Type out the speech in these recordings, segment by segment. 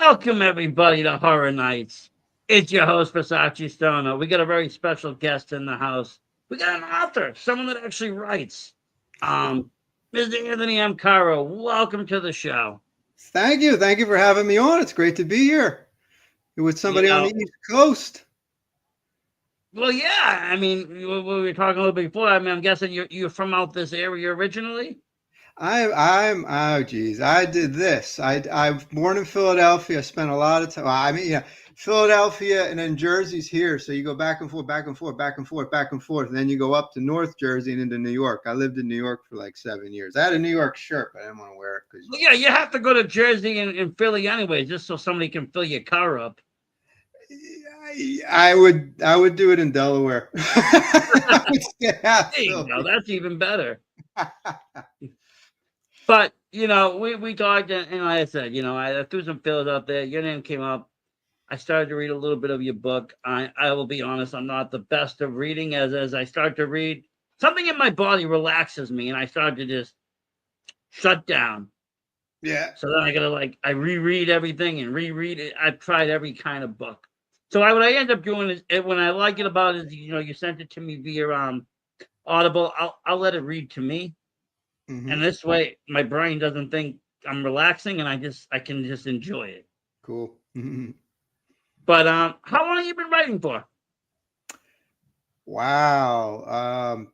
Welcome, everybody, to Horror Nights. It's your host, Versace Stoner. We got a very special guest in the house. We got an author, someone that actually writes. Um, Mr. Anthony M. Caro, welcome to the show. Thank you. Thank you for having me on. It's great to be here. You're with You somebody on know, the East Coast. well, yeah, I mean, we were talking a little bit before. I mean, I'm guessing you're from out this area originally? Oh geez, I did this. I was born in Philadelphia. I spent a lot of time. Philadelphia and then Jersey's here. So you go back and forth, back and forth, back and forth, back and forth. And then you go up to North Jersey and into New York. I lived in New York for like 7 years. I had a New York shirt, but I didn't want to wear it because Well, yeah, you have to go to Jersey and Philly anyway, just so somebody can fill your car up. I would do it in Delaware. I would stay out of There you go. Philly. That's even better. But we talked, and like I said, I threw some feelers out there. Your name came up. I started to read a little bit of your book. I will be honest, I'm not the best of reading. As I start to read, something in my body relaxes me, and I start to just shut down. Yeah. So then I gotta I reread everything and reread it. I've tried every kind of book. So what I end up doing is, when I like it about it is, you sent it to me via Audible. I'll let it read to me. And Hmm. this way, my brain doesn't think I'm relaxing, and I can just enjoy it. Cool. Mhm. But how long have you been writing for? Wow.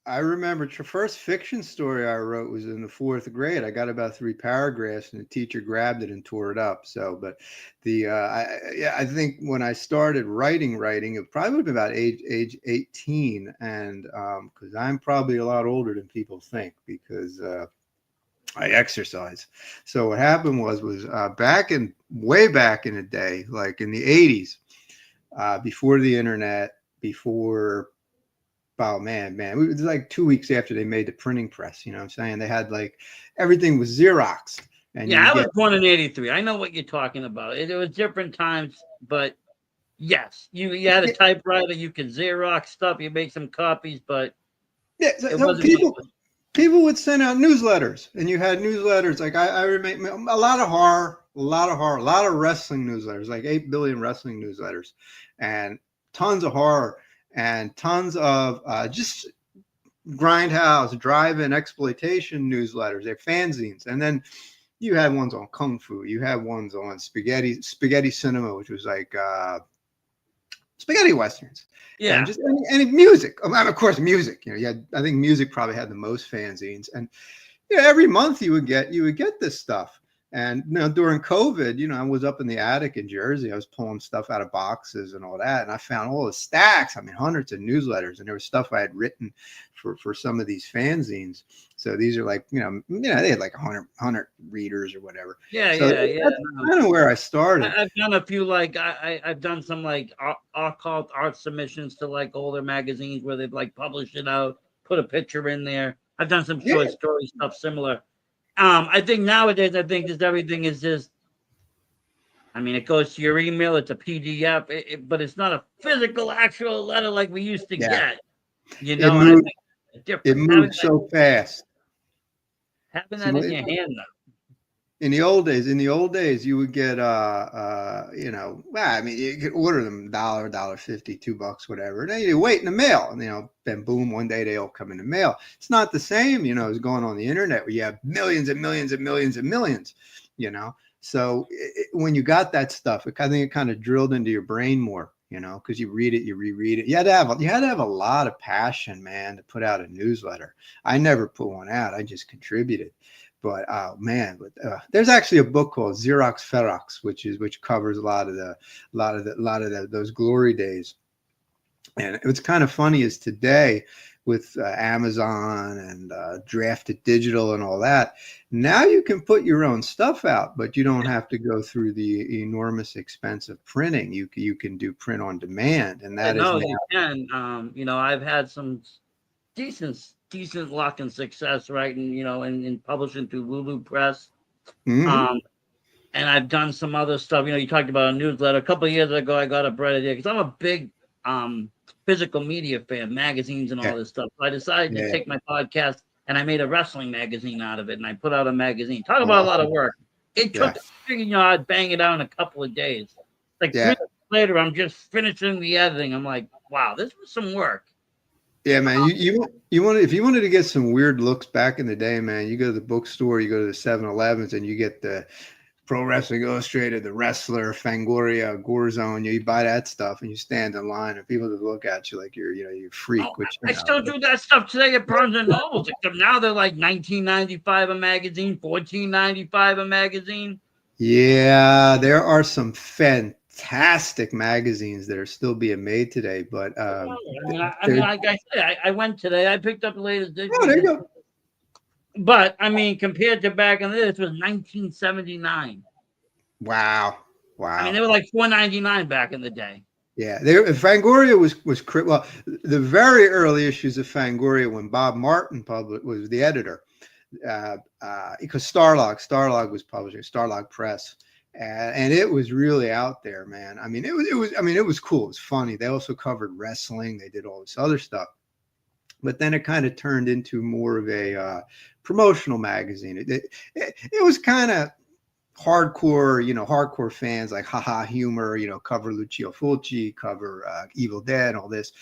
I remember the first fiction story I wrote was in the fourth grade. I got about 3 paragraphs, and the teacher grabbed it and tore it up. So, but I think when I started writing, it probably would have been about age 18, and because I'm probably a lot older than people think because I exercise. So what happened was way back in the day, like in the 80s, before the internet, before oh man, it was like 2 weeks after they made the printing press. You know what I'm saying? They had like everything was Xerox, and you Yeah, would I was get born in '83. I know what you're talking about. It was different times, but yes, you had a yeah, typewriter. You could Xerox stuff. You make some copies, but yeah. it So wasn't like people would send out newsletters, and you had newsletters like I remember a lot of horror, a lot of wrestling newsletters, like 8 billion wrestling newsletters, and tons of horror and tons of just grindhouse, drive-in exploitation newsletters. They're fanzines, and then you had ones on kung fu. You had ones on spaghetti cinema, which was like spaghetti westerns, and yeah. just any music. And of course, music. You had I think music probably had the most fanzines, and every month you would get this stuff. And during COVID, I was up in the attic in Jersey. I was pulling stuff out of boxes and all that, and I found all the stacks. I mean, hundreds of newsletters, and there was stuff I had written for some of these fanzines. So these are like, they had like 100 readers or whatever. Yeah, So yeah, yeah. that's kind of where I started. I've done a few I've done some occult art submissions to like older magazines where they've like published it out, put a picture in there. I've done some Yeah, short story stuff similar. I think nowadays just everything is just. I mean, it goes to your email. It's a PDF, but it's not a physical, actual letter like we used to yeah. get. It And I moved. think the It difference moved so fast. having See, that in your hand now. in the old days, you would get well, I mean, you could order them dollar 50, $2, whatever. And then you wait in the mail, and then boom, one day they all come in the mail. It's not the same, as going on the internet where you have millions and millions and millions and millions, you know. So when you got that stuff, I think it kind of drilled into your brain more, because you read it, you reread it. You had to have a lot of passion, man, to put out a newsletter. I never put one out. I just contributed. But oh man, there's actually a book called Xerox Ferox, which covers a lot of those glory days. And what's kind of funny is today with Amazon and drafted digital and all that, now you can put your own stuff out, but you don't have to go through the enormous expense of printing. You can do print on demand, and Yeah, that is no, now. you can. I've had some decent luck and success writing, in publishing through Lulu Press. Mhm. Um, and I've done some other stuff. You talked about a newsletter. A couple of years ago, I got a bright idea because I'm a big um physical media fan, magazines and Yeah, all this stuff. So I decided to yeah, take my podcast and I made a wrestling magazine out of it, and I put out a magazine. Talk about a lot of awesome. work. It Yeah. took, I'd bang it out in a couple of days. Like Yeah. 3 days later, I'm just finishing the editing. I'm like, wow, this was some work. Yeah, man. You want if you wanted to get some weird looks back in the day, man, you go to the bookstore, you go to the 7-Elevens, and you get the Pro Wrestling Illustrated, the Wrestler, Fangoria, Gore Zone. You buy that stuff, and you stand in line, and people just look at you like you're a Oh, freak. Which I still do that stuff today at Barnes and Nobles, except now they're like 19.95 a magazine, 14.95 a magazine. yeah, there are some fantastic magazines that are still being made today, but they're Like I said, I went today. I picked up the latest oh, there you issue, go. but I mean, compared to back in the day, this was 1979. Wow, I mean, wow. they were like 4.99 back in the day. Yeah, there. Fangoria was well. The very early issues of Fangoria when Bob Martin was the editor, because Starlog was publishing Starlog Press, and it was really out there, man. I mean, it was cool. It was funny. They also covered wrestling. They did all this other stuff, but then it kind of turned into more of a promotional magazine. It was kind of hardcore fans like haha humor, cover Lucio Fulci, cover Evil Dead, all this.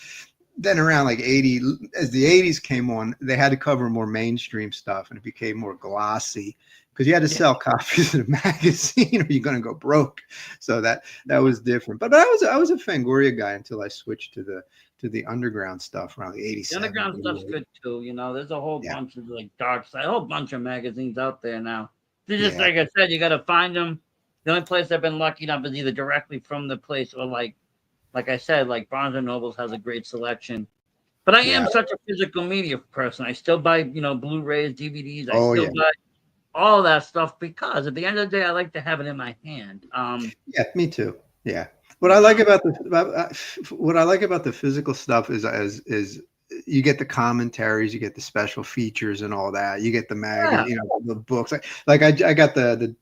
Then around like 80, as the 80s came on, they had to cover more mainstream stuff and it became more glossy because you had to sell copies of the magazine or you're going to go broke. So that was different. But I was a Fangoria guy until I switched to the underground stuff around the 87. The underground stuff's good too. There's a whole Yeah. bunch of like dark side, a whole bunch of magazines out there now. They're just Yeah. like I said, you got to find them. The only place I've been lucky enough is either directly from the place or like I said, like Barnes and Nobles has a great selection. But I Yeah. am such a physical media person. I still buy, Blu-rays, DVDs. I Oh still yeah. buy all that stuff because at the end of the day, I like to have it in my hand. Yeah, me too. Yeah. What I like about the physical stuff is you get the commentaries, you get the special features and all that. You get the Yeah. the books. Like I got the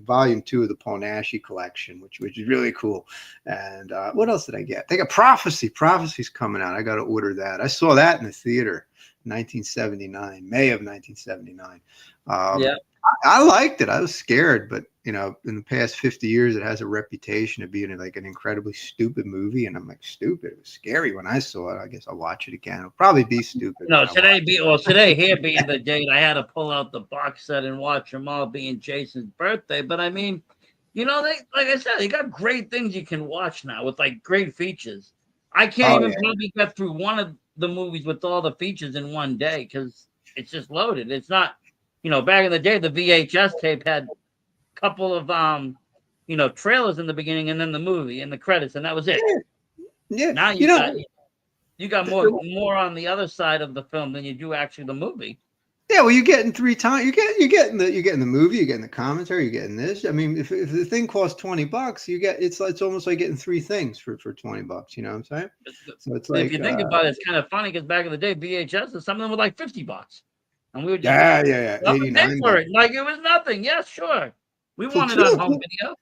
volume 2 of the Paul Naschy collection, which is really cool. And what else did I get? They got Prophecy. Prophecy's coming out. I got to order that. I saw that in the theater, 1979, May of 1979. Yeah. I liked it. I was scared, but in the past 50 years, it has a reputation of being like an incredibly stupid movie. And I'm like, stupid. It was scary when I saw it. I guess I'll watch it again. It'll probably be stupid. No, today here being the date, I had to pull out the box set and watch them all being Jason's birthday. But I mean, they like I said, they got great things you can watch now with like great features. I can't Oh even yeah. probably get through one of the movies with all the features in one day because it's just loaded. It's not, back in the day, the VHS tape had a couple of trailers in the beginning and then the movie and the credits, and that was it. Yeah. Now you got The- more on the other side of the film than you do actually the movie. Yeah, well, you're getting 3 times. You're getting the movie. You're getting the commentary. You're getting this. I mean, if the thing costs $20, you get it's almost like getting 3 things for $20. You know what I'm saying? So it's If like you think about it, it's kind of funny because back in the day, VHS and some of them were like $50, and we were just yeah, well, we paid for $89. it like it was nothing. Yes, sure, we wanted on home Platoon, video.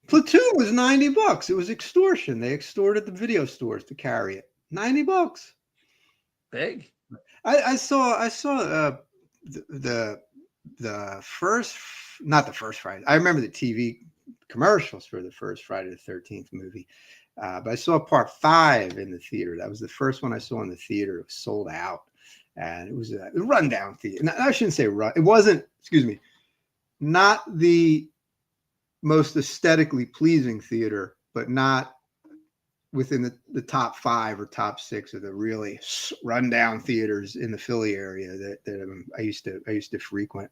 Platoon was $90. It was extortion. They extorted the video stores to carry it. $90. Big. I saw the first, not the first Friday. I remember the TV commercials for the first Friday the 13th movie. But I saw part 5 in the theater. That was the first one I saw in the theater. It was sold out. And it was a rundown theater. No, I shouldn't say run. It wasn't, excuse me, not the most aesthetically pleasing theater, but not within the top 5 or top 6 of the really rundown theaters in the Philly area that I used to frequent,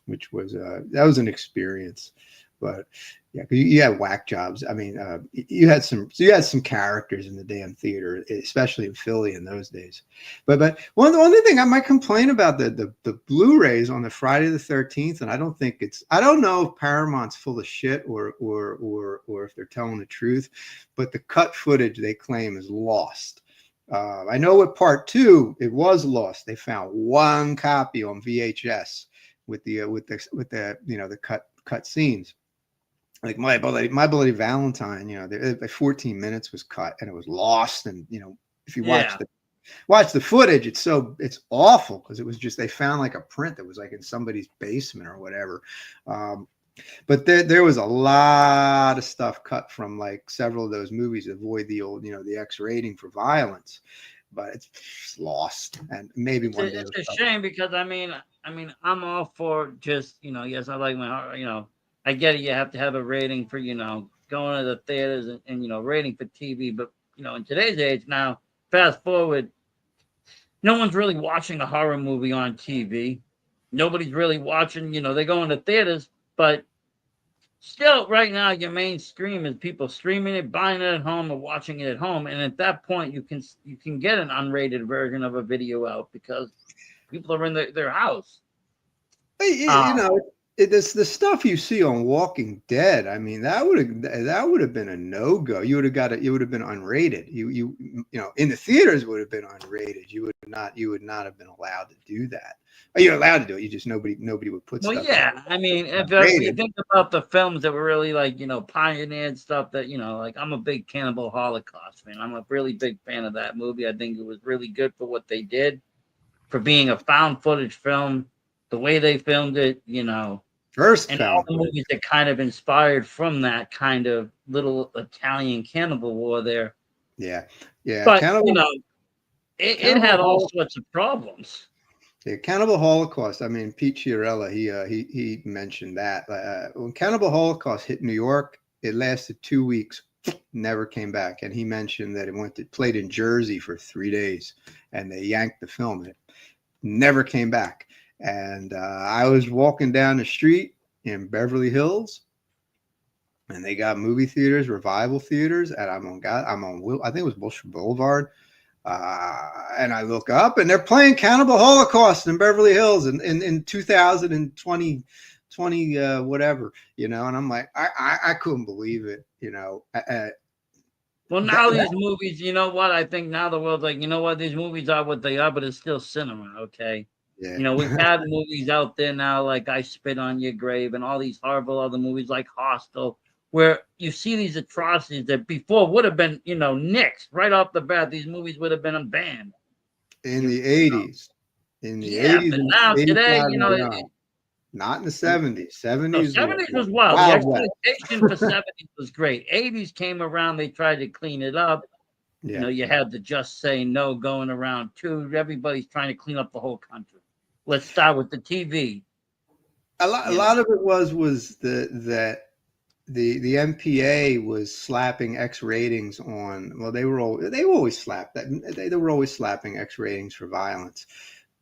which was that was an experience. But yeah, you had whack jobs. I mean, you had some characters in the damn theater, especially in Philly in those days. But one other thing I might complain about the Blu-rays on the Friday the 13th, and I don't know if Paramount's full of shit or if they're telling the truth, but the cut footage they claim is lost. I know with part 2 it was lost. They found one copy on VHS with the cut scenes. Like my bloody Valentine, the 14 minutes was cut and it was lost. And if you watch the footage, it's awful because it was just they found like a print that was like in somebody's basement or whatever. But there was a lot of stuff cut from like several of those movies to avoid the old, the X rating for violence. But it's lost, and maybe one day It's it'll a come. shame because I'm all for just yes, I like my I get it. You have to have a rating for going to the theaters and rating for TV, but in today's age now, fast forward, no one's really watching a horror movie on TV. Nobody's really watching. They go into theaters, but still, right now, your mainstream is people streaming it, buying it at home, or watching it at home. And at that point, you can get an unrated version of a video out because people are in their house. You Um, know, it's the stuff you see on Walking Dead. I mean, that would have been a no go. You would have got it. You would have been unrated. In the theaters would have been unrated. You would not have been allowed to do that. You're allowed to do it. You just nobody would put well, stuff yeah, I mean, if you unrated. think about the films that were really like pioneered stuff that like I'm a big Cannibal Holocaust fan. I'm a really big fan of that movie. I think it was really good for what they did for being a found footage film, the way they filmed it. First And all found the footage. movies that kind of inspired from that kind of little Italian cannibal war there. Yeah, yeah. But Cannibal it Cannibal had all Holocaust. sorts of problems. Yeah, Cannibal Holocaust. I mean, Pete Chiarella, he mentioned that when Cannibal Holocaust hit New York, it lasted 2 weeks, never came back. And he mentioned that it played in Jersey for 3 days, and they yanked the film. It never came back. And I was walking down the street in Beverly Hills, and they got movie theaters, revival theaters, and I think it was Wilshire Boulevard. And I look up and they're playing Cannibal Holocaust in Beverly Hills in 2020, whatever, and I'm like, I couldn't believe it, Well, that, now these that, movies, you know what? I think now the world's like, you know what? These movies are what they are, but it's still cinema, okay? yeah. We've had movies out there now like I Spit on Your Grave and all these horrible other movies like Hostel, where you see these atrocities that before would have been, nixed right off the bat. These movies would have been banned. In You the know? 80s, in the Yeah, 80s, but and now today, 85 and beyond, not in the 70s. no, 70s '70s was was wild. The Wild West. exploitation for '70s was great. '80s came around, they tried to clean it up. Yeah. You had the Just Say No going around too. Everybody's trying to clean up the whole country. Let's start with the TV. A You know, lot of it was that the MPA was slapping X ratings on. Well, they were always slapped that they were always slapping X ratings for violence.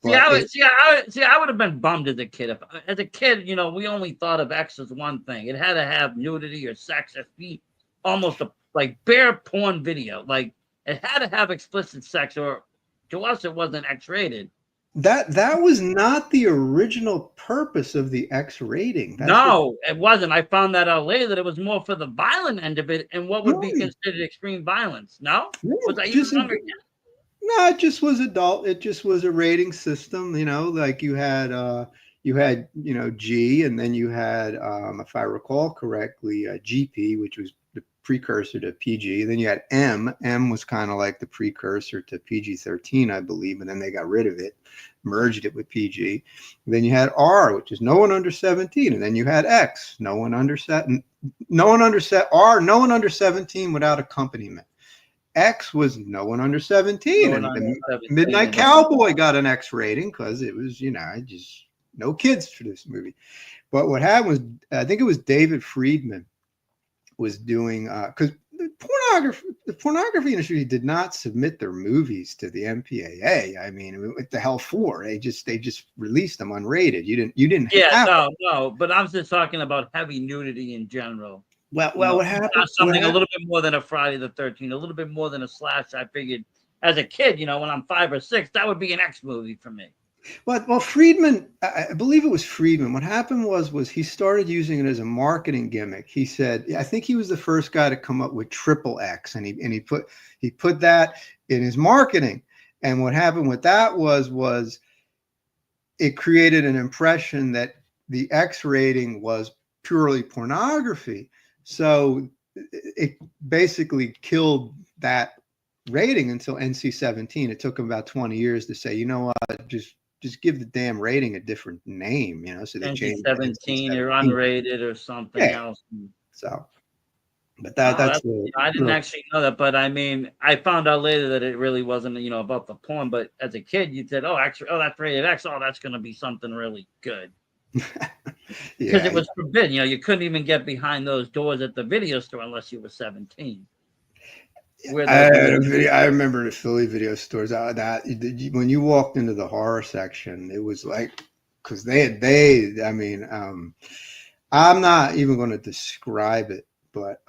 see, But I would have been bummed as a kid. If as a kid, we only thought of X as one thing. It had to have nudity or sex or be almost like bare porn video. Like it had to have explicit sex, or to us, it wasn't X rated. that was not the original purpose of the X rating. That's what. No, it wasn't. I found that out later that it was more for the violent end of it and what would be No, considered extreme violence. No? Was I even just younger? no, it just was adult. It just was a rating system. Like you had G, and then you had, if I recall correctly, GP, which was the precursor to PG. Then you had M. M was kind of like the precursor to PG-13, I believe, and then they got rid of it, merged it with PG. Then you had R, which is no one under 17, and then you had X, no one under R, no one under 17 without accompaniment. X was no one under 17, Going and on the at 17 Midnight and Cowboy got an X rating because it was, just no kids for this movie. But what happened was, I think it was David Friedman was doing, because the pornography industry did not submit their movies to the MPAA. I mean, what the hell for? They just released them unrated. You didn't yeah, have. no, but I'm just talking about heavy nudity in general. Well, what happened? Something a little bit more than a Friday the 13th, a little bit more than a slash. I figured as a kid, when I'm 5 or 6, that would be an X movie for me. Well, Friedman, I believe it was Friedman. What happened was he started using it as a marketing gimmick. He said, I think he was the first guy to come up with triple X, and he put that in his marketing. And what happened with that was it created an impression that the X rating was purely pornography. So it basically killed that rating until NC-17. It took him about 20 years to say, you know what, just just give the damn rating a different name, so they changed it to NC-17 or NC-17. unrated or something Yeah. else. So, but Oh, that's that's, the I didn't actually know that, but I mean, I found out later that it really wasn't, about the porn. But as a kid, you said, "Oh, actually, oh, that's rated X. Oh, that's going to be something really good," because yeah. it was forbidden. You couldn't even get behind those doors at the video store unless you were 17. Where I, those had a movies, video, I remember the Philly video stores out that when you walked into the horror section, it was like because I mean, I'm not even going to describe it, but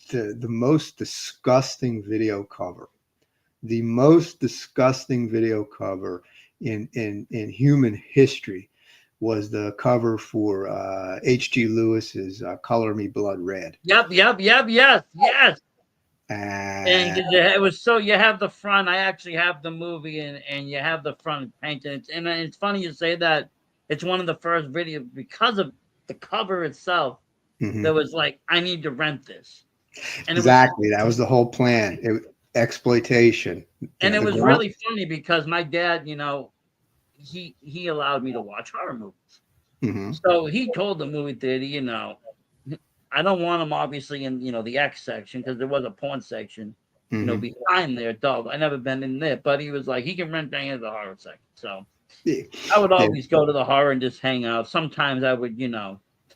the most disgusting video cover, the most disgusting video cover in human history was the cover for H.G. Lewis's "Color Me Blood Red." yep, yes. And And it was so you have the front. I actually have the movie, and you have the front painted. And it's funny you say that. It's one of the first videos because of the cover itself. That mhm. was like, I need to rent this, and it was Exactly, that was the whole plan. Exploitation. and it The was ground. really funny because my dad, he allowed me to watch horror movies. Hmm. So he told the movie theater, I don't want them obviously in the X section because there was a porn section, Hmm. behind there. Dog, I never been in there, but he was like, he can rent any of the horror section. So Yeah. I would Yeah. always go to the horror and just hang out. Sometimes I would,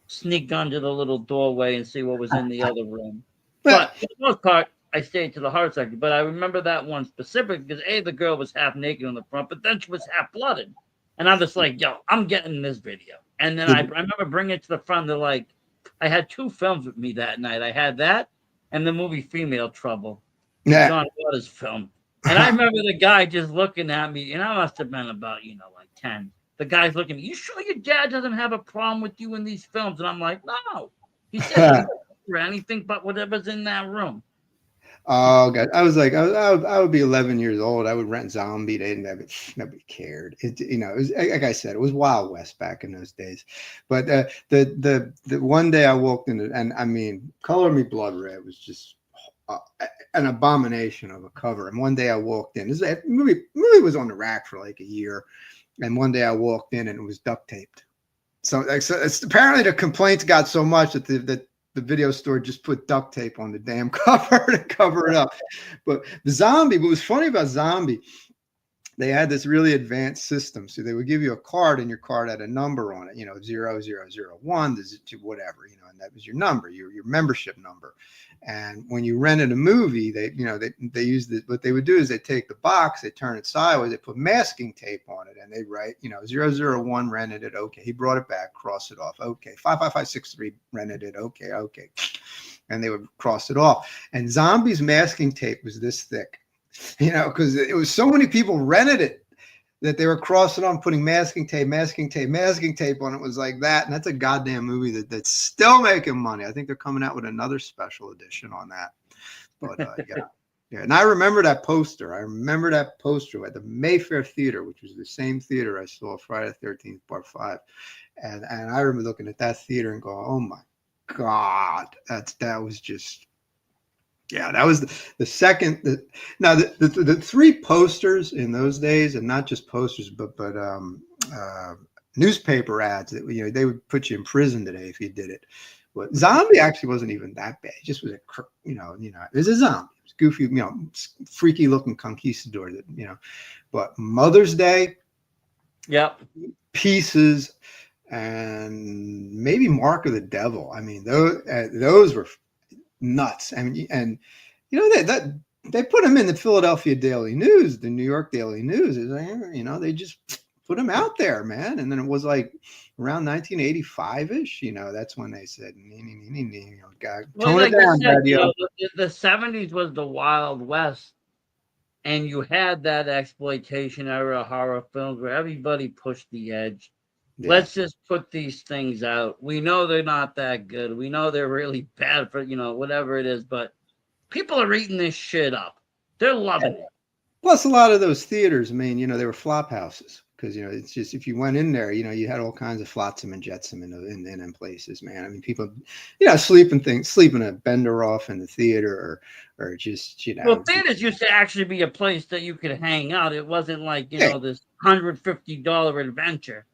sneak under the little doorway and see what was in the other room. But But for the most part, I stayed to the horror section. But I remember that one specific because the girl was half naked on the front, but then she was half blooded, and I'm just like, yo, I'm getting this video. And then I the, remember bringing it to the front. They're like, I had two films with me that night. I had that and the movie Female Trouble, the yeah. John Waters film. And I remember the guy just looking at me, and I must have been about, like 10. The guy's looking at me, you sure your dad doesn't have a problem with you in these films? And I'm like, no. He said, he doesn't for anything but whatever's in that room. Oh God! I was like, I would be 11 years old. I would rent Zombie. Nobody cared. It was like I said, it was Wild West back in those days. But the one day I walked in, and I mean, Color Me Blood Red was just uh, an abomination of a cover. And one day I walked in. This movie was on the rack for like a year, and one day I walked in and it was duct taped. So it's apparently the complaints got so much that the video store just put duct tape on the damn cover to cover it up. But what was funny about Zombie, they had this really advanced system. So they would give you a card, and your card had a number on it, 0001 to whatever, and that was your number, your membership number. And when you rented a movie, they used it. What they would do is they take the box, they turn it sideways, they put masking tape on it, and they write, 001 rented it. Okay. He brought it back, cross it off. Okay. 55563 rented it. Okay. Okay. And they would cross it off. And Zombie's masking tape was this thick, because it was so many people rented it that they were crossing on, putting masking tape on it. Was like that. And that's a goddamn movie that's still making money. I think they're coming out with another special edition on that. But yeah. And I remember that poster. at the Mayfair Theater, which was the same theater I saw Friday the 13th, Part 5. And I remember looking at that theater and going, oh my God, that was just, yeah, that was the second. The three posters in those days, and not just posters, but newspaper ads that they would put you in prison today if you did it. But Zombie actually wasn't even that bad. It just was it was a zombie. It was goofy, freaky looking conquistador that. But Mother's Day, Yep. Pieces, and maybe Mark of the Devil. I mean, those were nuts. And that they put them in the Philadelphia Daily News, the New York Daily News. They just put them out there, man. And then it was like around 1985-ish, that's when they said, God, tone it down, the 70s was the Wild West, and you had that exploitation era horror films where everybody pushed the edge. Yeah. Let's just put these things out. We know they're not that good. We know they're really bad for, whatever it is, but people are eating this shit up. They're loving it. Plus, a lot of those theaters, I mean, they were flop houses because, it's just, if you went in there, you had all kinds of flotsam and jetsam in places, man. I mean, people, sleeping a bender off in the theater or just, Well, theaters used to actually be a place that you could hang out. It wasn't like, this $150 adventure.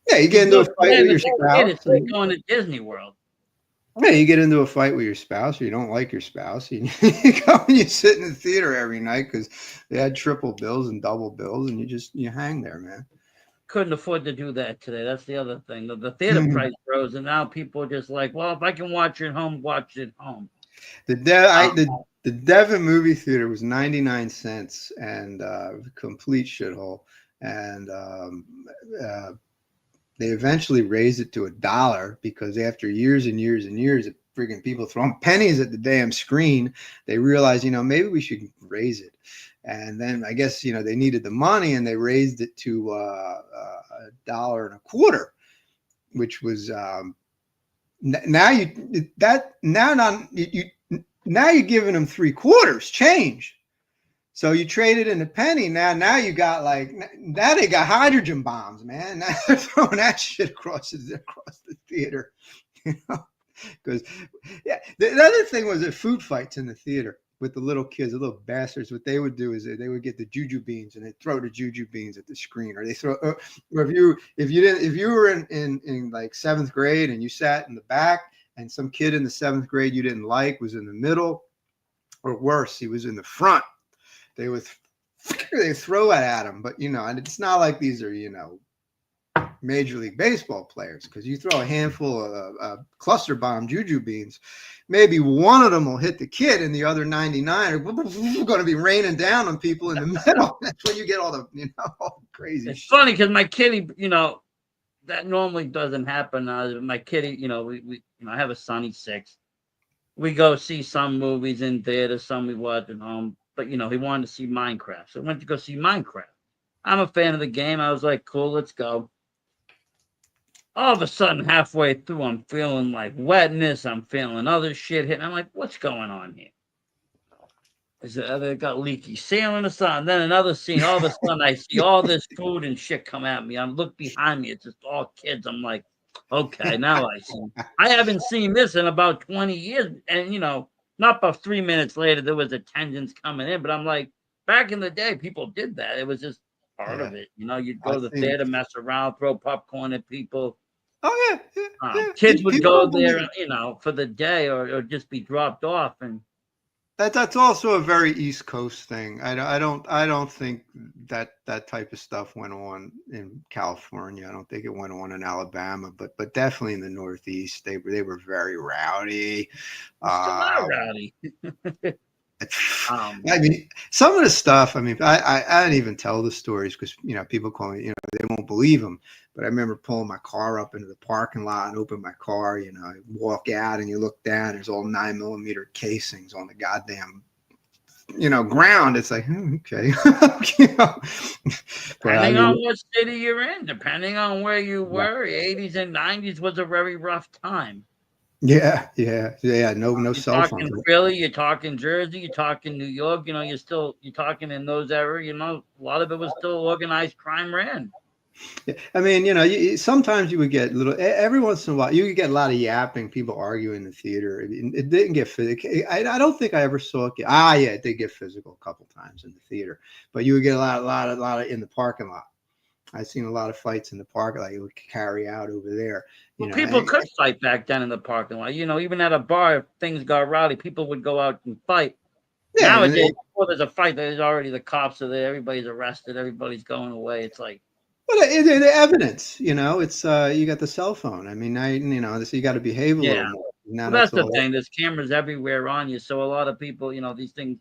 Yeah, you You get into go a fight stand with the your whole kid, spouse. it's like going to Disney World. Yeah, you get into a fight with your spouse, or you don't like your spouse. You go and you sit in the theater every night because they had triple bills and double bills, and you hang there, man. Couldn't afford to do that today. That's the other thing. The theater price rose, and now people are just like, well, if I can watch it home, watch it home. The De- I, Um, the Devon movie theater was 99 cents and complete shithole. And uh, they eventually raised it to $1 because after years and years and years of friggin' people throwing pennies at the damn screen, they realized, maybe we should raise it. And then I guess, they needed the money and they raised it to $1.25, which was now you're giving them 3/4 change. So you traded in a penny. Now you got now they got hydrogen bombs, man. Now they're throwing that shit across the theater, Because yeah, the other thing was the food fights in the theater with the little kids, the little bastards. What they would do is they would get the juju beans and they'd throw the juju beans at the screen, or they throw, or if you were in like 7th grade and you sat in the back and some kid in the 7th grade you didn't like was in the middle, or worse, he was in the front. They would they throw it at him, but and it's not like these are Major League Baseball players, because you throw a handful of cluster bomb juju beans, maybe one of them will hit the kid, and the other 99 are going to be raining down on people in the middle. That's when you get all the all the crazy. It's funny because my kitty, that normally doesn't happen. My kitty, we I have a son, he's 6. We go see some movies in theater, some we watch at home. But he wanted to see Minecraft, so I went to go see Minecraft. I'm a fan of the game. I was like, cool, let's go. All of a sudden, halfway through, I'm feeling like wetness. I'm feeling other shit hitting. I'm like, what's going on here? They got leaky ceiling or something. Then another scene. All of a sudden, I see all this food and shit come at me. I look behind me. It's just all kids. I'm like, okay, now I see. I haven't seen this in about 20 years. And, not about 3 minutes later, there was attendance coming in. But I'm like, back in the day, people did that. It was just part Yeah, of it. You'd go I to the think. theater, mess around, throw popcorn at people. Oh yeah, yeah, yeah. Kids would People go don't there, believe it. for the day or just be dropped off. And That's also a very East Coast thing. I don't think that type of stuff went on in California. I don't think it went on in Alabama, but definitely in the Northeast, they were very rowdy. still are Um, rowdy. Um, I mean, some of the stuff. I mean, I didn't even tell the stories because people call me. They won't believe them. But I remember pulling my car up into the parking lot and open my car. I walk out and you look down. There's all 9mm casings on the goddamn ground. It's like okay. But I Depending on mean, what city you're in, depending on where you yeah, were, 80s and 90s was a very rough time. yeah. No You're cell phones. talking Philly, you're talking Jersey, you're talking New York. You're talking in those areas. A lot of it was still organized crime ran. Yeah. I mean, sometimes you would get every once in a while, you could get a lot of yapping, people arguing in the theater. It didn't get physical. I don't think I ever saw it. Yeah, it did get physical a couple times in the theater, but you would get a lot of in the parking lot. I've seen a lot of fights in the parking lot you would carry out over there. Well, people could fight back then in the parking lot. Even at a bar, if things got rowdy, people would go out and fight. yeah, Nowadays, before there's a fight, there's already the cops are there. Everybody's arrested. Everybody's going away. It's like, but the evidence, it's you got the cell phone. I mean, now this you got to behave a yeah. little more. Now Well, that's that's the all. thing. There's cameras everywhere on you, so a lot of people, these things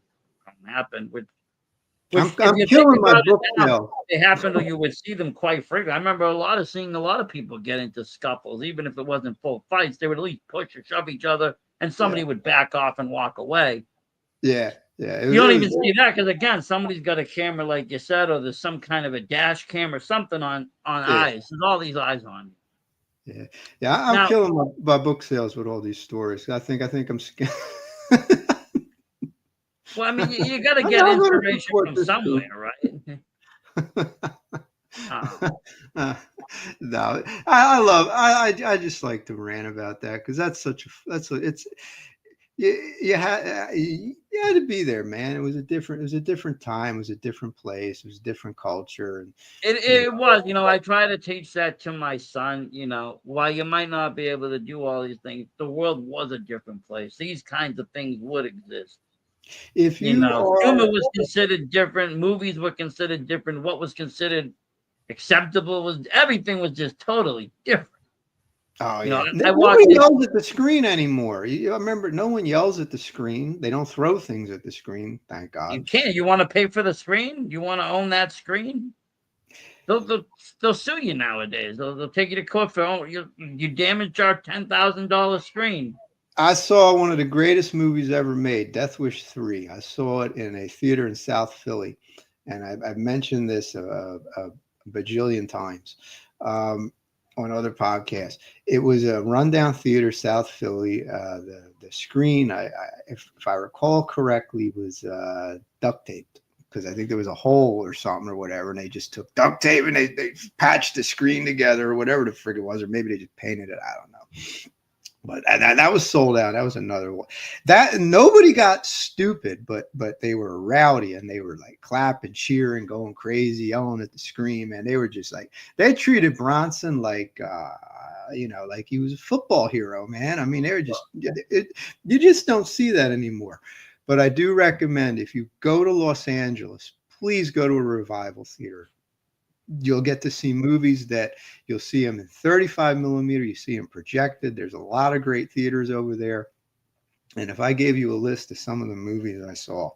don't happen. Which, if I'm you think killing my about it book now, sale. they happen, or you would see them quite frequently. I remember seeing a lot of people get into scuffles, even if it wasn't full fights. They would at least push or shove each other, and Yeah, somebody would back off and walk away. yeah. It You was, don't it even was see that because, again, somebody's got a camera, like you said, or there's some kind of a dash cam or something on yeah. eyes. There's all these eyes on you. Yeah. I'm Now, killing my book sales with all these stories. I think I'm scared. well, I mean, you got to I'm get not going to inspiration support from this too. somewhere, right? Um, No, I love. I just like to rant about that because that's it's you had to be there, man. It was a different time. It was a different place. It was a different culture, and It you it was, I try to teach that to my son, while you might not be able to do all these things, the world was a different place. These kinds of things would exist. if you Humor are, was considered different, movies were considered different, what was considered acceptable was everything was just totally different. oh You know, yeah, I watched nobody it. yells at the screen anymore. I remember, no one yells at the screen. They don't throw things at the screen. Thank You God. can't. You want to pay for the screen? You want to own that screen? They'll, they'll, they'll sue you nowadays. They'll take you to court for you damaged our $10,000 screen. I saw one of the greatest movies ever made, Death Wish 3. I saw it in a theater in South Philly, and I've mentioned this a bajillion times on other podcasts. It was a rundown theater, South Philly. The screen, if I recall correctly, was duct taped because I think there was a hole or something or whatever, and they just took duct tape and they patched the screen together or whatever the frig it was, or maybe they just painted it. I don't know. But that was sold out. That was another one. That nobody got stupid, but they were rowdy and they were like clapping, cheering, going crazy, yelling at the screen. And they were just like they treated Bronson like like he was a football hero, man. I mean, they were you just don't see that anymore. But I do recommend if you go to Los Angeles, please go to a revival theater. You'll get to see movies that you'll see them in 35 millimeter. You see them projected. There's a lot of great theaters over there. And if I gave you a list of some of the movies I saw,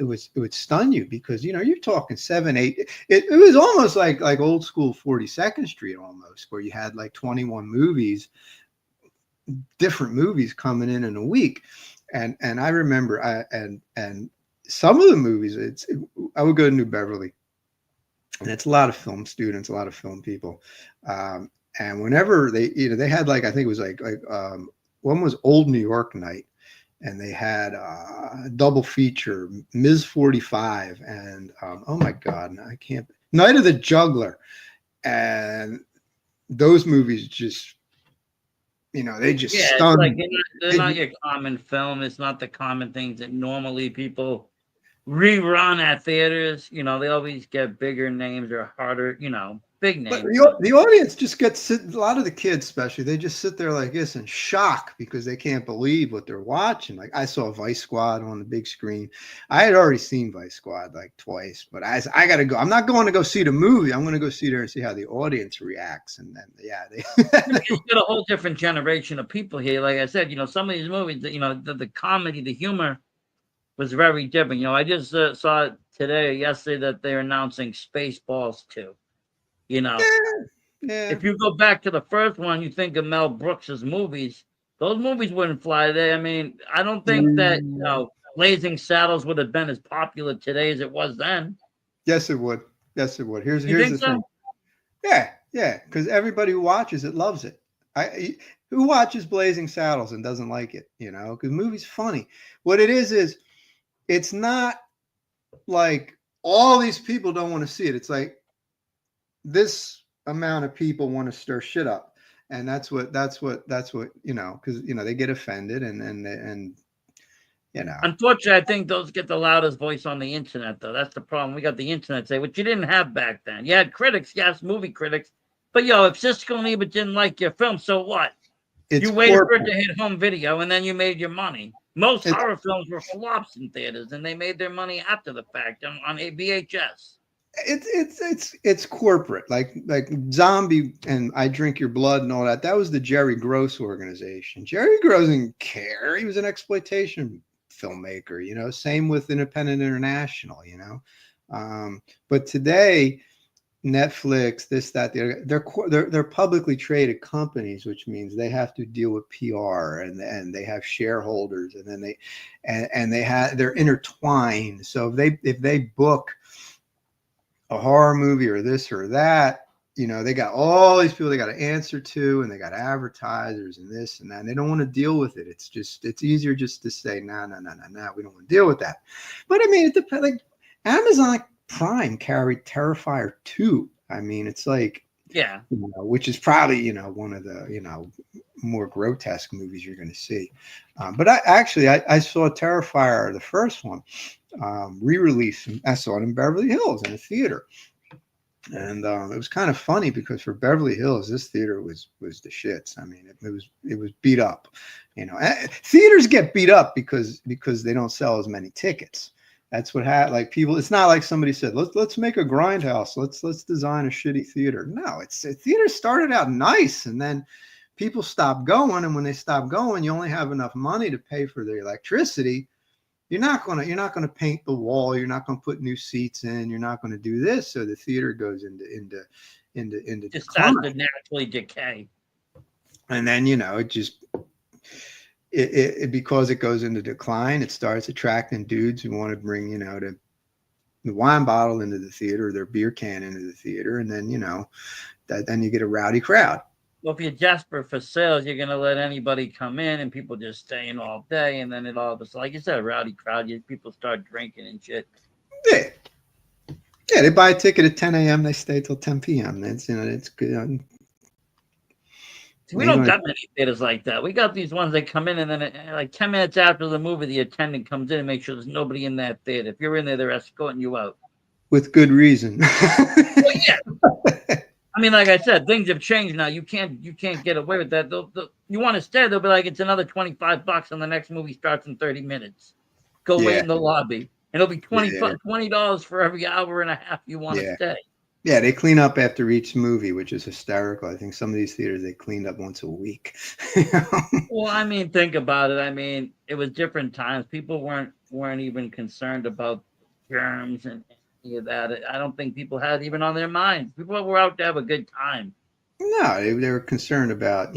it would stun you because you're talking 7, 8. It was almost like old school 42nd Street almost, where you had like 21 movies, different movies coming in a week. And I remember and some of the movies I would go to New Beverly, and it's a lot of film students, a lot of film people. And whenever they had like, I think it was like one was Old New York Night, and they had a double feature, Ms. 45, and oh my God, I can't, Night of the Juggler. And those movies just, they just Yeah, it's like stunned. they're not your common film. It's not the common things that normally people rerun at theaters. They always get bigger names or harder, big But names. the audience just gets a lot of the kids, especially, they just sit there like this in shock because they can't believe what they're watching. Like I saw Vice Squad on the big screen. I had already seen Vice Squad like twice, but I got to go. I'm not going to go see the movie. I'm going to go see there and see how the audience reacts. And then, yeah, You got a whole different generation of people here. Like I said, some of these movies, the comedy, the humor was very different. I just saw it today or yesterday that they're announcing Spaceballs 2. yeah. If you go back to the first one, you think of Mel Brooks's movies. Those movies wouldn't fly today. I mean, I don't think that Blazing Saddles would have been as popular today as it was then. Yes, it would. Yes, it would. You Here's think the thing. so? Yeah, because everybody who watches it loves it. Who watches Blazing Saddles and doesn't like it? Because the movie's funny. What it is it's not like all these people don't want to see it. It's like this amount of people want to stir shit up, and that's what because they get offended and. Unfortunately, I think those get the loudest voice on the internet, though. That's the problem. We got the internet today, which you didn't have back then. You had critics, yes, movie critics. But if Siskel and Ebert didn't like your film, so what? It's You waited for it corporate. to hit home video, and then you made your money. Most It's horror films were flops in theaters, and they made their money after the fact on a VHS. it's corporate, like Zombie and I Drink Your Blood and all that. That was the Jerry Gross organization. Jerry Gross didn't care. He was an exploitation filmmaker. Same with Independent International. But today, Netflix, this, that, they're publicly traded companies, which means they have to deal with PR and they have shareholders, and then they're intertwined. So if they book a horror movie or this or that, they got all these people they got to answer to, and they got advertisers and this and that, and they don't want to deal with it. It's easier just to say, no, we don't want to deal with that. But I mean, it depends. Like Amazon Prime carried Terrifier 2. I mean, it's like, Yeah. which is probably, one of the, more grotesque movies you're going to see. But I saw Terrifier, the first one, re-release. I saw it in Beverly Hills in a theater. And it was kind of funny because for Beverly Hills, this theater was the shits. I mean, it was beat up. Theaters get beat up because they don't sell as many tickets. That's what happened. Like people, it's not like somebody said, let's make a grindhouse. Let's design a shitty theater. No, theater started out nice, and then people stopped going. And when they stop going, you only have enough money to pay for the electricity. You're not gonna paint the wall. You're not gonna put new seats in. You're not gonna do this. So the theater goes into Just decline. starts to naturally decay. And then it just because it goes into decline, it starts attracting dudes who want to bring the wine bottle into the theater, or their beer can into the theater, and then then you get a rowdy crowd. Well, if you're desperate for sales, you're going to let anybody come in and people just staying all day. And then it all of a sudden, like you said, a rowdy crowd, people start drinking and shit. Yeah. Yeah, they buy a ticket at 10 a.m. They stay till 10 p.m. It's good. We don't got many theaters like that. We got these ones that come in and then like 10 minutes after the movie, the attendant comes in and makes sure there's nobody in that theater. If you're in there, they're escorting you out. With good reason. Well, yeah. I mean, like I said, things have changed now. You can't get away with that. You want to stay, they'll be like, it's another $25 and the next movie starts in 30 minutes. Go wait in the lobby. And it'll be $20 for every hour and a half you want to stay. Yeah, they clean up after each movie, which is hysterical. I think some of these theaters, they cleaned up once a week. Well, I mean, think about it. I mean, it was different times. People weren't even concerned about germs and any of that. I don't think people had even on their minds. People were out to have a good time. No, they were concerned about,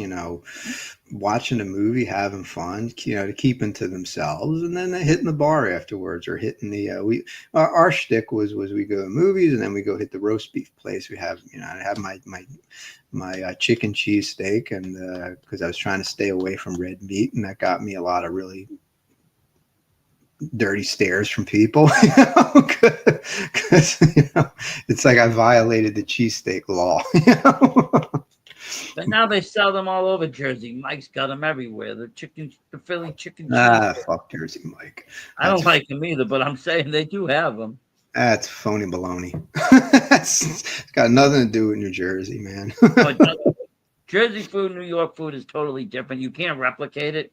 watching a movie, having fun, to keeping to themselves, and then hitting the bar afterwards, or hitting our shtick was we go to movies and then we go hit the roast beef place. We have, I have my chicken cheese steak, and because I was trying to stay away from red meat, and that got me a lot of really dirty stares from people, because it's like I violated the cheesesteak law. But now they sell them all over Jersey. Mike's got them everywhere. The Philly chicken. Fuck Jersey Mike. I don't like them either, but I'm saying they do have them. That's phony baloney. It's got nothing to do with New Jersey, man. Jersey food, New York food is totally different. You can't replicate it.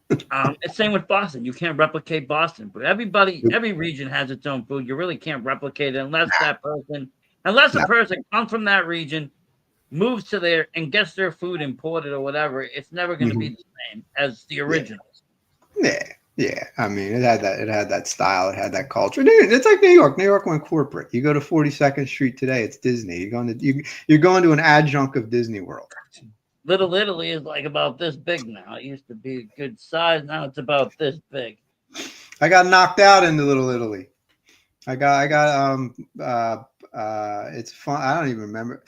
It's same with Boston. You can't replicate Boston, but every region has its own food. You really can't replicate it unless a person comes from that region, moves to there, and gets their food imported or whatever. It's never going to be the same as the originals. Yeah. I mean, it had that style. It had that culture. Dude, it's like New York. New York went corporate. You go to 42nd Street today, it's Disney. You're going to an adjunct of Disney World. Little Italy is like about this big now. It used to be a good size. Now it's about this big. I got knocked out into Little Italy. It's fun. I don't even remember.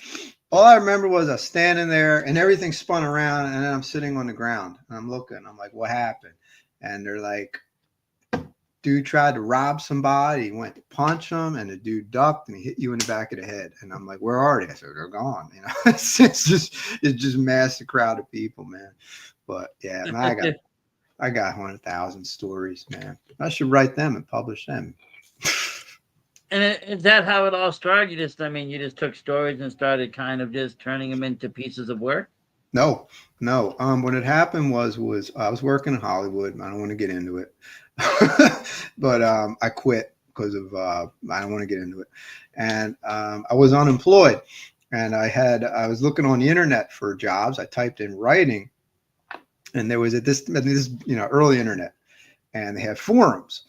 All I remember was I was standing there and everything spun around, and then I'm sitting on the ground and I'm looking. I'm like, what happened? And they're like, dude tried to rob somebody. He went to punch him, and the dude ducked and he hit you in the back of the head. And I'm like, where are they? I said, they're gone. It's just massive crowd of people, man. But yeah, man, I got 100,000 stories, man. I should write them and publish them. And is that how it all started? You just took stories and started kind of just turning them into pieces of work? No. What had happened was I was working in Hollywood. I don't want to get into it. But I quit because of I don't want to get into it. And I was unemployed, and I was looking on the internet for jobs. I typed in writing, and there was this early internet, and they had forums.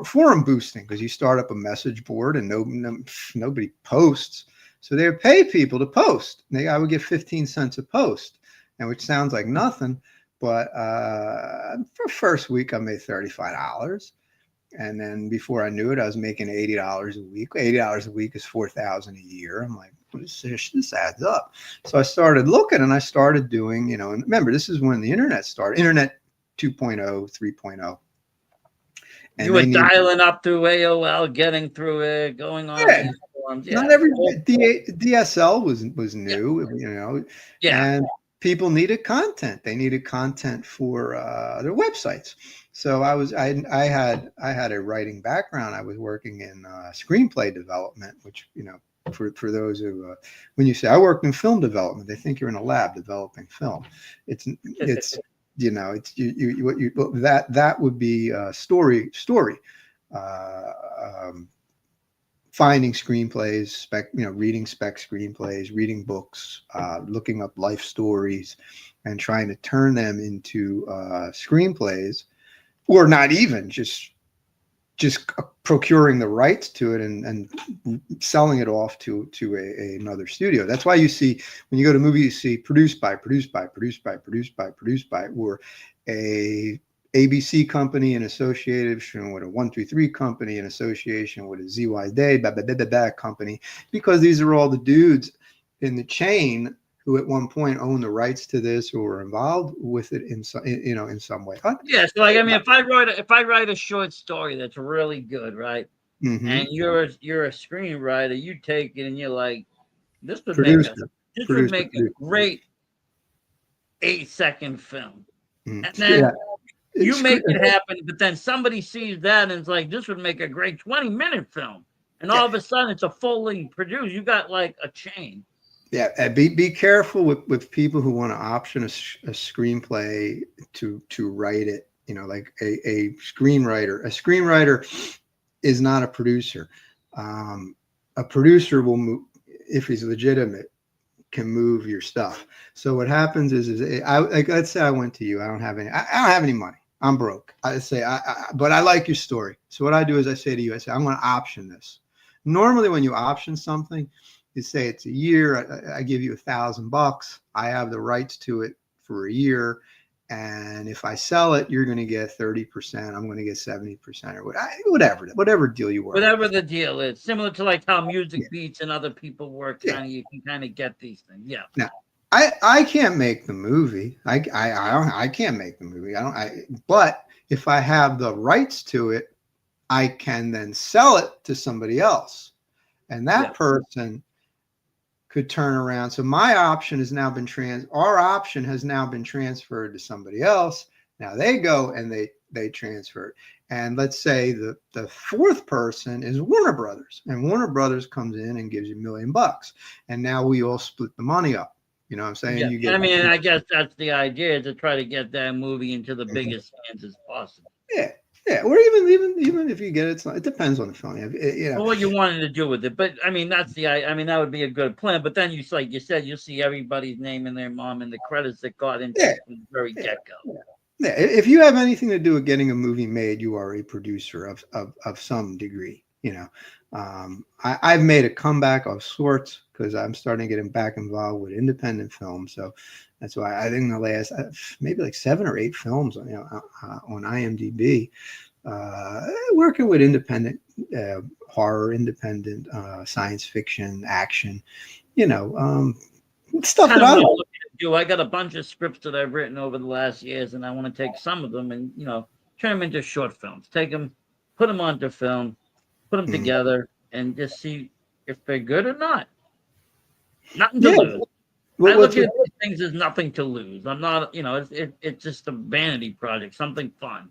Forum boosting, because you start up a message board and nobody posts, so they would pay people to post. I would get 15 cents a post, and which sounds like nothing, but for first week I made $35, and then before I knew it, I was making $80 a week. $80 a week is $4,000 a year. I'm like, this adds up. So I started looking, and I started doing, and remember, this is when the internet started, internet 2.0, 3.0. And you were dialing up through AOL, getting through it, going on. Yeah. Not every DSL was new, Yeah. And people needed content. They needed content for their websites. So I had a writing background. I was working in screenplay development, which, you know, for those who when you say I worked in film development, they think you're in a lab developing film. It's you know, it's that would be story uh, um, finding screenplays, reading spec screenplays, reading books, looking up life stories, and trying to turn them into screenplays, or not even just procuring the rights to it and selling it off to another studio. That's why you see when you go to movies, you see produced by, or a ABC company in association with a 123 company in association with a ZY Day company, because these are all the dudes in the chain who at one point owned the rights to this or were involved with it in some, in some way. Yeah, so like I mean, if I write a short story that's really good, right, Mm-hmm. and you're a screenwriter, you take it and you're like, this would make a Producer, this would producer, make a producer. great 8-second film, and Yeah, then you make it happen, but then somebody sees that and it's like, this would make a great 20-minute film, and all of a sudden it's a fully produced. You got like a chain. yeah. Be careful with people who want to option a screenplay to write it. You know, like a screenwriter. A screenwriter is not a producer. A producer will move if he's legitimate, can move your stuff. So what happens is like, let's say I went to you. I don't have any money. I'm broke. I say, but I like your story. So what I do is I say to you, I say, I'm going to option this. Normally, when you option something, you say it's a year. I give you $1,000. I have the rights to it for a year. And if I sell it, you're going to get 30%. I'm going to get 70% or whatever deal you work. Whatever the deal is, similar to like how music beats and other people work. Yeah. You can kind of get these things. Yeah. Now, I can't make the movie. I can't make the movie. But if I have the rights to it, I can then sell it to somebody else, and that person could turn around. So my option has now been our option has now been transferred to somebody else. Now they go and they transfer it. And let's say the fourth person is Warner Brothers, and Warner Brothers comes in and gives you $1 million, and now we all split the money up. You know what I'm saying? Yeah. You get, I mean, I guess that's the idea, to try to get that movie into the biggest hands as possible. Yeah. Yeah, or even if you get it, it depends on the film. You know, Well, what you wanted to do with it, but I mean, I mean, that would be a good plan. But then like you said, you see everybody's name and their mom and the credits that got into it from the very get go. Yeah, if you have anything to do with getting a movie made, you are a producer of some degree. You know, I've made a comeback of sorts because I'm starting to get back involved with independent films. So that's why I think the last maybe like 7 or 8 films on IMDb, working with independent horror, independent science fiction, action. You know, stuff that I like. I got a bunch of scripts that I've written over the last years, and I want to take some of them and turn them into short films. Take them, put them onto film, put them together, and just see if they're good or not. Nothing to lose. I look at these things as nothing to lose. I'm not, it's just a vanity project, something fun.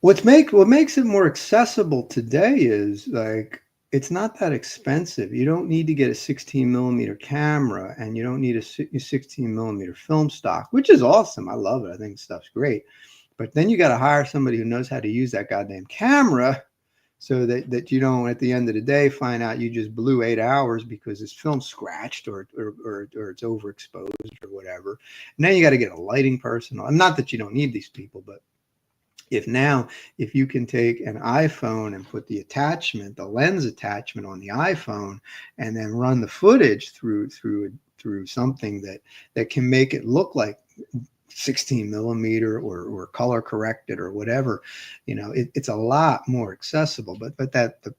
What makes it more accessible today is like it's not that expensive. You don't need to get a 16 millimeter camera, and you don't need a 16 millimeter film stock, which is awesome. I love it. I think stuff's great. But then you got to hire somebody who knows how to use that goddamn camera, so that you don't, at the end of the day, find out you just blew 8 hours because this film scratched or it's overexposed or whatever. And then you got to get a lighting person. Not that you don't need these people, but if you can take an iPhone and put the lens attachment on the iPhone, and then run the footage through something that can make it look like 16 millimeter or color corrected or whatever, it's a lot more accessible. But that the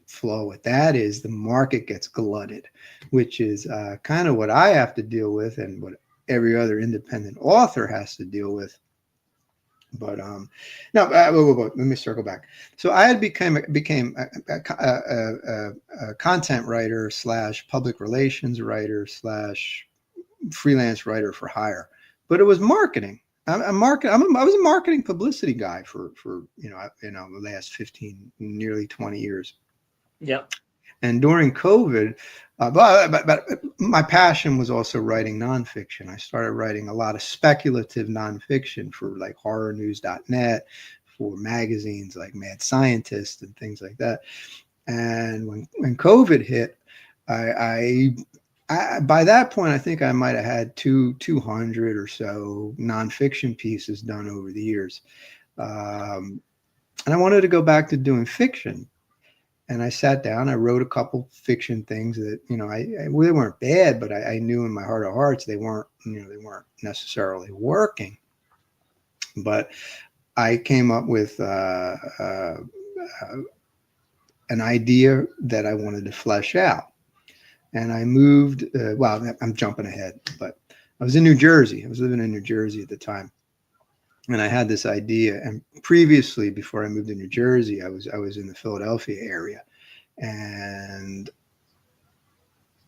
flow with that is the market gets glutted, which is kind of what I have to deal with, and what every other independent author has to deal with. But no, let me circle back. So I had became a content writer / public relations writer / freelance writer for hire, but it was marketing. I was a marketing publicity guy for the last 15, nearly 20 years. Yep. And during COVID, but my passion was also writing nonfiction. I started writing a lot of speculative nonfiction for like horrornews.net, for magazines like Mad Scientist and things like that. And when COVID hit, I by that point, I think I might have had 200 or so nonfiction pieces done over the years. And I wanted to go back to doing fiction. And I sat down, I wrote a couple fiction things that, they weren't bad, but I knew in my heart of hearts, they weren't necessarily working. But I came up with an idea that I wanted to flesh out. And I moved, I'm jumping ahead, but I was in New Jersey. I was living in New Jersey at the time. And I had this idea. And previously, before I moved to New Jersey, I was in the Philadelphia area. And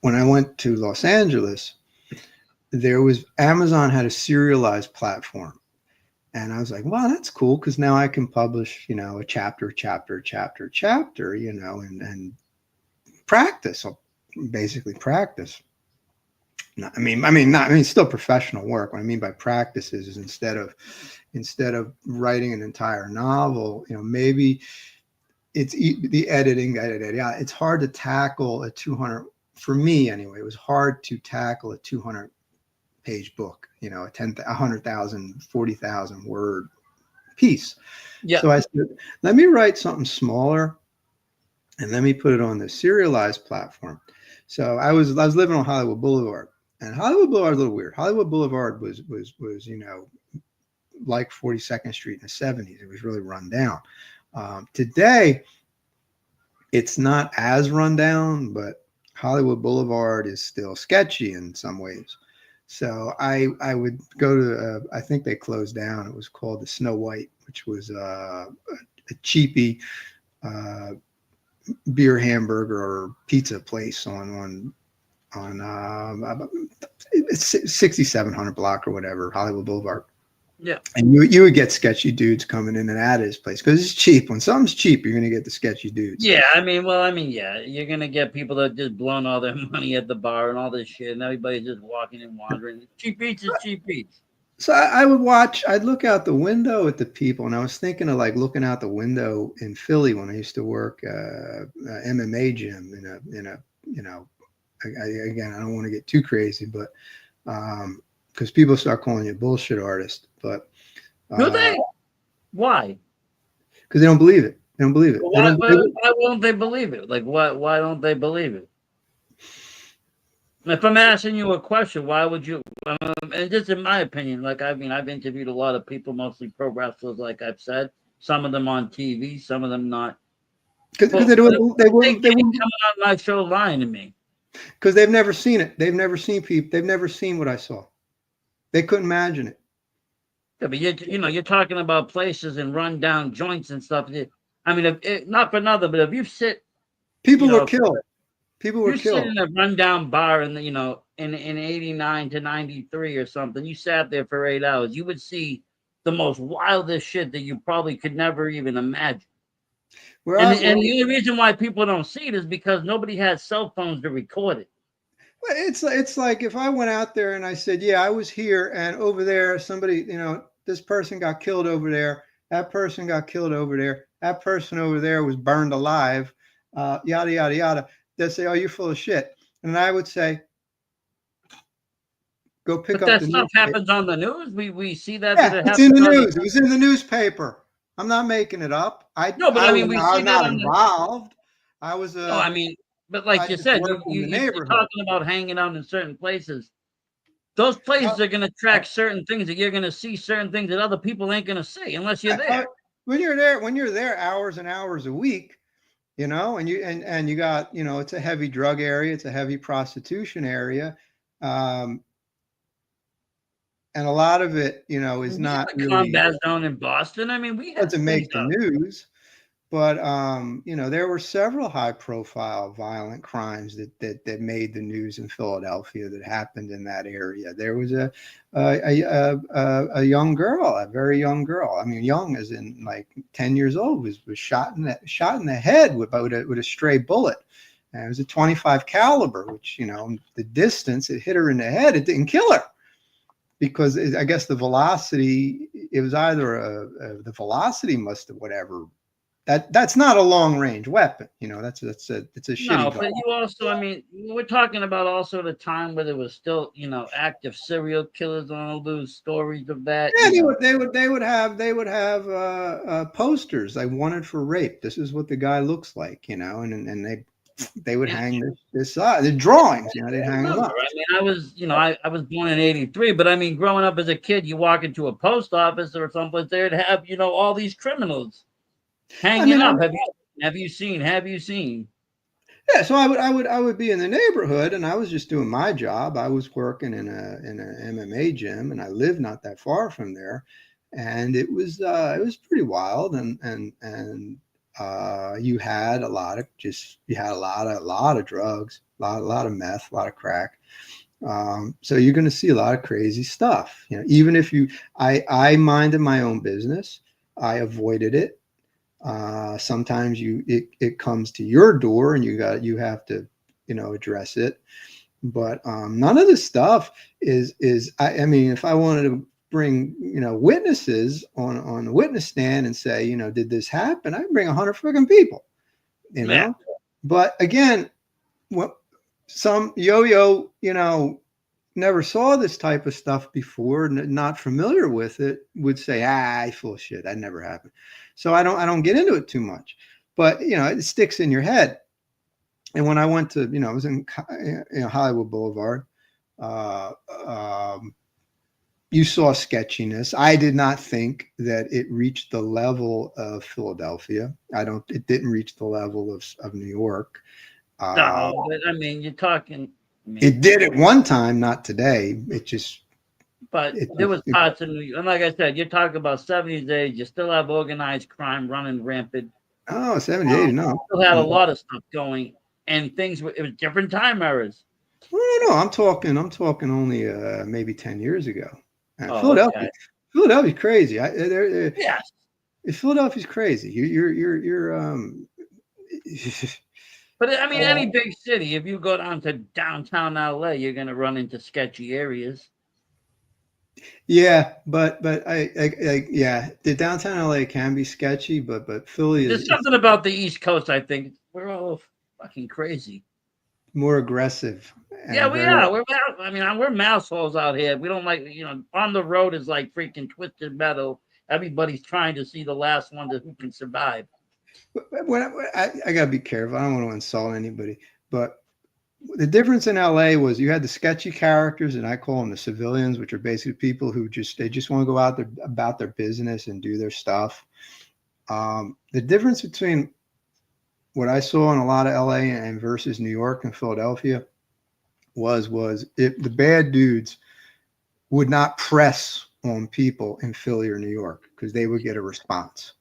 when I went to Los Angeles, Amazon had a serialized platform. And I was like, wow, that's cool, because now I can publish, a chapter, and practice. I'll basically practice. Still professional work. What I mean by practice is instead of writing an entire novel, maybe it's the editing. It's hard to tackle a 200, for me anyway. It was hard to tackle a 200-page book, a 100,000, 40,000 word piece. Yeah. So I said, let me write something smaller, and let me put it on the serialized platform. So I was living on Hollywood Boulevard. And Hollywood Boulevard is a little weird. Hollywood Boulevard was like 42nd Street in the 70s. It was really run down. Today, it's not as run down, but Hollywood Boulevard is still sketchy in some ways. So I would go to, I think they closed down. It was called the Snow White, which was a cheapy beer, hamburger, or pizza place on 6700 block or whatever, Hollywood Boulevard. Yeah. And you would get sketchy dudes coming in and out of this place because it's cheap. When something's cheap, you're going to get the sketchy dudes. Yeah, yeah, you're going to get people that just blown all their money at the bar and all this shit, and everybody's just walking and wandering. Cheap eats is cheap eats. So I'd look out the window at the people, and I was thinking of like looking out the window in Philly when I used to work MMA gym in a again, I don't want to get too crazy, but because people start calling you a bullshit artist, but do they? Why? Because they don't believe it. They don't believe it. Well, why won't they believe it? Like, why don't they believe it? If I'm asking you a question, why would you? And just in my opinion, I've interviewed a lot of people, mostly pro wrestlers, like I've said. Some of them on TV, some of them not. Because they wouldn't come on my show lying to me. Because they've never seen it. They've never seen people. They've never seen what I saw. They couldn't imagine it. Yeah, but you're talking about places and run down joints and stuff. I mean, not for nothing, but if you sit, people were killed. People were killed. You sit in a rundown bar in in 89 to 93 or something. You sat there for 8 hours. You would see the most wildest shit that you probably could never even imagine. And the only reason why people don't see it is because nobody has cell phones to record it. It's like if I went out there and I said, yeah, I was here, and over there, somebody, this person got killed over there. That person got killed over there. That person over there was burned alive. Yada, yada, yada. They'll say, oh, you're full of shit. And I would say, go pick up the newspaper. That stuff happens on the news. We see that. Yeah, it's in the news. It was in the newspaper. I'm not making it up. I was not involved. I was but like you said, you're talking about hanging out in certain places. Those places are going to track certain things that you're going to see, certain things that other people ain't going to see unless you're there. When you're there hours and hours a week, and you got, it's a heavy drug area, it's a heavy prostitution area. And a lot of it, is not really combat zone in Boston. I mean, we doesn't make the news. But you know, there were several high-profile violent crimes that made the news in Philadelphia that happened in that area. There was a young girl, a very young girl. I mean, young as in like 10 years old, was shot in the head with a stray bullet. And it was a 25 caliber, which, you know, the distance it hit her in the head, it didn't kill her because I guess the velocity. It was either the velocity must have whatever that's not a long range weapon. You know, it's a shitty No, gun. but you also, I mean, we're talking about also the time where there was still, active serial killers on all those stories of that, Yeah, they would have posters I wanted for rape. This is what the guy looks like, you know, and they would And hang this the drawings, you know, they'd I hang them remember, up. I mean, I was, I was born in '83, but I mean, growing up as a kid, you walk into a post office or someplace, they'd have, all these criminals I hanging mean, up. Have you seen? Have you seen? yeah, so I would be in the neighborhood, and I was just doing my job. I was working in a MMA gym, and I lived not that far from there, and it was pretty wild, and you had a lot of drugs, a lot of meth, a lot of crack. So you're going to see a lot of crazy stuff. You know, even if I minded my own business, I avoided it. Sometimes it comes to your door and you have to, you know, address it. But none of this stuff I mean, if I wanted to bring, you know, witnesses on the witness stand and say, you know, did this happen? I can bring 100 freaking people, you Yeah. know. But again, what some yo-yo, you know, never saw this type of stuff before, not familiar with it, would say, I full of shit. That never happened. So I don't get into it too much, but you know, it sticks in your head. And when I went to, you know, I was in, you know, Hollywood Boulevard, uh, um, you saw sketchiness. I did not think that it reached the level of Philadelphia. It didn't reach the level of New York. Uh, No, but I mean, you're talking. I it mean, did at one time, not today. but It there just, was parts in New York, and like I said, you're talking about '70s age. You still have organized crime running rampant. oh, 70, 80, no. Still had a No, lot of stuff going, and things were. It was different time eras. no. I'm talking only maybe 10 years ago. Oh, Philadelphia, okay. Philadelphia's crazy. Yes, Philadelphia's crazy. You're but I mean, uh, any big city, if you go down to downtown LA, you're gonna run into sketchy areas. yeah, but yeah, the downtown LA can be sketchy, but Philly There's is something about the East Coast. I think we're all fucking crazy. more aggressive Yeah, and we very. are. I mean, we're mouse holes out here. We don't like, on the road is like freaking twisted metal. Everybody's trying to see the last one who can survive. I gotta be careful. I don't want to insult anybody, but the difference in LA was you had the sketchy characters, and I call them the civilians, which are basically people who just want to go out there about their business and do their stuff. The difference between what I saw in a lot of LA and versus New York and Philadelphia was the bad dudes would not press on people in Philly or New York because they would get a response.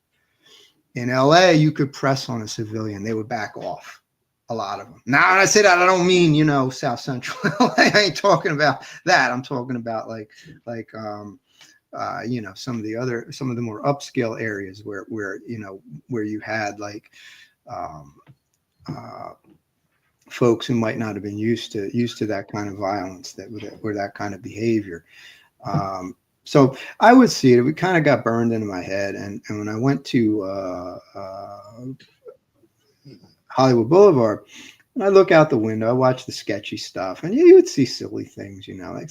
In LA, you could press on a civilian; they would back off. A lot of them. Now, when I say that, I don't mean, you know, South Central LA. I ain't talking about that. I'm talking about you know, some of the more upscale areas where you know where you had like um, uh, folks who might not have been used to that kind of violence, or that kind of behavior. So I would see it. It kind of got burned into my head, and when I went to Hollywood Boulevard, and I look out the window, I watch the sketchy stuff, and you would see silly things, you know, like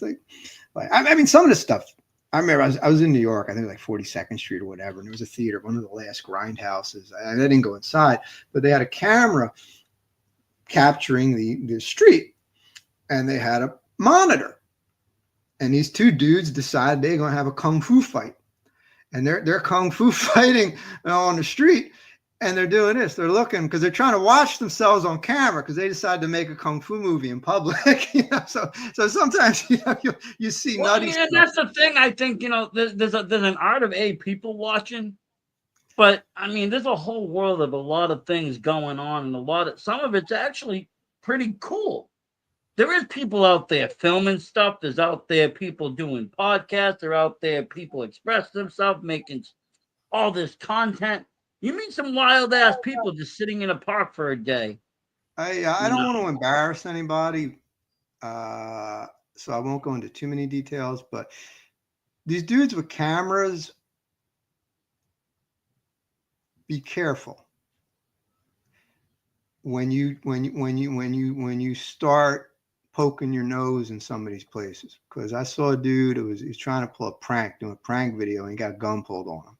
I mean, some of the stuff. I remember I was in New York, I think like 42nd Street or whatever, and there was a theater, one of the last grindhouses. I didn't go inside, but they had a camera capturing the street, and they had a monitor, and these two dudes decided they're going to have a kung fu fight, and they're kung fu fighting on the street, and they're doing this. They're looking because they're trying to watch themselves on camera because they decided to make a kung fu movie in public. You know, so sometimes you see Well, I nutty mean, and stuff. that's the thing. I think there's an art of people watching, But I mean, there's a whole world of a lot of things going on, and some of it's actually pretty cool. There is people out there filming stuff. There's out there people doing podcasts. There out there people express themselves, making all this content. You meet some wild ass people just sitting in a park for a day. I You don't know, want to embarrass anybody, so I won't go into too many details. But these dudes with cameras, be careful when you start poking your nose in some of these places. Because I saw a dude who was trying to pull a prank, doing a prank video, and he got a gun pulled on him.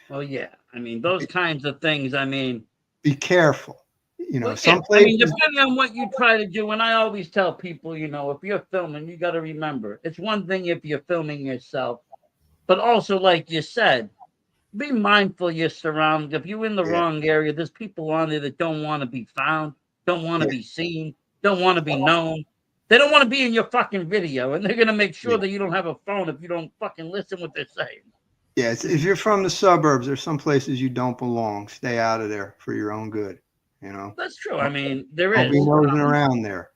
oh yeah. I mean, those kinds of things. I mean, Be careful. well, yeah. Some I mean, places. depending on what you try to do, and I always tell people, if you're filming, you got to remember it's one thing if you're filming yourself, but also, like you said, be mindful of your surroundings. If you're in the Yeah, wrong area, there's people on there that don't want to be found, don't want to yeah, be seen, don't want to be known. They don't want to be in your fucking video, and they're gonna make sure yeah. that you don't have a phone if you don't fucking listen what they're saying. Yes, if you're from the suburbs, there's some places you don't belong. Stay out of there for your own good. You know, That's true. I don't, mean, there don't be is. nosing around there.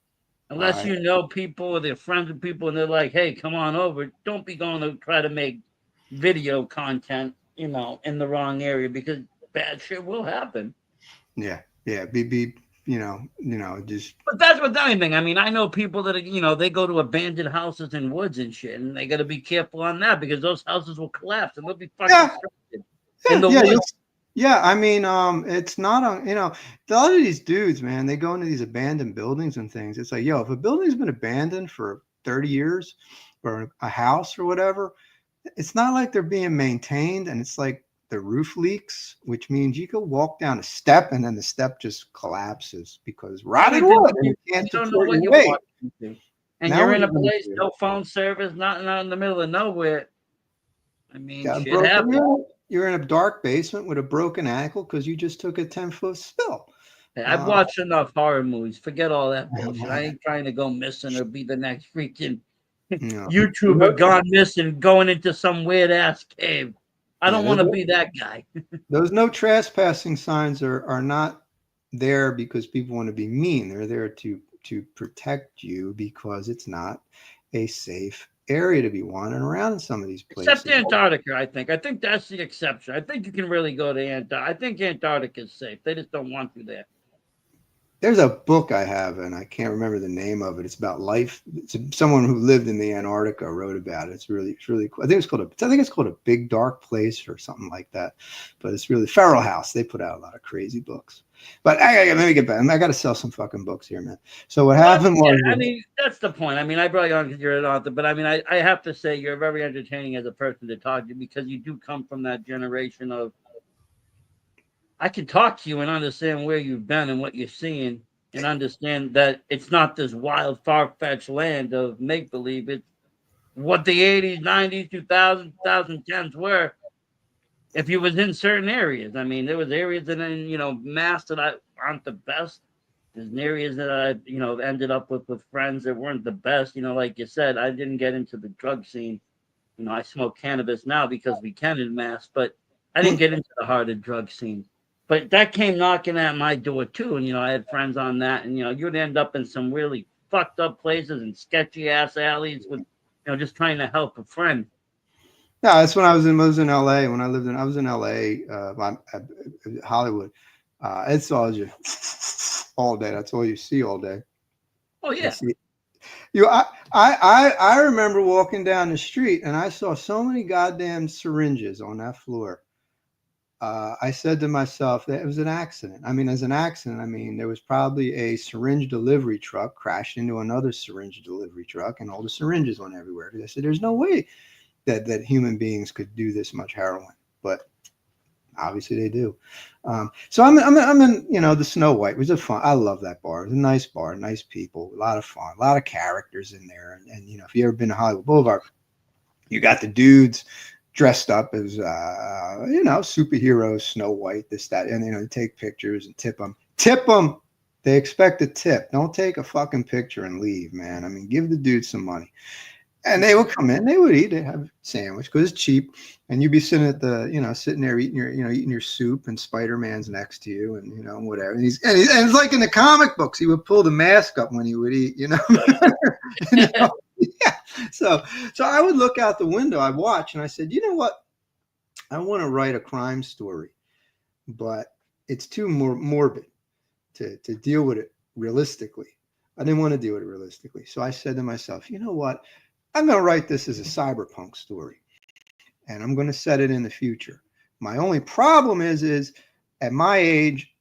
All Unless right. you know people or they're friends with people and they're like, hey, come on over. Don't be going to try to make video content, in the wrong area because bad shit will happen. Yeah, yeah. Just But that's with anything. I mean, I know people that they go to abandoned houses in woods and shit, and they got to be careful on that because those houses will collapse and they'll be fucking yeah, stranded in yeah, the yeah. woods. Yeah, I mean, it's not on. A lot of these dudes, man, they go into these abandoned buildings and things. It's like, yo, if a building's been abandoned for 30 years, or a house or whatever, it's not like they're being maintained, and it's like the roof leaks, which means you can walk down a step and then the step just collapses because rotted wood and You, you can't you don't know support what your you're weight. walking into, and Now you're what are in you a going place to do? no phone service, not in the middle of nowhere. I mean, Got a shit broken happens. rib. You're in a dark basement with a broken ankle because you just took a 10-foot spill. Hey, I've Uh, watched enough horror movies. Forget all that bullshit. I ain't trying to go missing or be the next freaking you know, YouTuber gone missing, going into some weird ass cave. I yeah, don't want to be that guy. those no trespassing signs are not there because people want to be mean. They're there to protect you because it's not a safe area to be wandering around in some of these Except places. Antarctica, I think. I think that's the exception. I think you can really go to Antarctica. I think Antarctica is safe. They just don't want you there. There's a book I have, and I can't remember the name of it. It's about life. Someone who lived in the Antarctica wrote about it. It's really cool. I think it's called A Big Dark Place or something like that. But it's really Feral House. They put out a lot of crazy books. But let me get back. I got to sell some fucking books here, man. So what Well, happened yeah, was, I mean, that's the point. I mean, I brought you on because you're an author, but I mean, I have to say you're very entertaining as a person to talk to because you do come from that generation of I can talk to you and understand where you've been and what you're seeing and understand that it's not this wild, far fetched land of make believe. It's what the 80s, 90s, 2000s, 2010s were if you was in certain areas. I mean, there was areas that mass that aren't the best. There's areas that I, ended up with friends that weren't the best. Like you said, I didn't get into the drug scene. I smoke cannabis now because we can in mass, but I didn't get into the harder drug scene. But that came knocking at my door too, and I had friends on that, and you'd end up in some really fucked up places and sketchy ass alleys with, just trying to help a friend. yeah, that's when I was in LA. When I was in LA, Hollywood. It's all just all day. That's all you see all day. Oh You yeah, see, I remember walking down the street and I saw so many goddamn syringes on that floor. I said to myself that it was an accident. I mean, as an accident, I mean, there was probably a syringe delivery truck crashed into another syringe delivery truck and all the syringes went everywhere. I said, there's no way that human beings could do this much heroin, but obviously they do. So I'm in the Snow White. It was a fun. I love that bar. It was a nice bar, nice people, a lot of fun, a lot of characters in there. And if you ever been to Hollywood Boulevard, you got the dudes dressed up as superheroes, Snow White, this that, and take pictures and tip them. Tip them. They expect a tip. Don't take a fucking picture and leave, man. I mean, give the dude some money. And they would come in, they would eat, they have a sandwich because it's cheap, and you'd be sitting at the, sitting there eating eating your soup, and Spider-Man's next to you, and whatever. And it's like in the comic books, he would pull the mask up when he would eat, you know? Yeah. So I would look out the window, I'd watch, and I said, you know what? I want to write a crime story, but it's too morbid to deal with it realistically. I didn't want to deal with it realistically. So I said to myself, you know what? I'm going to write this as a cyberpunk story, and I'm going to set it in the future. My only problem is at my age,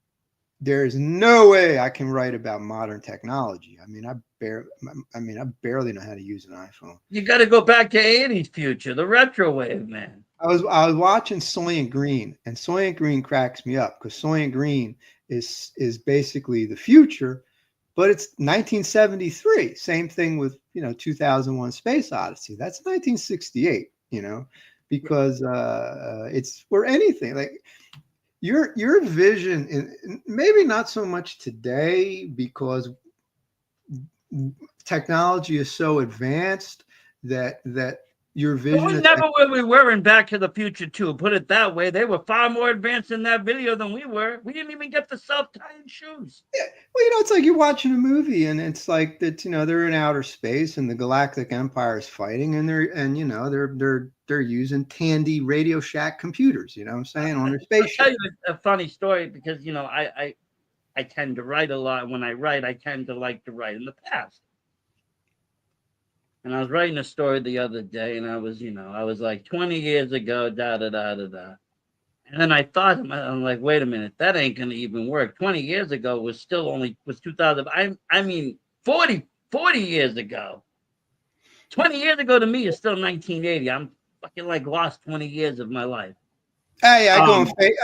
there's no way I can write about modern technology. I mean, I barely know how to use an iPhone. You got to go back to 80s future, the retro wave, man. I was watching Soylent Green, and Soylent Green cracks me up because Soylent Green is basically the future, but it's 1973. Same thing with 2001: Space Odyssey. That's 1968. Because it's for anything like your vision, maybe not so much today because technology is so advanced that your vision. We're never where we were in Back to the Future 2. Put it that way. They were far more advanced in that video than we were. We didn't even get the self-tying shoes. Yeah. Well, it's like you're watching a movie, and it's like that. They're in outer space, and the Galactic Empire is fighting, and they're using Tandy Radio Shack computers. You know what I'm saying, on their spaceship. I'll tell you a funny story because I tend to write a lot. When I write, I tend to like to write in the past. And I was writing a story the other day, and I was like 20 years ago, da da da da da. And then I thought, I'm like, wait a minute, that ain't gonna even work. 20 years ago was 2000. I mean, 40 years ago. 20 years ago to me is still 1980. I'm fucking like lost 20 years of my life. Hey, I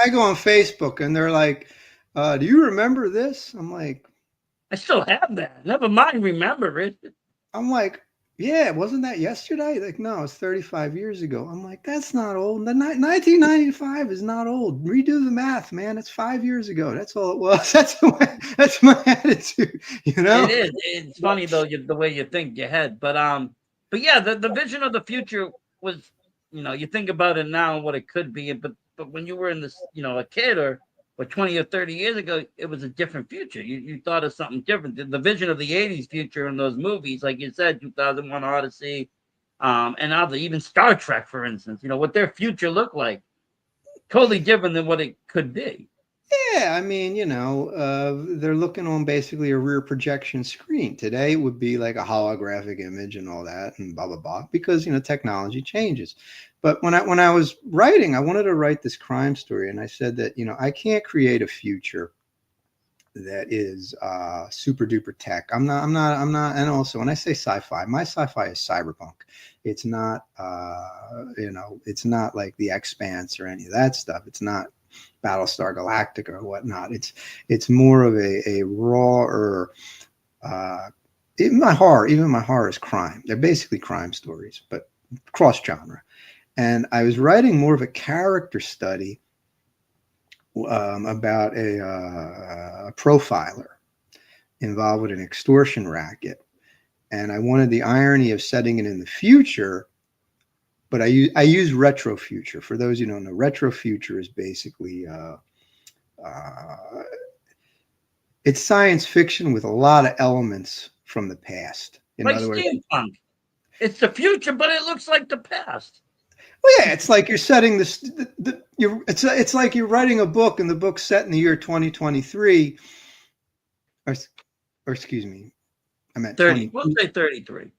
go on Facebook, and they're like, "Do you remember this?" I'm like, I still have that. Never mind, remember it. I'm like, yeah, wasn't that yesterday? Like, no, it's 35 years ago. I'm like, that's not old. 1995 is not old. Redo the math, man. It's 5 years ago. That's all it was. That's my attitude. It is. It's funny though, the way you think your head. But yeah, the vision of the future was, you think about it now and what it could be, but when you were in this, a kid or 20 or 30 years ago, it was a different future. You thought of something different. The vision of the 80s future in those movies, like you said, 2001 Odyssey, and other, even Star Trek, for instance, what their future looked like, totally different than what it could be. Yeah, I mean, they're looking on basically a rear projection screen. Today it would be like a holographic image and all that and blah, blah, blah, because, technology changes. But when I was writing, I wanted to write this crime story. And I said that, I can't create a future that is super duper tech. I'm not. And also when I say sci-fi, my sci-fi is cyberpunk. It's not, it's not like the Expanse or any of that stuff. It's not Battlestar Galactica or whatnot. It's more of a raw or even my horror is crime. They're basically crime stories, but cross genre. And I was writing more of a character study about a profiler involved with an extortion racket, and I wanted the irony of setting it in the future. But I use retro future. For those who don't know, retro future is basically it's science fiction with a lot of elements from the past. In like other words, steampunk. It's the future, but it looks like the past. Well, yeah, it's like you're setting this. It's like you're writing a book, and the book's set in the year 2023, or excuse me, I meant 30. We'll say 33.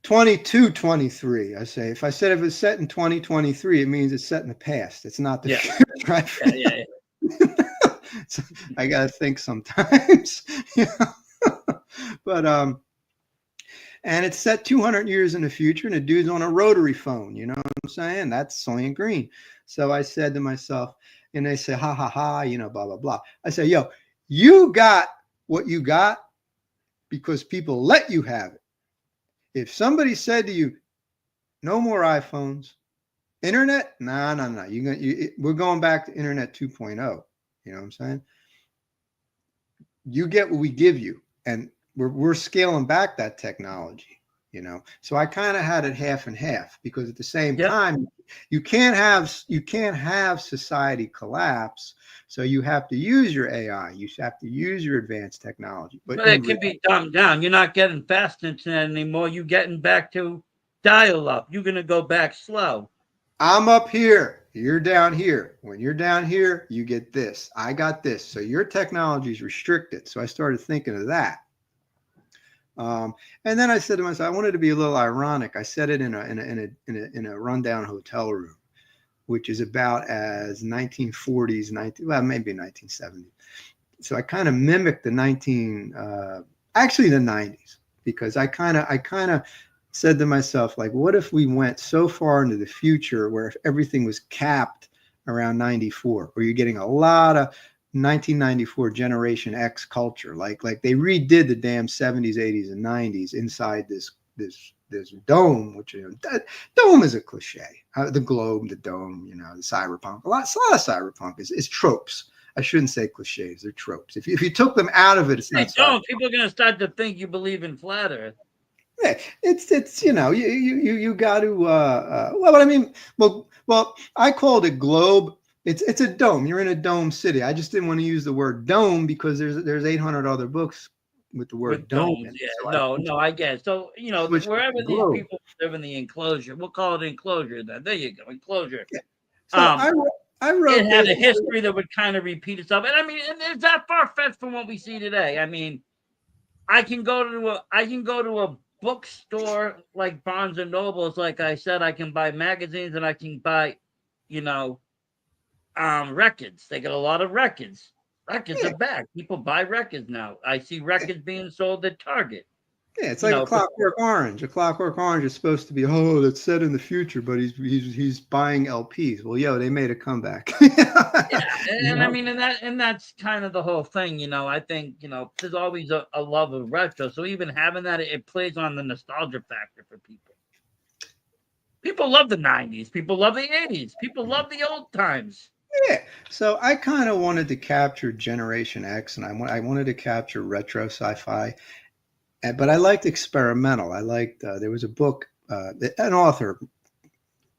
2223. I say if it's set in 2023, it means it's set in the past. It's not the future. Right? Yeah. So I gotta think sometimes, but and it's set 200 years in the future, and the dude's on a rotary phone. You know what I'm saying? That's Soylent Green. So I said to myself, and they say, ha ha ha, blah blah blah. I say, yo, you got what you got because people let you have it. If somebody said to you, no more iPhones, internet, no. We're going back to internet 2.0. You know what I'm saying? You get what we give you, and we're scaling back that technology. So I kind of had it half and half, because at the same Yep. time, you can't have society collapse. So you have to use your AI, you have to use your advanced technology, but But it can be dumbed down. You're not getting fast internet anymore. You're getting back to dial up. You're gonna go back slow. I'm up here, you're down here. When you're down here, you get this. I got this. So your technology is restricted. So I started thinking of that. Um, and then I said to myself, I wanted to be a little ironic. I said it in a rundown hotel room, which is about as 1940s, well, maybe 1970s. So I kind of mimicked actually the 90s, because I kind of said to myself, like, what if we went so far into the future where if everything was capped around 94, where you're getting a lot of 1994 Generation X culture, like they redid the damn 70s, 80s, and 90s inside this dome, which, that dome is a cliche. The globe, the dome, the cyberpunk. A lot of cyberpunk is tropes. I shouldn't say cliches; they're tropes. If you took them out of it, it's Hey, not cyberpunk. don't. People are gonna start to think you believe in flat Earth. Yeah, it's you got to well, I mean, well, I called it globe. It's a dome. You're in a dome city. I just didn't want to use the word dome, because there's 800 other books with the word With dome domes, in it. yeah. So I No, I guess. So, switched it wherever to these globe. people live in the enclosure, we'll call it enclosure then. There you go, enclosure. Yeah. So Um, I it wrote had this. a history that would kind of repeat itself. And I mean, and it's that far fetched from what we see today. I mean, I can go to a bookstore like Barnes and Nobles, like I said, I can buy magazines and I can buy, you know, records. They got a lot of records. Records are Yeah, back. People buy records now. I see yeah, records being sold at Target. yeah. It's You like a know, for Clockwork Orange. A Clockwork Orange is supposed to be, that's set in the future, but he's buying LPs. Well, they made a comeback. Yeah, You and I know? mean, and that's kind of the whole thing. I think there's always a love of retro. So even having that, it plays on the nostalgia factor for people. People love the '90s. People love the '80s. People love the old times. Yeah. So I kind of wanted to capture Generation X, and I wanted to capture retro sci-fi, but I liked experimental. I liked there was a book, an author,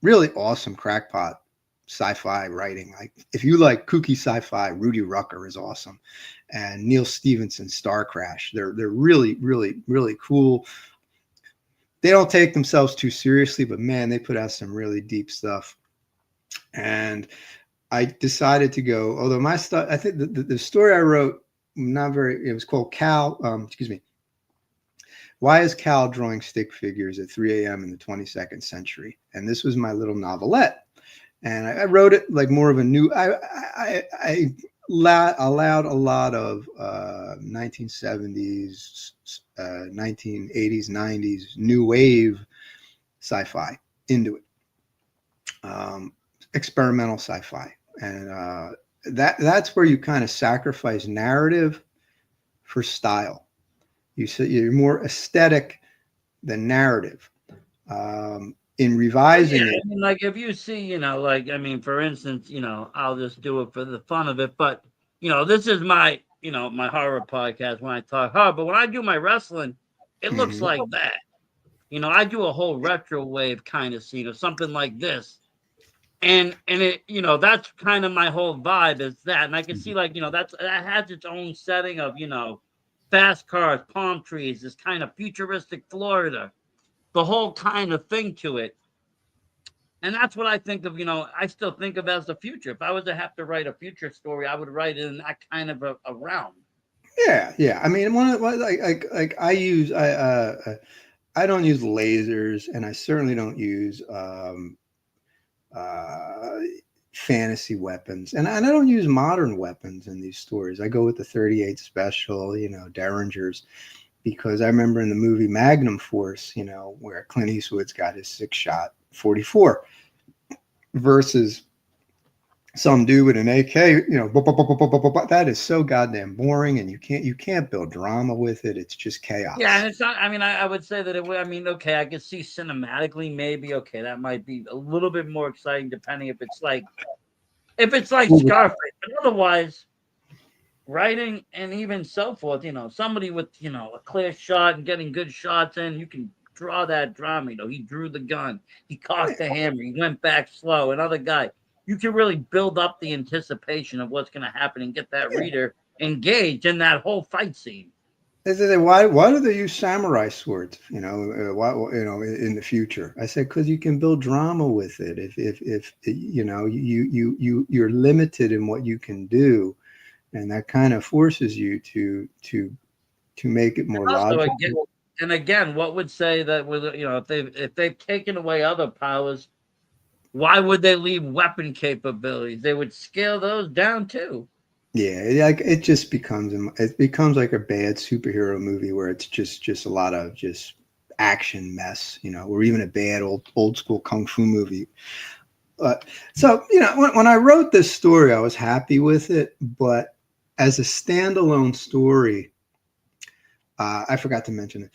really awesome crackpot sci-fi writing. Like, if you like kooky sci-fi, Rudy Rucker is awesome, and Neil Stephenson's Star Crash. They're really really really cool. They don't take themselves too seriously, but man, they put out some really deep stuff. And I decided to go. Although my stuff, I think the story I wrote, not very. It was called Cal. Excuse me. Why is Cal drawing stick figures at 3 a.m. in the 22nd century? And this was my little novelette, and I wrote it like more of a new. I allowed a lot of 1970s, 1980s, 90s new wave sci-fi into it. Um, Experimental sci-fi, and that's where you kind of sacrifice narrative for style. You're more aesthetic than narrative. In Well, yeah, revising I it. mean, like if you see, like I mean, for instance, I'll just do it for the fun of it. But this is my horror podcast when I talk horror. But when I do my wrestling, it looks Mhm. like that. I do a whole retro wave kind of scene or something like this. And it, that's kind of my whole vibe is that. And I can see like, that has its own setting of, fast cars, palm trees, this kind of futuristic Florida, the whole kind of thing to it. And that's what I think of, I still think of as the future. If I was to have to write a future story, I would write it in that kind of a realm. Yeah, yeah. I mean, like I don't use lasers, and I certainly don't use uh, fantasy weapons, and I don't use modern weapons in these stories. I go with the 38 special, Derringers, because I remember in the movie Magnum Force, where Clint Eastwood's got his 6-shot 44 versus some dude with an AK, that is so goddamn boring, and you can't build drama with it. It's just Yeah, and chaos. it's not. I mean, I would say that it would. I mean, okay, I could see cinematically maybe. Okay, that might be a little bit more exciting, depending if it's like Scarface. But otherwise, writing and even so forth. Somebody with a clear shot and getting good shots in, you can draw that drama. You know, he drew the gun, he cocked the hammer, he went back slow. Another guy, you can really build up the anticipation of what's going to happen and get that Yeah. reader engaged in that whole fight scene. They say, why do they use samurai swords? Why, in the future? I said, because you can build drama with it. If you're limited in what you can do, and that kind of forces you to make it more Also, logical. again, what would say that with if they've taken away other powers, why would they leave weapon capabilities? They would scale those down too. Yeah, like it becomes like a bad superhero movie where it's just a lot of just action mess, or even a bad old school kung fu movie. So when I wrote this story, I was happy with it, but as a standalone story, I forgot to mention it.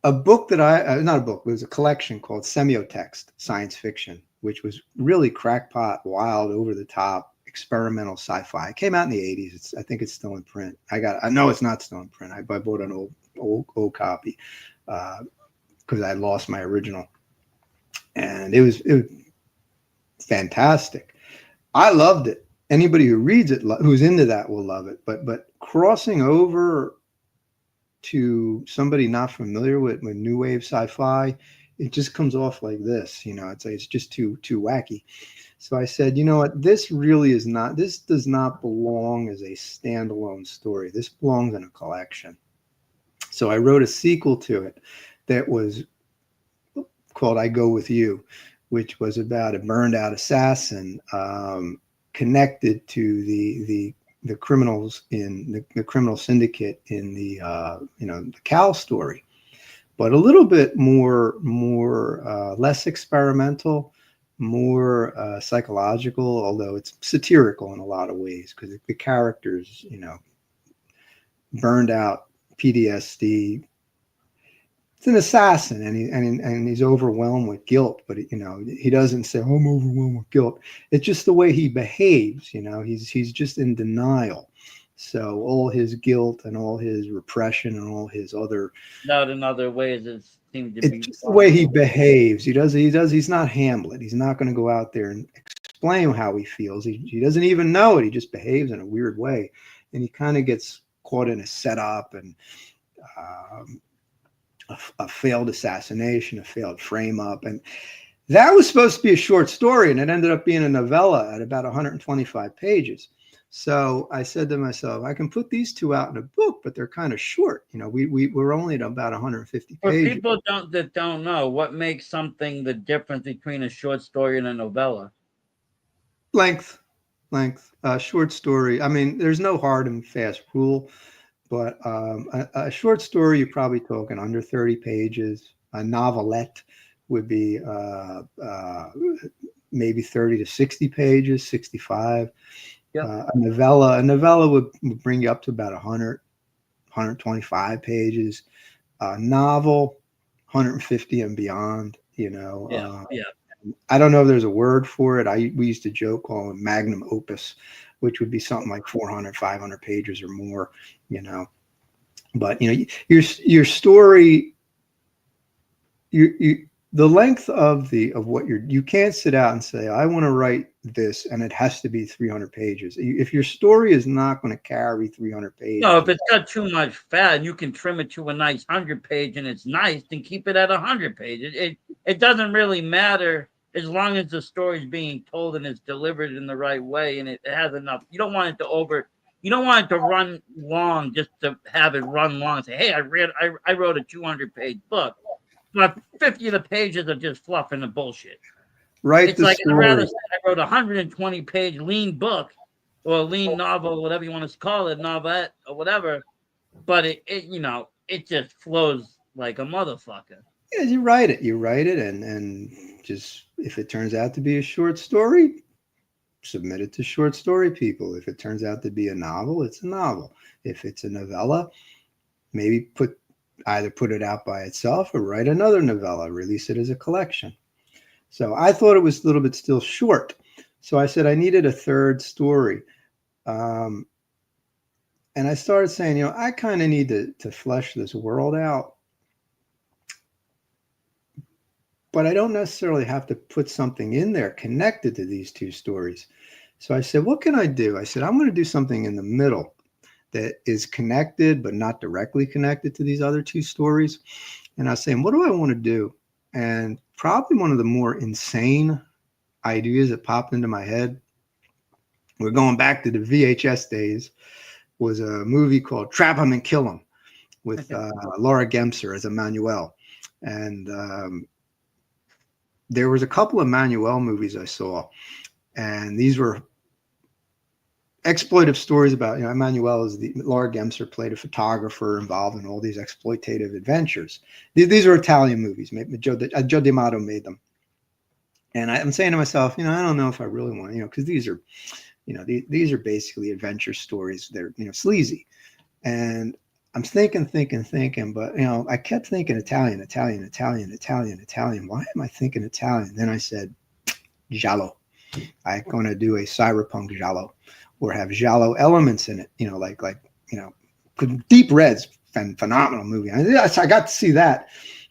A book that not a book, it was a collection called Semiotext Science Fiction, which was really crackpot, wild, over the top, experimental sci-fi. It came out in the 80s. I think it's still in print. I know it's not still in print. I bought an old copy because I lost my original, and it was fantastic. I loved it. Anybody who reads it, who's into that, will love it. But crossing over to somebody not familiar with new wave sci-fi, it just comes off like this. It's just too wacky. So I said, you know what, this does not belong as a standalone story. This belongs in a collection. So I wrote a sequel to it that was called I Go With You, which was about a burned out assassin connected to the criminals in the criminal syndicate in the Cal story, but a little bit more less experimental, more psychological, although it's satirical in a lot of ways because the characters, burned out, PTSD. It's an assassin, and he's overwhelmed with guilt, but he doesn't say, "Oh, I'm overwhelmed with guilt." It's just the way he behaves. He's just in denial. So all his guilt and all his repression and all his other, Not in other ways, it seemed to it's be just the way he possible. behaves. He's not Hamlet. He's not going to go out there and explain how he feels. He doesn't even know it. He just behaves in a weird way, and he kind of gets caught in a setup and. Um, a failed assassination, a failed frame up. And that was supposed to be a short story, and it ended up being a novella at about 125 pages. So I said to myself, I can put these two out in a book, but they're kind of short. We're only at about 150 For pages. people that don't know, what makes something the difference between a short story and a novella? Length, short story. I mean, there's no hard and fast rule, but a short story, you're probably talking under 30 pages. A novelette would be maybe 30 to 60 pages, 65. Yep. A novella would bring you up to about 100, 125 pages. A novel, 150 and beyond. Yeah. Yeah. I don't know if there's a word for it. We used to joke call it magnum opus, which would be something like 400, 500 pages or more. You know, but your story, you the length of what you can't sit out and say I want to write this and it has to be 300 pages. If your story is not going to carry 300 No, pages, if it's got too much fat and you can trim it to a nice 100 page and it's nice, then keep it at 100 page. It doesn't really matter as long as the story's being told and it's delivered in the right way and it has enough. You don't want it to you don't want it to run long just to have it run long and say, hey, I wrote a 200 page book. But 50 of the pages are just fluff and the bullshit. write It's the like I'd rather story. say I wrote a 120 page lean book or a lean novel, whatever you want to call it, novelette or whatever. But it just flows like a motherfucker. Yeah, you write it, and just if it turns out to be a short story, submit it to short story people. If it turns out to be a novel, it's a novel. If it's a novella, maybe either put it out by itself or write another novella, release it as a collection. So I thought it was a little bit still short. So I said I needed a third story. Um, and I started saying, I kind of need to flesh this world out. but I don't necessarily have to put something in there connected to these two stories. So I said, what can I do? I said, I'm going to do something in the middle that is connected, but not directly connected to these other two stories. And I was saying, what do I want to do? And probably one of the more insane ideas that popped into my head, we're going back to the VHS days, was a movie called Trap 'em and Kill 'em with Laura Gemser as Emmanuel. And there was a couple of Emmanuel movies I saw, and these were exploitive stories about, Emmanuel is Laura Gemser played a photographer involved in all these exploitative adventures. These are Italian movies. Joe D'Amato made them. And I'm saying to myself, I don't know if I really want, because these are, these are basically adventure stories. They're, sleazy. And I'm thinking, but I kept thinking Italian. Why am I thinking Italian? Then I said, giallo. I'm going to do a cyberpunk giallo, or have giallo elements in it. Like Deep Red's phenomenal movie. I got to see that.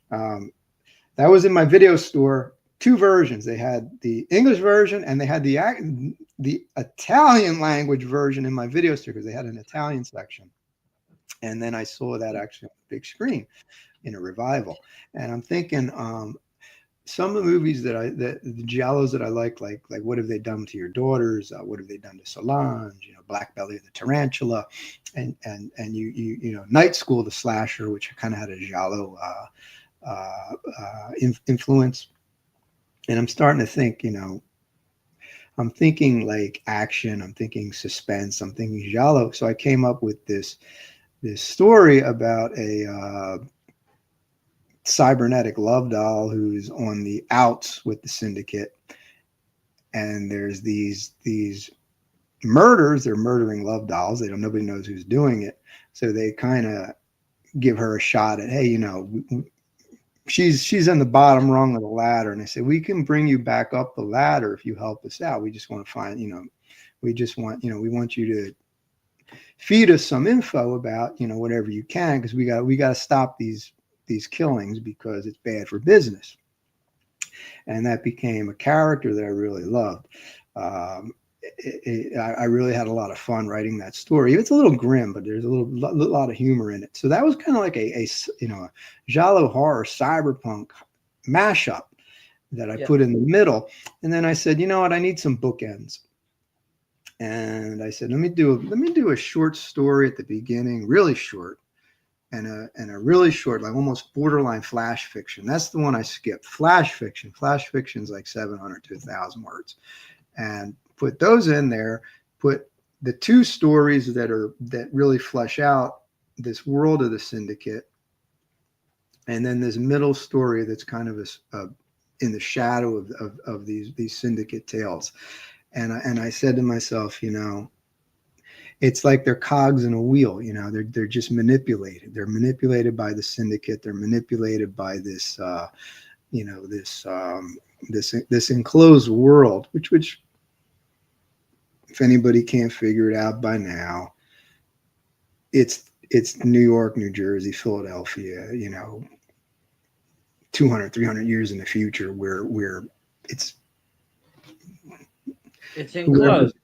That was in my video store. Two versions. They had the English version and they had the Italian language version in my video store because they had an Italian section. And then I saw that actually on the big screen in a revival. And I'm thinking, some of the movies the giallos that I like What Have They Done to Your Daughters? What Have They Done to Solange? Black Belly of the Tarantula, and Night School, the slasher, which kind of had a giallo influence. And I'm starting to think, I'm thinking like action, I'm thinking suspense, I'm thinking giallo. So I came up with this story about a cybernetic love doll who's on the outs with the syndicate, and there's these murders. They're murdering love dolls. Nobody knows who's doing it, so they kind of give her a shot at, hey, she's in the bottom rung of the ladder, and they say, we can bring you back up the ladder if you help us out. We just want to find, we want you to feed us some info about, whatever you can, because we got to stop these killings because it's bad for business. And that became a character that I really loved. I really had a lot of fun writing that story. It's a little grim, but there's a lot of humor in it. So that was kind of like a giallo horror cyberpunk mashup that I put in the middle. And then I said, you know what, I need some bookends. And I said, let me do a short story at the beginning, really short, and a really short, like almost borderline flash fiction. That's the one I skipped. Flash fiction. Flash fiction's like 700 to 1,000 words, and put those in there. Put the two stories that really flesh out this world of the syndicate, and then this middle story that's kind of in the shadow of these syndicate tales. And I said to myself, it's like they're cogs in a wheel. They're just manipulated. They're manipulated by the syndicate. They're manipulated by this, this enclosed world, which, if anybody can't figure it out by now, it's New York, New Jersey, Philadelphia. 200, 300 years in the future, where it's enclosed.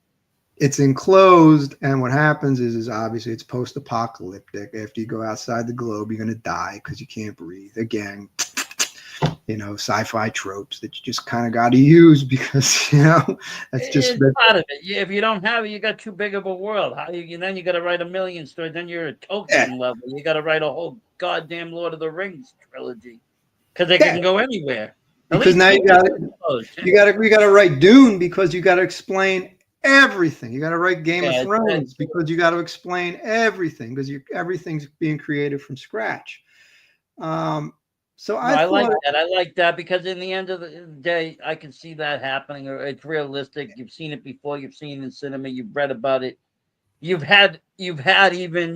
It's enclosed, and what happens is obviously it's post-apocalyptic. After you go outside the globe, you're going to die because you can't breathe. Again, sci-fi tropes that you just kind of got to use because that's just part of it. If you don't have it, you got too big of a world. Then you got to write a million stories. Then you're at Tolkien level. You got to write a whole goddamn Lord of the Rings trilogy because they can go anywhere. Because now you got to write Dune because you got to explain everything. You got to write Game of Thrones because you got to explain everything because everything's being created from scratch. So I like that. I like that because in the end of the day, I can see that happening. Or it's realistic. You've seen it before. You've seen it in cinema. You've read about it. You've had even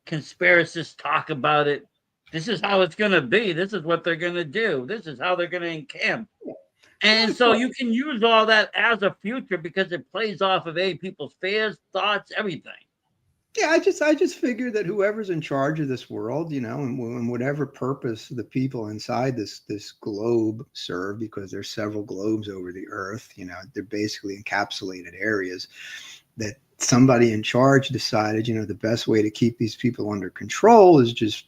conspiracists talk about it. This is how it's going to be. This is what they're going to do. This is how they're going to encamp. And so you can use all that as a future because it plays off of people's fears, thoughts, everything. Yeah, I just figured that whoever's in charge of this world, and whatever purpose the people inside this globe serve, because there's several globes over the earth, they're basically encapsulated areas, that somebody in charge decided, the best way to keep these people under control is just,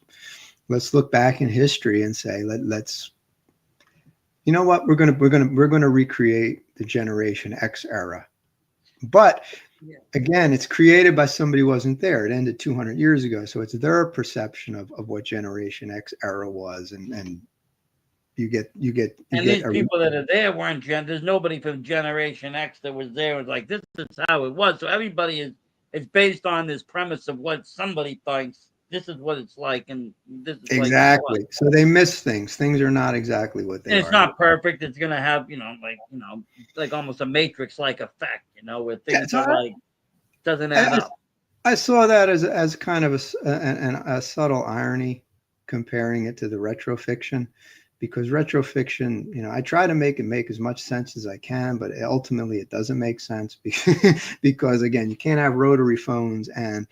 let's look back in history and say, let's, you know what, we're gonna recreate the Generation X era. But Yeah. again, it's created by somebody who wasn't there. It ended 200 years ago. So it's their perception of what Generation X era was. And you And get these a, people that are there weren't there's nobody from Generation X that was there. It was like, this is how it was. So everybody is based on this premise of what somebody thinks this is what it's like, and this is like it was. exactly. So they miss things. Things are not exactly what they And it's are. not perfect. It's gonna have, like almost a matrix like effect, where Yeah, things so are like doesn't I, add I, up. I saw that as kind of a subtle irony, comparing it to the retrofiction, because retrofiction, I try to make it make as much sense as I can, but ultimately it doesn't make sense because again, you can't have rotary phones and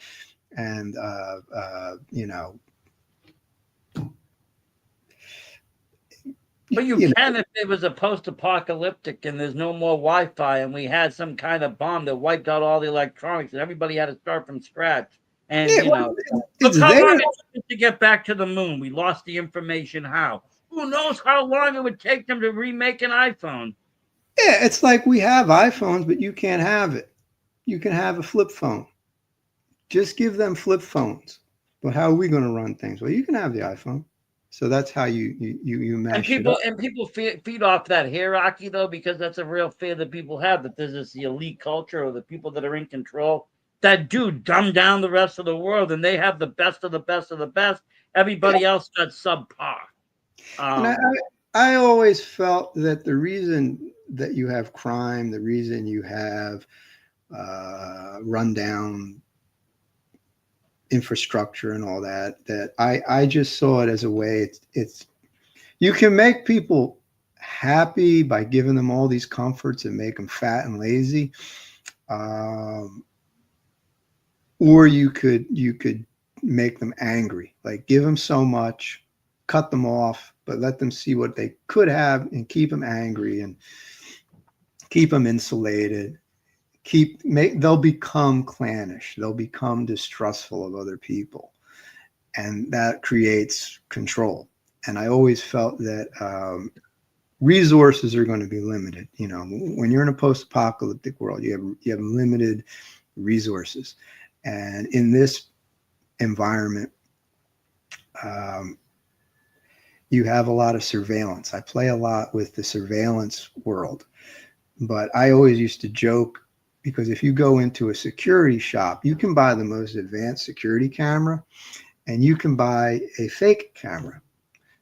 But you you know can if it was a post-apocalyptic and there's no more Wi-Fi and we had some kind of bomb that wiped out all the electronics and everybody had to start from scratch. And yeah, well, look it's how there. long it took to get back to the moon. We lost the information. How? Who knows how long it would take them to remake an iPhone? Yeah, it's like we have iPhones, but you can't have it. You can have a flip phone. Just give them flip phones. But how are we going to run things? Well, you can have the iPhone. So that's how you And mash it people up. and people feed off that hierarchy though, because that's a real fear that people have, that there's this elite culture or the people that are in control that do dumb down the rest of the world, and they have the best of the best of the best. Yeah. Everybody else got subpar. And Um, I always felt that the reason that you have crime, the reason you have rundown infrastructure and all that, that I just saw it as a way, it's you can make people happy by giving them all these comforts and make them fat and lazy, um, or you could make them angry, like give them so much, cut them off, but let them see what they could have and keep them angry and keep them insulated. They'll become clannish, they'll become distrustful of other people, and that creates control. And I always felt that resources are going to be limited. When you're in a post-apocalyptic world, you have limited resources, and in this environment, um, you have a lot of surveillance. I play a lot with the surveillance world, but I always used to joke, because if you go into a security shop, you can buy the most advanced security camera, and you can buy a fake camera.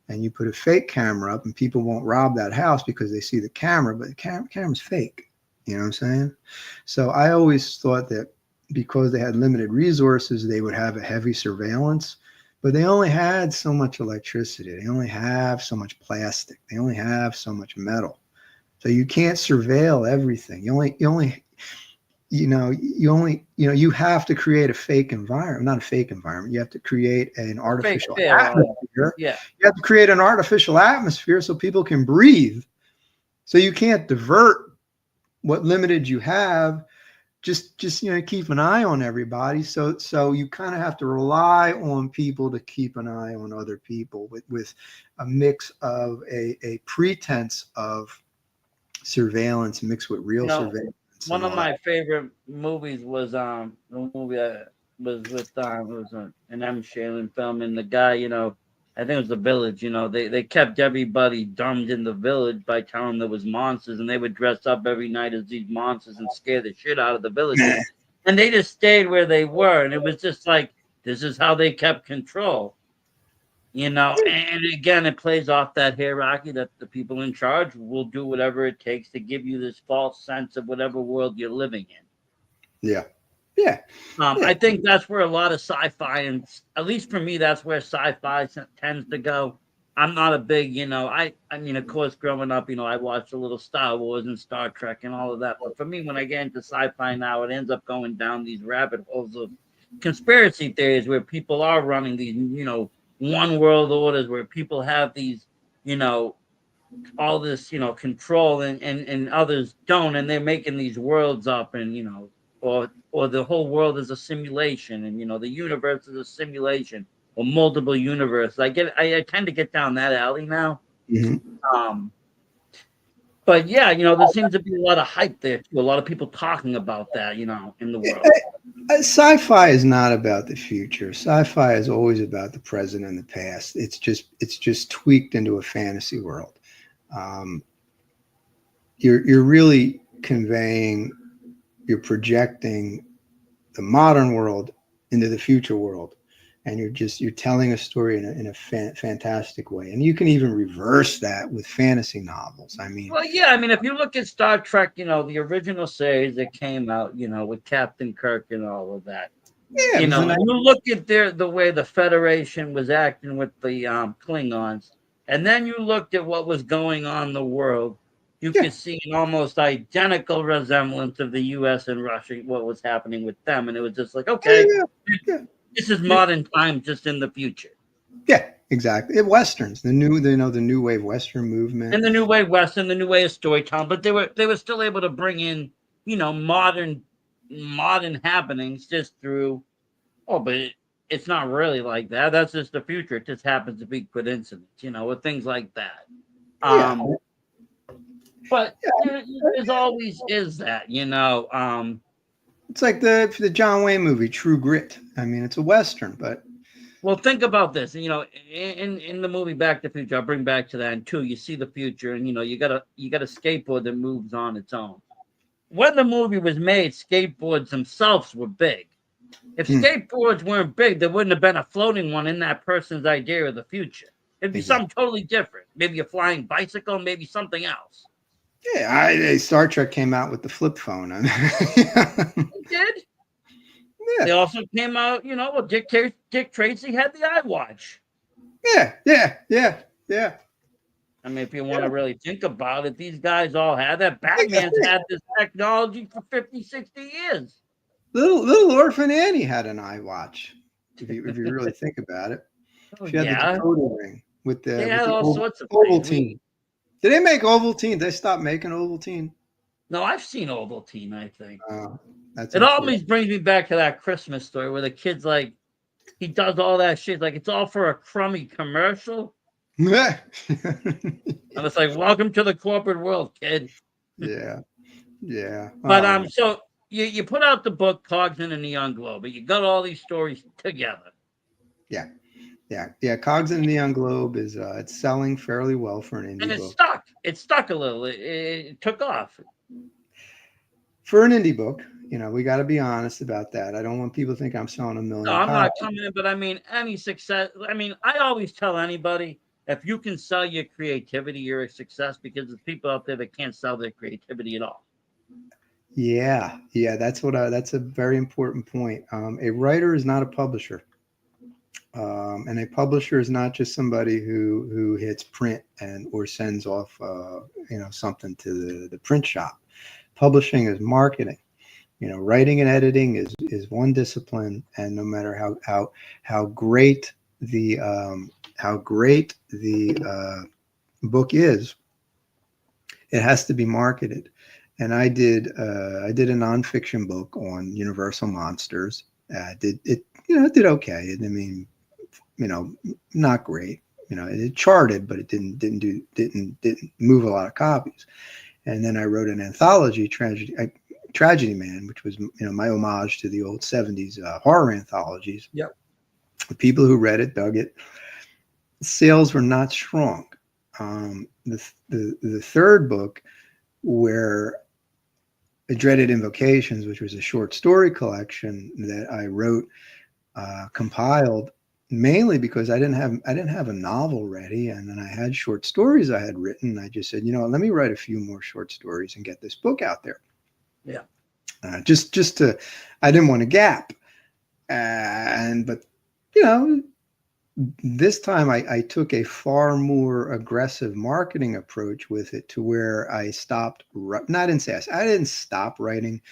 And you put a fake camera up and people won't rob that house because they see the camera, but the camera's fake. You know what I'm saying? So I always thought that because they had limited resources, they would have a heavy surveillance, but they only had so much electricity. They only have so much plastic. They only have so much metal. So you can't surveil everything. You have to create a fake environment, not a fake environment. You have to create an a fake artificial fear, atmosphere. yeah. You have to create an artificial atmosphere so people can breathe. So you can't divert what limited you have. Just keep an eye on everybody. So you kind of have to rely on people to keep an eye on other people with a mix of a pretense of surveillance mixed with You real know, surveillance and one of all that. my favorite movies was the movie that was with it was an M. Shannon film, and the guy, I think it was The Village. They kept everybody dumbed in the village by telling them there was monsters, and they would dress up every night as these monsters and scare the shit out of the villagers, and they just stayed where they were, and it was just like this is how they kept control. And again, it plays off that hierarchy that the people in charge will do whatever it takes to give you this false sense of whatever world you're living in. Yeah. Yeah. Yeah. I think that's where a lot of sci-fi, and at least for me, that's where sci-fi tends to go. I'm not a big, I mean, of course, growing up, I watched a little Star Wars and Star Trek and all of that. But for me, when I get into sci-fi now, it ends up going down these rabbit holes of conspiracy theories where people are running these, one world orders where people have these, you know, all this, control, and others don't, and they're making these worlds up, and or the whole world is a simulation, and the universe is a simulation, or multiple universes. I tend to get down that alley now. Mhm. Um, but yeah, there seems to be a lot of hype there too. A lot of people talking about that, in the world. Sci-fi is not about the future. Sci-fi is always about the present and the past. It's just tweaked into a fantasy world. Um, you're really conveying, you're projecting the modern world into the future world, and you're telling a story in a fantastic way. And you can even reverse that with fantasy novels. I mean, Well, yeah, I mean, if you look at Star Trek, the original series that came out, with Captain Kirk and all of that, yeah, it was an and you look at the way the Federation was acting with the Klingons, and then you looked at what was going on in the world, you yeah, could see an almost identical resemblance of the U.S. and Russia, what was happening with them, and it was just like, okay, yeah, yeah, this is yeah. modern times, just in the future. Yeah, exactly. Westerns, the new wave Western movement. And the new way Western, the new way of storytelling, but they were still able to bring in, modern happenings just through. Oh, but it's not really like that. That's just the future. It just happens to be coincidence, with things like that. Yeah, Um, but yeah. there's always is that, It's like the John Wayne movie True Grit. I mean, it's a Western, but Well, think about this. In the movie Back to the Future, I'll bring back to that. And two, you see the future, and you got a skateboard that moves on its own. When the movie was made, skateboards themselves were big. If hmm, skateboards weren't big, there wouldn't have been a floating one in that person's idea of the future. It'd be something exactly. totally different. Maybe a flying bicycle, maybe something else. Yeah, Star Trek came out with the flip phone. It did. They Yeah, also came out, well, Dick Tracy had the iWatch. yeah, yeah, yeah, yeah, I mean, if you want to yeah. really think about it, these guys all had that. I Batman's think had this technology for 50, 60 years. little Orphan Annie had an iWatch. If you really think about it, Oh, she had the yeah. decoder ring with They the had all sorts of things. Ovaltine. Did they make Ovaltine? Did they stop making Ovaltine? No, I've seen Ovaltine, I think. Uh, that's It unfortunate. always brings me back to that Christmas story where the kid's like, he does all that shit. Like, it's all for a crummy commercial. yeah, And it's like, welcome to the corporate world, kid. yeah. But Oh man. so you put out the book Cogs in the Neon Globe, but you got all these stories together. Yeah, yeah. Cogs in the Neon Globe is it's selling fairly well for an And indie it book. stuck. It stuck a little. It took off. For an indie book, we got to be honest about that. I don't want people to think I'm selling a No, million I'm copies. not coming in, but I mean, any success. I mean, I always tell anybody, if you can sell your creativity, you're a success, because there's people out there that can't sell their creativity at all. Yeah, yeah. That's a very important point. A writer is not a publisher. And a publisher is not just somebody who hits print and or sends off something to the print shop. Publishing is marketing. Writing and editing is one discipline, and no matter how great the book is, it has to be marketed. And I did a nonfiction book on Universal monsters. Did it it did okay. I mean, not great. It charted, but it didn't move a lot of copies. And then I wrote an anthology, Tragedy Man, which was my homage to the old '70s horror anthologies. Yep. The people who read it dug it. Sales were not strong. The third book, where Dreaded Invocations, which was a short story collection that I wrote, compiled mainly because I didn't have a novel ready, and then I had short stories I had written. I just said, let me write a few more short stories and get this book out there. Yeah. Just to, I didn't want a gap, but you know, this time I took a far more aggressive marketing approach with it, to where I stopped. Not in I didn't stop writing,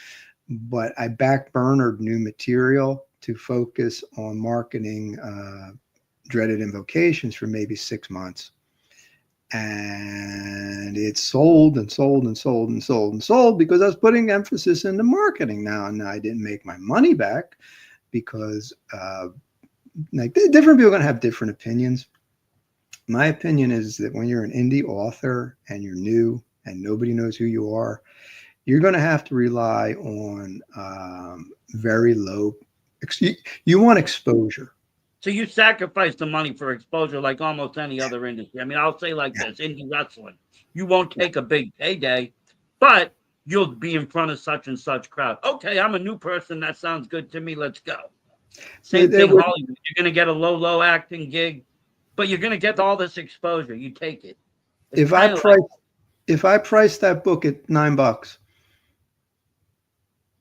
but I backburnered new material to focus on marketing Dreaded Invocations for maybe 6 months. And it sold and sold and sold and sold and sold because I was putting emphasis into marketing now. And I didn't make my money back because like different people are going to have different opinions. My opinion is that when you're an indie author and you're new and nobody knows who you are, you're going to have to rely on very low. You want exposure. So you sacrifice the money for exposure like almost any other industry. I mean, I'll say like this, indie wrestling. You won't take a big payday, but you'll be in front of such and such crowd. Okay, I'm a new person. That sounds good to me. Let's go. Same thing, Hollywood. You're going to get a low acting gig, but you're going to get all this exposure. You take it. If I price that book at $9,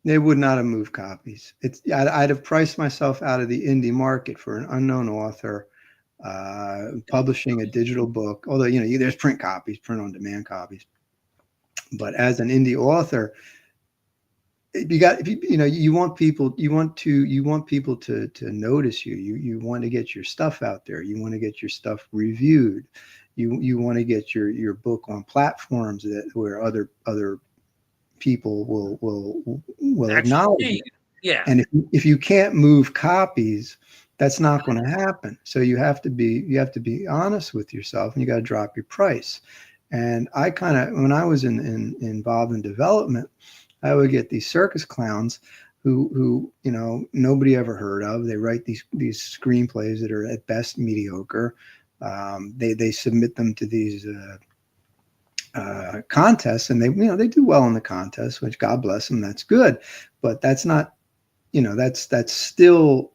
they would not have moved copies. I'd have priced myself out of the indie market for an unknown author publishing a digital book. Although there's print copies, print on demand copies, but as an indie author, you want people to notice you. You want to get your stuff out there. You want to get your stuff reviewed. You want to get your book on platforms where other people will acknowledge it. Yeah. And if you can't move copies, that's not going to happen. So you have to be honest with yourself, and you got to drop your price. And I kind of, when I was involved in development, I would get these circus clowns who nobody ever heard of. They write these screenplays that are at best mediocre. They submit them to these contests, and they do well in the contest, which God bless them. That's good, but that's not, that's still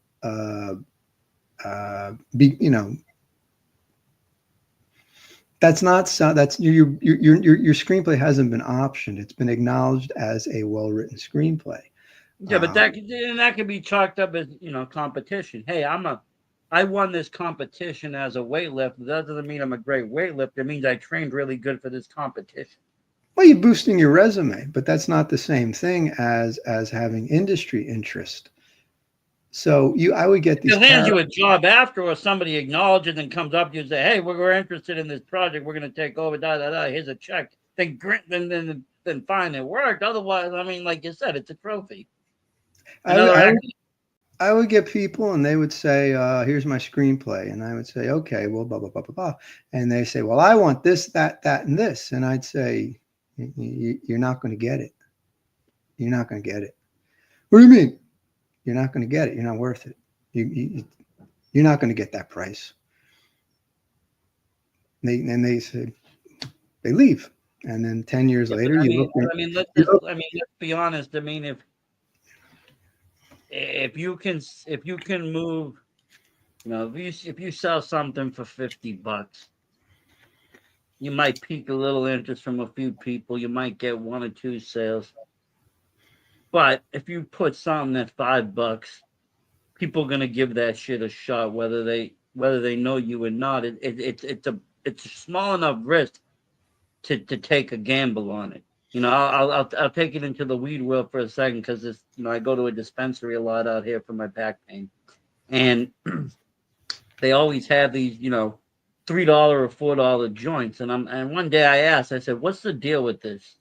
that's not so. That's your screenplay hasn't been optioned. It's been acknowledged as a well-written screenplay. Yeah, but that could be chalked up as competition. Hey, I won this competition as a weightlifter. That doesn't mean I'm a great weightlifter. It means I trained really good for this competition. Well, you're boosting your resume, but that's not the same thing as having industry interest. So I would get these. They'll hand you a job after, or somebody acknowledges and comes up to you and say, "Hey, we're interested in this project. We're going to take over. Here's a check." Then fine, it worked. Otherwise, I mean, like you said, it's a trophy. I would get people, and they would say, "Here's my screenplay," and I would say, "Okay, well, blah blah blah blah blah," and they say, "Well, I want this, that, and this," and I'd say, "You're not going to get it. You're not going to get it." What do you mean? You're not going to get it. You're not worth it. You're not going to get that price. They say, they leave, and then 10 years later, let's be honest. I mean, if you can move, if you sell something for $50, you might pique a little interest from a few people. You might get 1 or 2 sales. But if you put something at $5, people are gonna give that shit a shot, whether they know you or not. It's a small enough risk to take a gamble on it. I'll take it into the weed world for a second, because I go to a dispensary a lot out here for my back pain, and they always have these $3 or $4 joints, and one day I asked, I said, "What's the deal with this?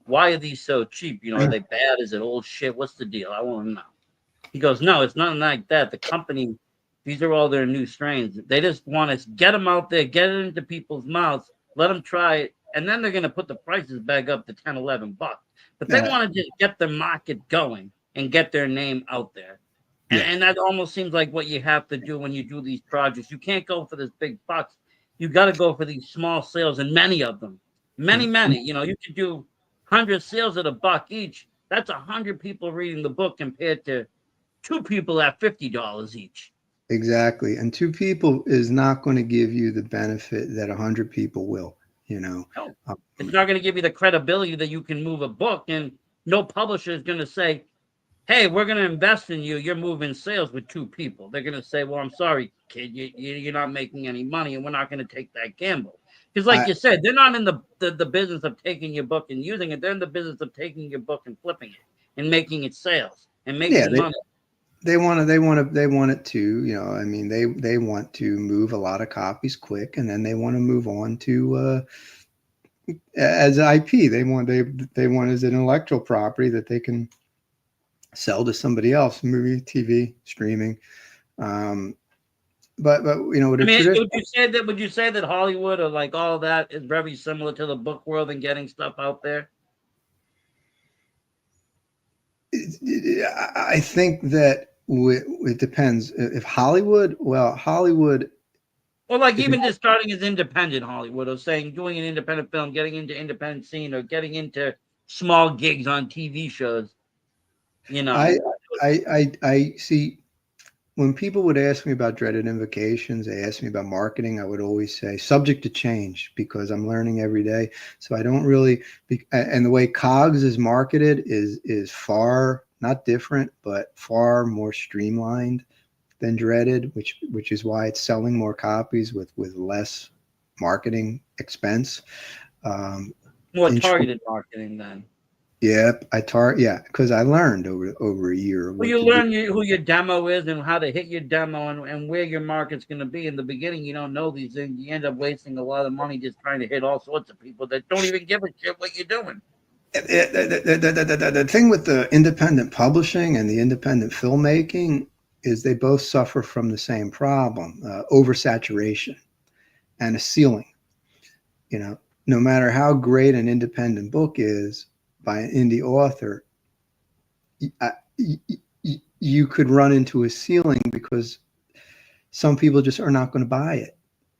Why are these so cheap? Are they bad? Is it old shit? What's the deal? I want to know." He goes, "No, it's nothing like that. The company, these are all their new strains. They just want to get them out there, get it into people's mouths, let them try it, and then they're going to put the prices back up to $10, $11. But they want to just get the market going and get their name out there. And that almost seems like what you have to do when you do these projects. You can't go for this big bucks. You got to go for these small sales, and many of them. Many. You could do 100 sales at $1 each. That's 100 people reading the book compared to 2 people at $50 each. Exactly. And 2 people is not going to give you the benefit that 100 people will, No, it's not going to give you the credibility that you can move a book, and no publisher is going to say, "Hey, we're going to invest in you. You're moving sales with 2 people." They're going to say, "Well, I'm sorry, kid, you're not making any money, and we're not going to take that gamble." Because like you said, they're not in the business of taking your book and using it. They're in the business of taking your book and flipping it and making it sales and making money. they want it to, you know, I mean, they want to move a lot of copies quick, and then they want to move on to as IP. They want as an intellectual property that they can sell to somebody else, movie, TV, streaming. Um, but you know, I the mean, traditional, would you say that Hollywood or like all that is very similar to the book world and getting stuff out there? I think that it depends. If Hollywood, well, Hollywood, Or like if it, even just starting as independent Hollywood, or saying doing an independent film, getting into independent scene, or getting into small gigs on TV shows. You I, know, I see when people would ask me about dreaded invocations, they ask me about marketing, I would always say subject to change because I'm learning every day. So I don't really, and the way Cogs is marketed is far not different, but far more streamlined than dreaded, which is why it's selling more copies with less marketing expense. Um, more in short, targeted marketing then. yep, yeah, because I learned over a year Well, what you to do. learn who your demo is and how to hit your demo and where your market's going to be. In the beginning, you don't know these things. You end up wasting a lot of money just trying to hit all sorts of people that don't even give a shit what you're doing. The thing with the independent publishing and the independent filmmaking is they both suffer from the same problem, oversaturation and a ceiling. You know, no matter how great an independent book is by an indie author, you could run into a ceiling because some people just are not going to buy it.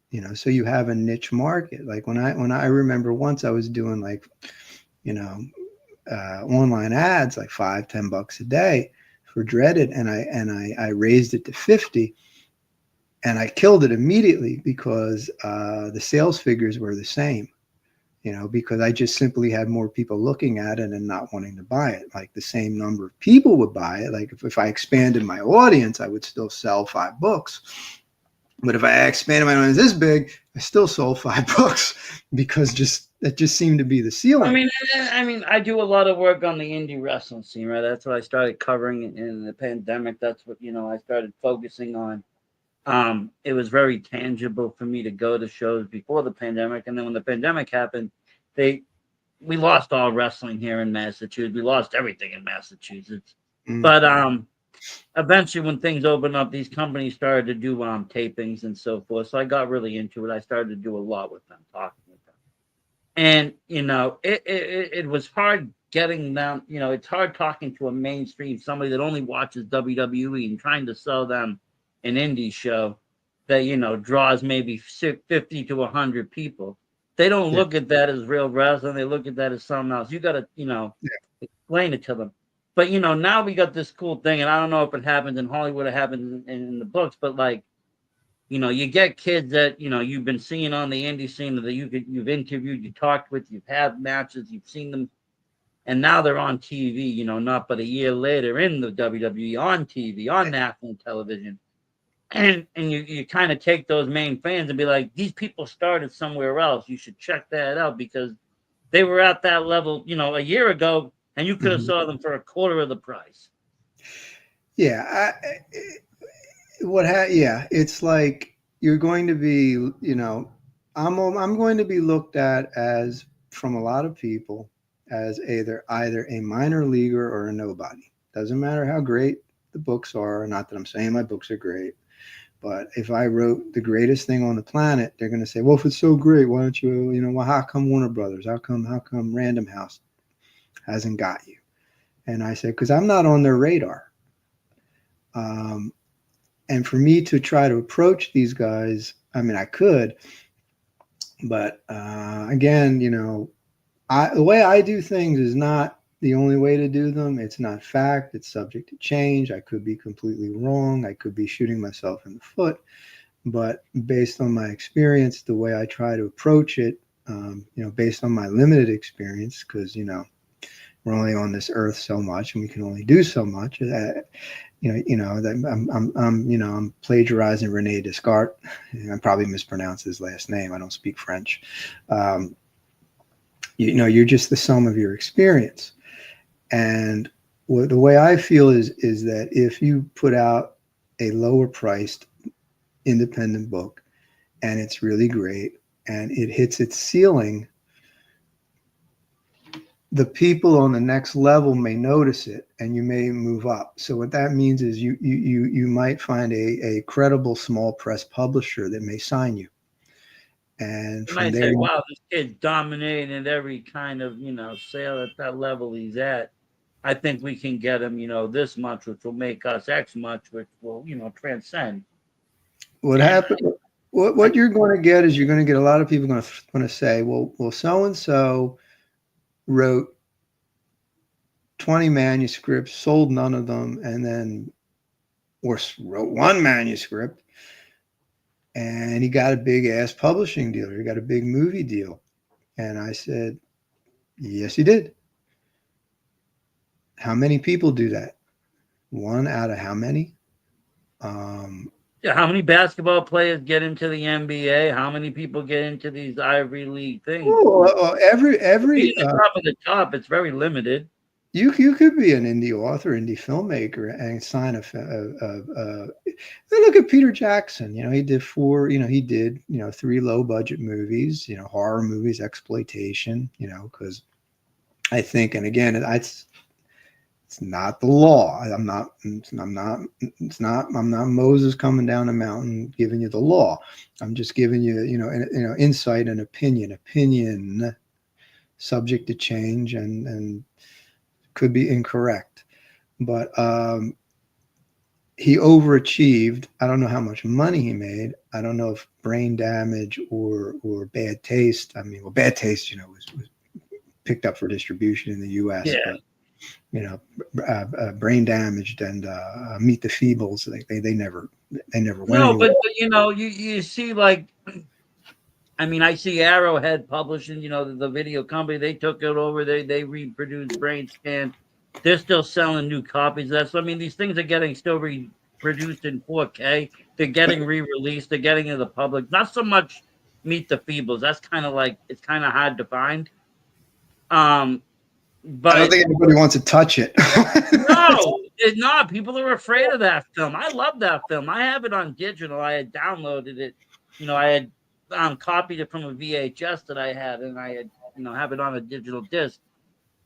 You know, so you have a niche market. Like when I remember once I was doing like, you know, online ads like $5-10 a day for dreaded, and I raised it to 50, and I killed it immediately because the sales figures were the same, you know, because I just simply had more people looking at it and not wanting to buy it. Like the same number of people would buy it. Like if I expanded my audience, I would still sell 5 books. But if I expanded my audience this big, I still sold 5 books because that just seemed to be the I ceiling. mean, I do a lot of work on the indie wrestling scene, right? That's what I started covering in the pandemic. That's what I started focusing on. It was very tangible for me to go to shows before the pandemic, and then when the pandemic happened, they we lost all wrestling here in Massachusetts. We lost everything in Massachusetts. Mm. But eventually, when things opened up, these companies started to do tapings and so forth. So I got really into it. I started to do a lot with them, talking with them, and it was hard getting them. It's hard talking to a mainstream somebody that only watches WWE and trying to sell them an indie show that draws maybe 50 to 100 people. They don't Yeah. look at that as real wrestling. They look at that as something else. You got to Yeah. explain it to them. But now we got this cool thing, and I don't know if it happens in Hollywood, it happens in the books, but like you get kids that you've been seeing on the indie scene that you've interviewed, you talked with, you've had matches, you've seen them, and now they're on TV. Not but a year later in the WWE on TV on national television, and you kind of take those main fans and be like, these people started somewhere else. You should check that out because they were at that level, a year ago, and you could have Mhm. saw them for a quarter of the price. Yeah. Yeah, it's like you're going to be, you know, I'm going to be looked at as from a lot of people as either a minor leaguer or a nobody. Doesn't matter how great the books are. Not that I'm saying my books are great, but if I wrote the greatest thing on the planet, they're going to say, well, if it's so great, why don't you, well, how come Warner Brothers? How come Random House hasn't got you? And I said, because I'm not on their radar. Um, and for me to try to approach these guys, I mean, I could, but again, the way I do things is not the only way to do them. It's not fact. It's subject to change. I could be completely wrong. I could be shooting myself in the foot. But based on my experience, the way I try to approach it, based on my limited experience, because we're only on this earth so much, and we can only do so much. That I'm plagiarizing Rene Descartes. I probably mispronounced his last name. I don't speak French. You're just the sum of your experience, and Well, the way I feel is that if you put out a lower priced independent book and it's really great and it hits its ceiling, the people on the next level may notice it and you may move up. So what that means is you might find a credible small press publisher that may sign you. And You from might there, say, "Wow, this kid's dominating at every kind of sale at that level he's at. I think we can get him, this much, which will make us X much, which will, transcend." what And happened I, what you're going to get is you're going to get a lot of people going to say, well, so and so wrote 20 manuscripts, sold none of them, and then or wrote one manuscript and he got a big ass publishing deal. He got a big movie deal. And I said, yes, he did. How many people do that? One out of how many? Um, yeah, how many basketball players get into the NBA? How many people get into these Ivy League things? every Being the top of the top, it's very limited. you could be an indie author, indie filmmaker, and sign look at Peter Jackson. He did three low budget movies. Horror movies, exploitation. Because I think, and again, it's not the law. I'm not Moses coming down the mountain giving you the law. I'm just giving you, insight and opinion subject to change and could be incorrect. But he overachieved. I don't know how much money he made. I don't know if brain damage or bad taste. I mean, well, bad taste, was picked up for distribution in the U.S., Yeah. but brain damaged and Meet the Feebles. They never went No, anywhere. but you see, like, I mean, I see Arrowhead Publishing, the video company. They took it over. They reproduced Brain Scan. They're still selling new copies of that. So I mean, these things are getting still reproduced in 4K. They're getting re-released. They're getting to the public. Not so much Meet the Feebles. That's kind of like it's kind of hard to find. I don't But think anybody wants to touch it. no, it's not. People are afraid of that film. I love that film. I have it on digital. I had downloaded it. I had copied it from a VHS that I had, and I had have it on a digital disc.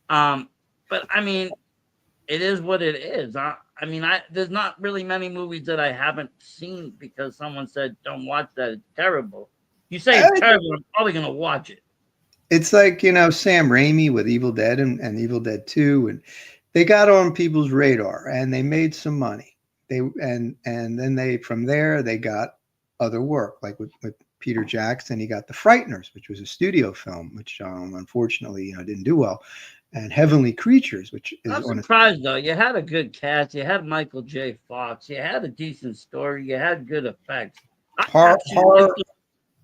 Um, but I mean, it is what it is. I mean, there's not really many movies that I haven't seen because someone said don't watch that. It's terrible. You say it's terrible, I'm probably gonna watch it. It's like Sam Raimi with Evil Dead and Evil Dead 2, and they got on people's radar and they made some money. And then from there they got other work, like with Peter Jackson. He got The Frighteners, which was a studio film, which unfortunately didn't do well, and Heavenly Creatures, which is I'm on a surprised though. You had a good cast. You had Michael J. Fox. You had a decent story. You had good effects. I horror, actually liked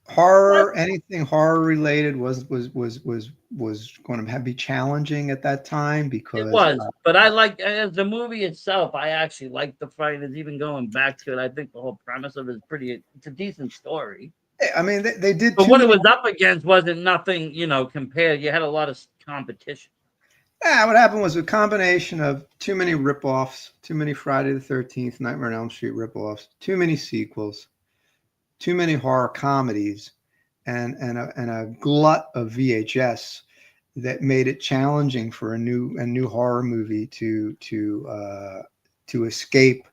horror, anything horror related was going to be challenging at that time it because was, but I like as the movie itself. I actually liked the Frighteners. Even going back to it, I think the whole premise of it is pretty. It's a decent story. I mean they did But too what it many. was up against wasn't nothing, compared. You had a lot of competition. What happened was a combination of too many ripoffs, too many Friday the 13th, Nightmare on Elm Street ripoffs, too many sequels, too many horror comedies, and a glut of VHS that made it challenging for a new horror movie to escape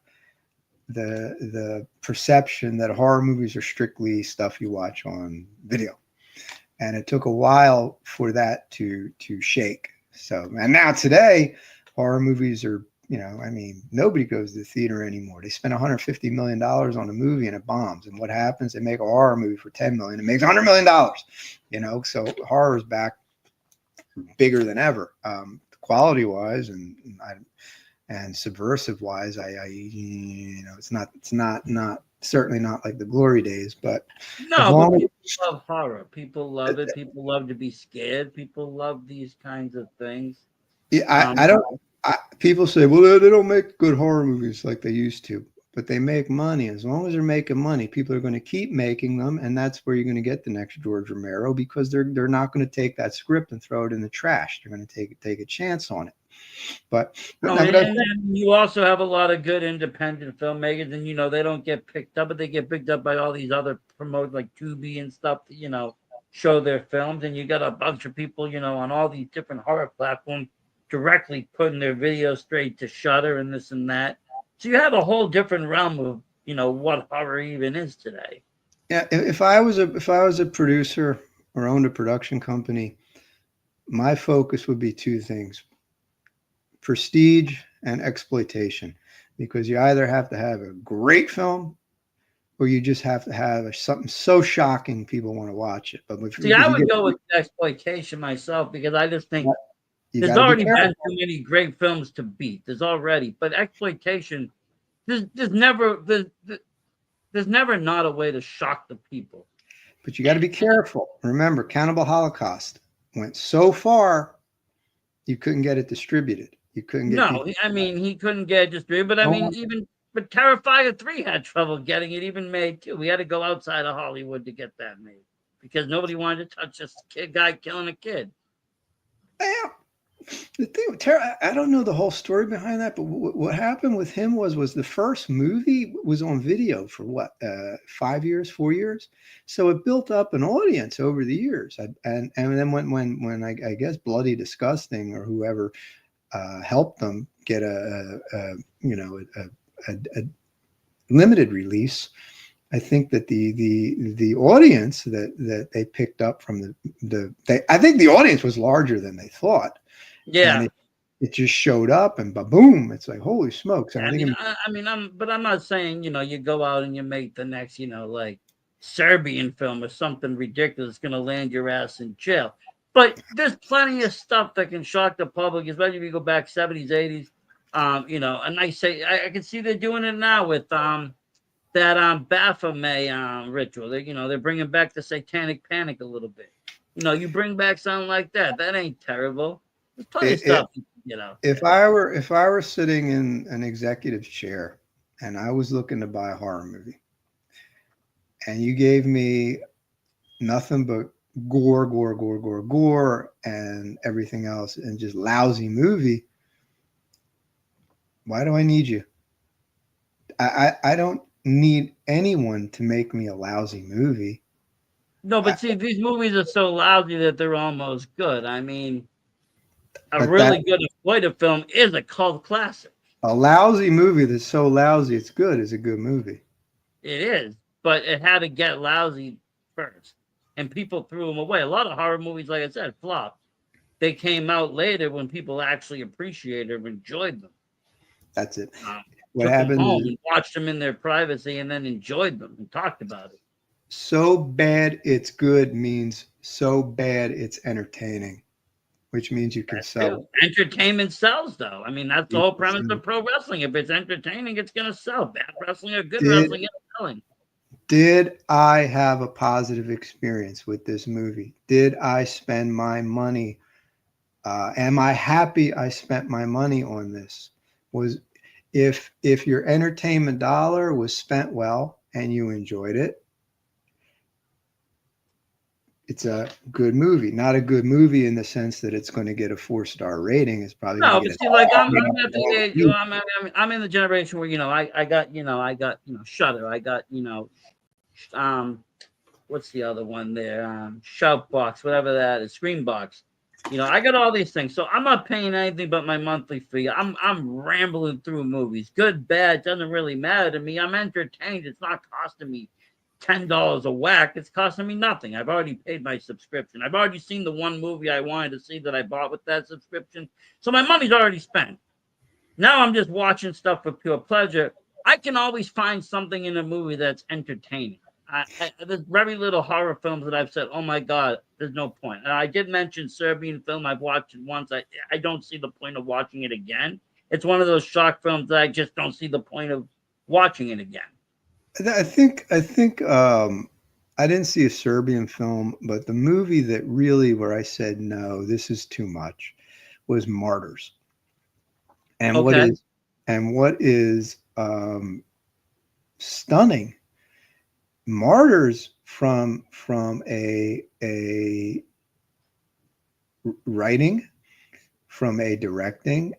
the perception that horror movies are strictly stuff you watch on video. And it took a while for that to shake. So, and now today, horror movies are, I mean, nobody goes to the theater anymore. They spend $150 million on a movie and it bombs. And what happens? They make a horror movie for $10 million. It makes $100 million. So horror is back bigger than ever, quality wise and subversive wise. It's not certainly not like the glory days, but as No, but long as people love horror. People love it. People love to be scared. People love these kinds of things. yeah, Um, I don't. People say, well, they don't make good horror movies like they used to, but they make money. As long as they're making money, people are going to keep making them, and that's where you're going to get the next George Romero because they're not going to take that script and throw it in the trash. They're going to take a chance on it. But Oh, no, but and then you also have a lot of good independent filmmakers, and they don't get picked up, but they get picked up by all these other promote like Tubi and stuff that show their films, and you got a bunch of people on all these different horror platforms directly putting their videos straight to Shutter and this and that. So you have a whole different realm of what horror even is today. yeah, if I was a producer or owned a production company, my focus would be two things: prestige and exploitation, because you either have to have a great film or you just have to have something so shocking people want to watch it. But See, if I you would get, go with exploitation myself because I just think you there's got to be already careful. been too many great films to beat. There's already, but exploitation, there's never not a way to shock the people. But you got to be careful. Remember, Cannibal Holocaust went so far you couldn't get it distributed. You couldn't get No, people. I mean he couldn't get it distributed, but I No mean one, but Terrifier 3 had trouble getting it even made too. We had to go outside of Hollywood to get that made because nobody wanted to touch this guy killing a kid. yeah, the thing with Tara, I don't know the whole story behind that, but what happened with him was the first movie was on video for what, 5 years, 4 years, so it built up an audience over the years. And then when I guess Bloody Disgusting or whoever helped them get a limited release, I think that the audience that they picked up from I think the audience was larger than they thought, and Yeah, it just showed up and boom, it's like holy smokes. And I I think mean, I'm not saying you go out and you make the next like Serbian film or something ridiculous going to land your ass in jail. But there's plenty of stuff that can shock the public, especially if you go back 70s, 80s. And I say I can see they're doing it now with that Baphomet ritual. They're bringing back the Satanic Panic a little bit. You bring back something like that. That ain't terrible. There's plenty of it, it, stuff. You know. if I were sitting in an executive chair and I was looking to buy a horror movie, and you gave me nothing but gore, gore, gore, gore, gore, and everything else, and just lousy movie, why do I need you? I don't need anyone to make me a lousy movie. No, I, but see, these movies are so lousy that they're almost good. I mean, a but that really good exploitive film is a cult classic. a lousy movie that's so lousy it's good is a good movie. It is, but it had to get lousy first, and people threw them away. A lot of horror movies, like I said, flopped. They came out later when people actually appreciated or enjoyed them. That's it. What Took them happened home is and watched them in their privacy, and then enjoyed them and talked about it. so bad it's good means so bad it's entertaining, which means you can That's sell true. it. Entertainment sells, though. I mean, that's the You whole can premise sell of it. pro wrestling. If it's entertaining, it's going to sell. Bad wrestling or good Did wrestling, it's selling. did I have a positive experience with this movie? Did I spend my money? Am I happy I spent my money on this? Was if your entertainment dollar was spent well and you enjoyed it, it's a good movie. Not a good movie in the sense that it's going to get a 4-star rating. It's probably going No, to but get see, like I'm at the age. a. I'm in the generation where I got Shutter. I got um what's the other one there? Shoutbox, whatever that is, Screenbox. I got all these things, so I'm not paying anything but my monthly fee. I'm rambling through movies, good, bad, doesn't really matter to me. I'm entertained. It's not costing me $10 a whack. It's costing me nothing. I've already paid my subscription. I've already seen the one movie I wanted to see that I bought with that subscription, so my money's already spent. Now I'm just watching stuff for pure pleasure. I can always find something in a movie that's entertaining. There's very little horror films that I've said, "Oh my god, there's no point." And I did mention Serbian film. I've watched it once. I don't see the point of watching it again. It's one of those shock films that I just don't see the point of watching it again. I think I didn't see a Serbian film, but the movie that really where I said no, this is too much, was Martyrs. And what Okay, is stunning, Martyrs from a writing, from a directing,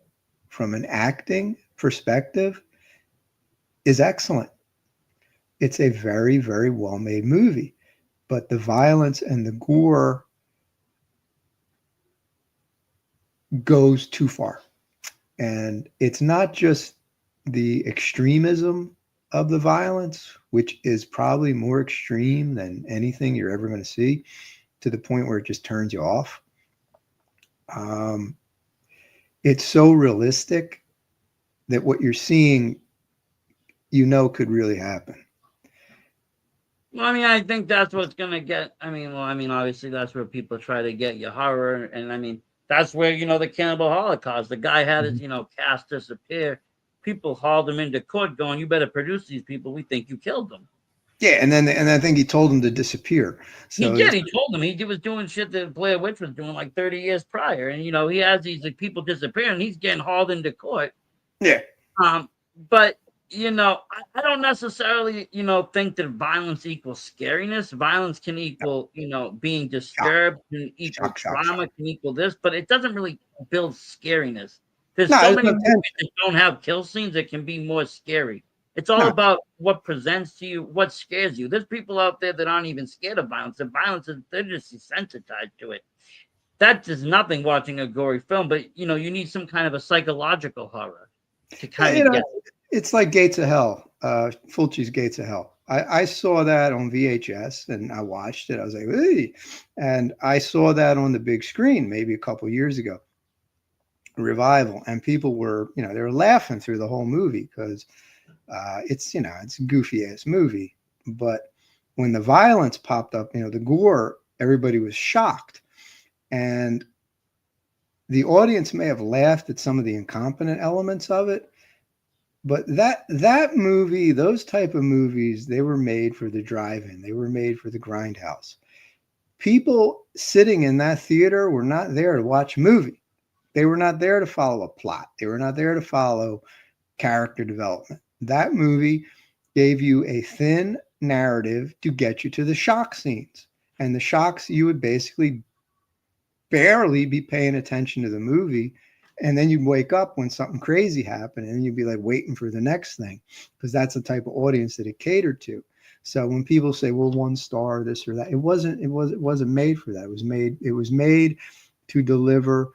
from an acting perspective, is excellent. It's a very, very well made movie. But the violence and the gore goes too far. And it's not just the extremism of the violence, which is probably more extreme than anything you're ever going to see, to the point where it just turns you off. Um, it's so realistic that what you're seeing, could really happen. Well, I mean, I think that's what's gonna get. Obviously, that's where people try to get you horror, and I mean, that's where the cannibal holocaust. The guy had his Mhm. cast disappear. People hauled him into court, going, "You better produce these people. We think you killed them." Yeah, and I think he told him to disappear. He So did. He told them he was doing shit that Blair Witch was doing like 30 years prior, and he has these like, people disappearing. He's getting hauled into court. yeah, But I don't necessarily think that violence equals scariness. Violence can equal being shock, disturbed, can equal shock, shock, shock. trauma, can equal this, but it doesn't really build scariness. There's No, so there's many no movies tension. that don't have kill scenes that can be more scary. It's all No, about what presents to you, what scares you. There's people out there that aren't even scared of violence. And violence is they're just desensitized to it. That is nothing watching a gory film, but you need some kind of a psychological horror to yeah, kind of get. it's like Gates of Hell, Fulci's Gates of Hell. I saw that on VHS and I watched it. I was like, hey, and I saw that on the big screen maybe a couple years ago, revival, and people were, they were laughing through the whole movie because it's a goofy ass movie, but when the violence popped up, the gore, everybody was shocked, and the audience may have laughed at some of the incompetent elements of it, but that movie, those type of movies, they were made for the drive-in. They were made for the grindhouse. People sitting in that theater were not there to watch a movie. They were not there to follow a plot. They were not there to follow character development. That movie gave you a thin narrative to get you to the shock scenes. And the shocks, you would basically barely be paying attention to the movie. And then you'd wake up when something crazy happened and you'd be like waiting for the next thing because that's the type of audience that it catered to. So when people say, well, 1 star, this or that, it wasn't made for that. It was made to deliver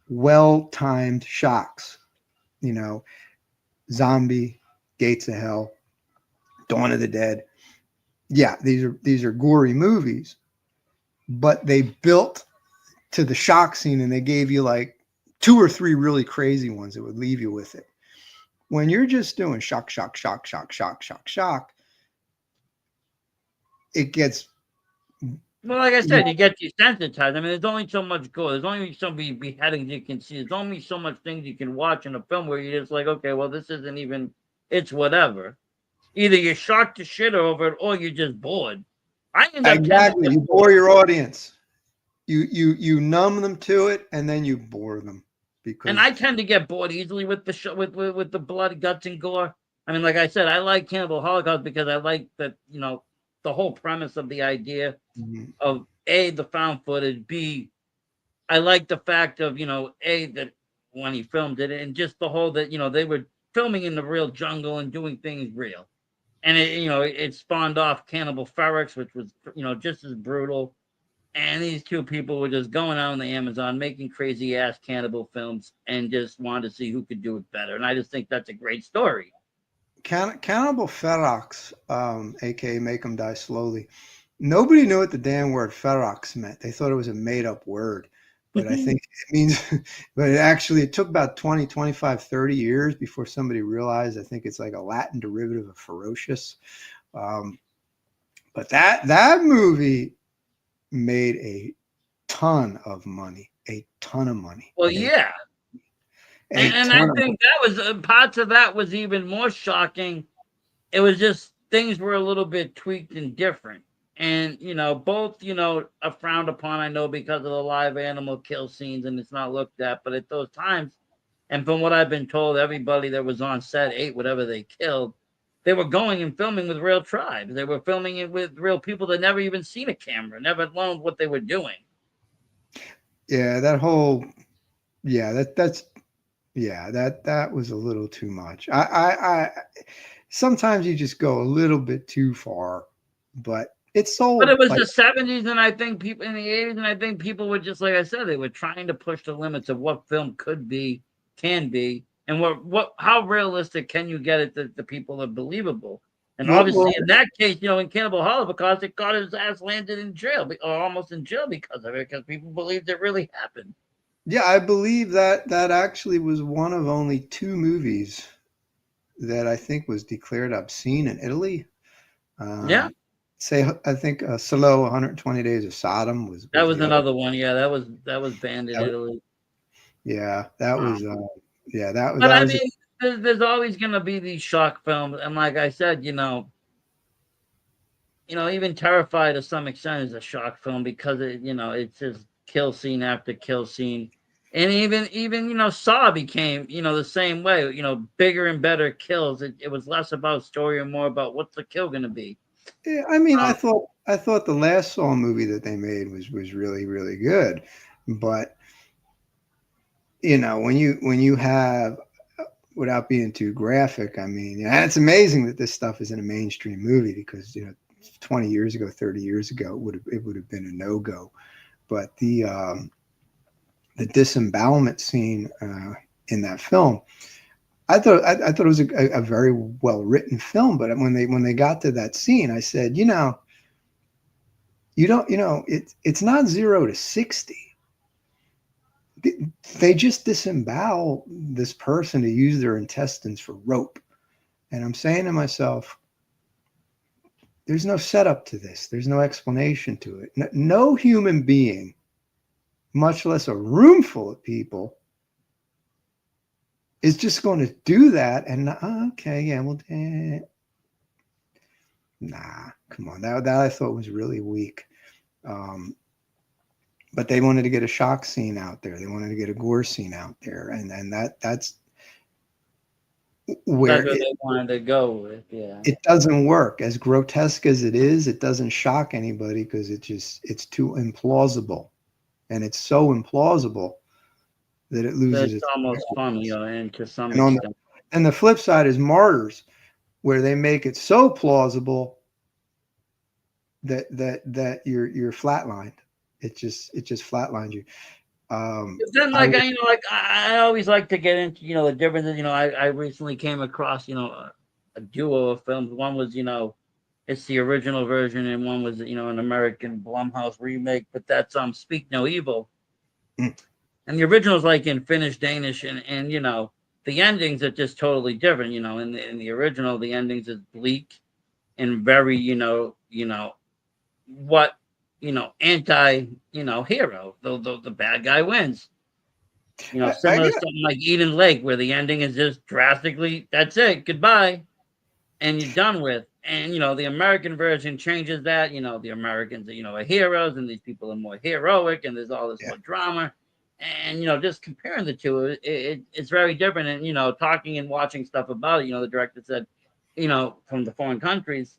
well-timed shocks, you know, Zombie, Gates of Hell, Dawn of the Dead. Yeah, these are gory movies, but they built to the shock scene and they gave you like 2 or 3 really crazy ones that would leave you with it. When you're just doing shock, shock, shock, shock, shock, shock, shock, it gets, Well, like I you said, know, you get desensitized. I mean, there's only so much gore. There's only so many beheadings you can see. There's only so much things you can watch in a film where you're just like, okay, well, this isn't even. It's whatever. Either you're shocked to shit over it, or you're just bored. I end up tend to exactly, get you bore bored, your audience. You numb them to it and then you bore them and because I tend to get bored easily with the with the blood, guts, and gore. I mean, like I said, I like Cannibal Holocaust because I like that the whole premise of the idea mhm, of A, the found footage, B, I like the fact of A, that when he filmed it, and just the whole that they were filming in the real jungle and doing things real, and it spawned off Cannibal Ferox, which was just as brutal. And these two people were just going out on the Amazon making crazy ass cannibal films and just wanted to see who could do it better. And I just think that's a great story. Cannibal Ferox, aka Make Them Die Slowly. Nobody knew what the damn word Ferox meant. They thought it was a made up word, but I think it means, but it took about 20, 25, 30 years before somebody realized. I think it's like a Latin derivative of ferocious. Um, but that movie made a ton of money, a ton of money, Well, yeah, a and I ton of money. think that was parts of that was even more shocking. It was just things were a little bit tweaked and different. And both are frowned upon. I know because of the live animal kill scenes, and it's not looked at. But at those times, and from what I've been told, everybody that was on set ate whatever they killed. They were going and filming with real tribes. They were filming it with real people that never even seen a camera, never known what they were doing. Yeah, that whole Yeah, that's yeah, that was a little too much. I sometimes you just go a little bit too far, but it's But it sold was like the 70s, and I think people in the 80s, and I think people were just like I said, they were trying to push the limits of what film could be, can be, and what how realistic can you get it that the people are believable. And well, obviously, in that case, in Cannibal Holocaust, it got his ass landed in jail, or almost in jail because of it, because people believed it really happened. yeah, I believe that that actually was one of only two movies that I think was declared obscene in Italy. Yeah, Say, I think Solo 120 Days of Sodom that was was the other. another one. Yeah, that was banned in That, Italy. yeah, that Um, was yeah that but that I was a, mean, there's always going to be these shock films, and like I said, even Terrified to some extent is a shock film because it's just kill scene after kill scene. And even Saw became, the same way, bigger and better kills. It was less about story and more about what's the kill gonna be. yeah, I mean, Um, I thought the last Saw movie that they made was really really good, but when you have without being too graphic, I mean, and it's amazing that this stuff is in a mainstream movie because 20 years ago, 30 years ago, it would have been a no go. But the disembowelment scene in that film, I thought it was a very well written film. But when they got to that scene, I said, you don't, it's not 0 to 60. They just disembowel this person to use their intestines for rope. And I'm saying to myself, there's no setup to this. There's no explanation to it. No human being, much less a room full of people, is just going to do that. And okay, yeah, well, nah, come on. That I thought was really weak. Um, but they wanted to get a shock scene out there. They wanted to get a gore scene out there, and that's that's where what they wanted to go with. Yeah, it doesn't work. As grotesque as it is, it doesn't shock anybody because it's too implausible, and it's so implausible that it loses that's its almost funny, relevance. and to some And on the extent. and the flip side is Martyrs, where they make it so plausible that you're flatlined. It just flatlines you. Then, I like was I always like to get into the differences. I recently came across a duo of films. One was it's the original version, and one was an American Blumhouse remake. But that's Speak No Evil, mm, and the original is like in Finnish, Danish, and the endings are just totally different. In the original, the endings is bleak and very what anti hero. The bad guy wins. I Similar to get something like Eden Lake, where the ending is just drastically, that's it, goodbye, and you're done with. And the American version changes that. The Americans are heroes, and these people are more heroic, and there's all this yeah more drama. And just comparing the two, it's very different. And talking and watching stuff about it, the director said, from the foreign countries,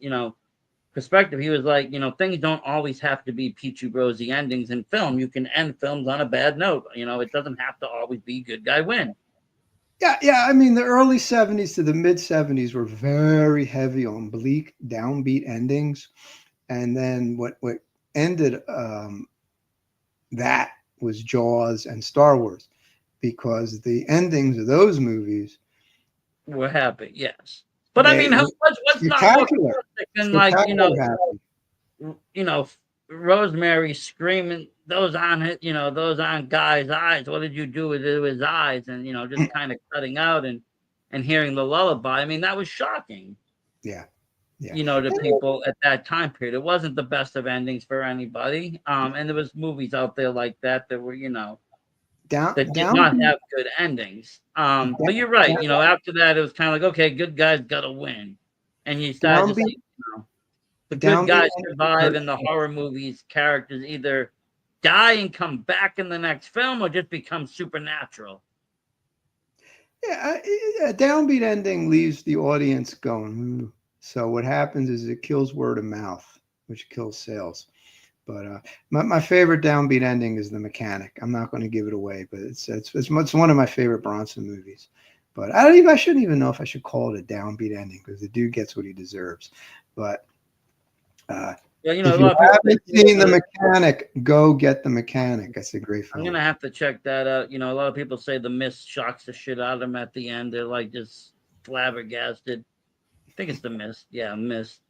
perspective, he was like, things don't always have to be peachy rosy endings in film. You can end films on a bad note. It doesn't have to always be good guy win. yeah. I mean, the early '70s to the mid '70s were very heavy on bleak, downbeat endings, and then what ended that was Jaws and Star Wars because the endings of those movies We're happy, yes. But I they mean, what's not more spectacular, classic than like spectacular happy. you know Rosemary screaming, those aren't guys' eyes. What did you do with his eyes? And just kind of cutting out and hearing the lullaby. I mean, that was shocking. Yeah, yeah. To people at that time period. It wasn't the best of endings for anybody. And there was movies out there like that that were, Down that did not downbeat have good endings. But you're right. down, After that, it was kind of like, okay, good guys got to win, and you started to downbeat see, the good downbeat guys endings survive hurt. in the horror movies. Characters either die and come back in the next film, or just become supernatural. Yeah, a downbeat ending leaves the audience going. "Ooh." So what happens is it kills word of mouth, which kills sales. But my favorite downbeat ending is The Mechanic. I'm not going to give it away, but it's one of my favorite Bronson movies. But I shouldn't even know if I should call it a downbeat ending because the dude gets what he deserves. But Well, if a you lot of people haven't seen The Mechanic, go get The Mechanic. That's a great I'm film. gonna have to check that out. A lot of people say The Mist shocks the shit out of them at the end. They're like just flabbergasted. I think it's The Mist. Yeah, Mist.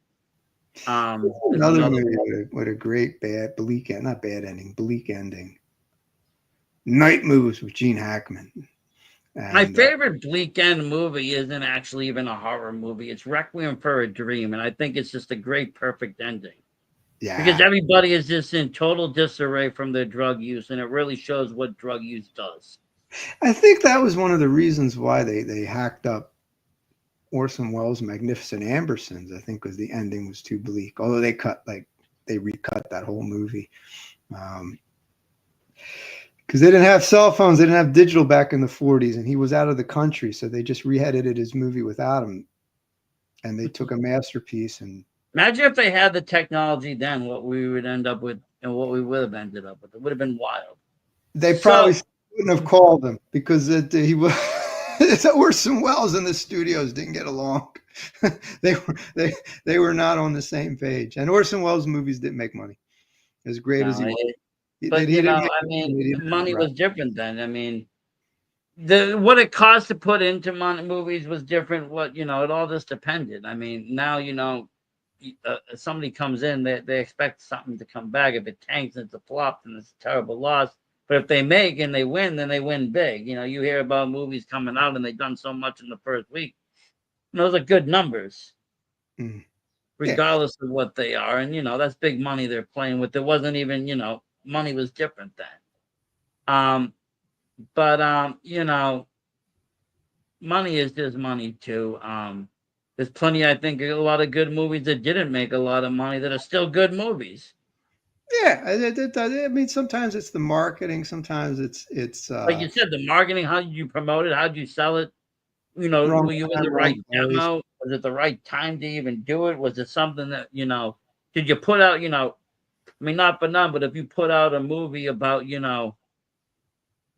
There's Another another movie one. with a great bad bleak end, not bad ending, bleak ending. Night Moves with Gene Hackman. My And favorite Bleak End movie isn't actually even a horror movie. It's Requiem for a Dream, and I think it's just a great, perfect ending because yeah, everybody is just in total disarray from their drug use, and it really shows what drug use does. I think that was one of the reasons why they hacked up Orson Welles' Magnificent Ambersons. I think because the ending was too bleak. Although they recut that whole movie because they didn't have cell phones, they didn't have digital back in the 40s, and he was out of the country, so they just re-edited his movie without him, and they took a masterpiece and Imagine if they had the technology then, what we would end up with, and what we would have ended up with. It would have been wild. they So, probably wouldn't have called him because he was Orson Welles and the studios didn't get along. They were not on the same page, and Orson Welles movies didn't make money as great as he was. He but didn't make I money. mean, He didn't have the money right. was different then. I mean, the what it cost to put into movies was different. What it all just depended. I mean, now somebody comes in, they expect something to come back. If it tanks and it's a flop, then it's a terrible loss. But if they make and they win, then they win big. You hear about movies coming out and they've done so much in the first week. And those are good numbers, Mm. Yeah, regardless of what they are. And that's big money they're playing with. There wasn't even money was different then. But money is just money too. There's plenty, I think, a lot of good movies that didn't make a lot of money that are still good movies. yeah. I mean, sometimes it's the marketing. Sometimes it's Like you said, the marketing, how did you promote it? How did you sell it? wrong Were you in time, the wrong right place. demo? Was it the right time to even do it? Was it something that, did you put out, I mean, not for none, but if you put out a movie about,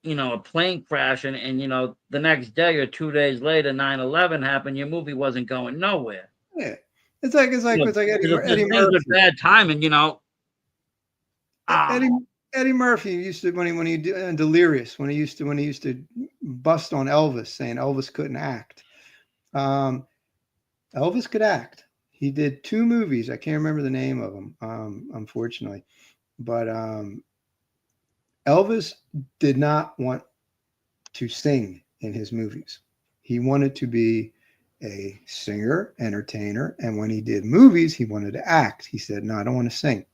a plane crash and the next day or 2 days later, 9/11 happened, your movie wasn't going nowhere. Yeah, it's like There's Eddie things with Murphy. bad timing, Eddie um, Eddie Murphy used to when he Delirious when he used to bust on Elvis saying Elvis couldn't act. Um, Elvis could act. He did two movies. I can't remember the name of them, unfortunately. But Elvis did not want to sing in his movies. He wanted to be a singer, entertainer, and when he did movies, he wanted to act. He said, "No, I don't want to sing."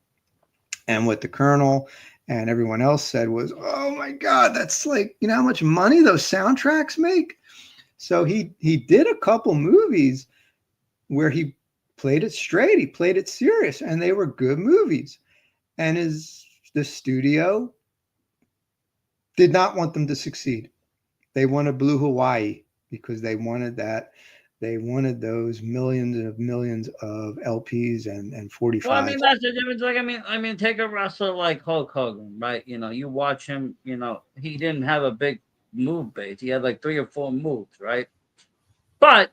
And what the Colonel and everyone else said was, "Oh my God, that's like how much money those soundtracks make." So he did a couple movies where he played it straight, he played it serious, and they were good movies. And the studio did not want them to succeed. They wanted Blue Hawaii because they wanted those millions of LPs and well, I mean, 45s. that's the difference. Like, I mean, take a wrestler like Hulk Hogan, right? You watch him. He didn't have a big move base. He had like 3 or 4 moves, right? But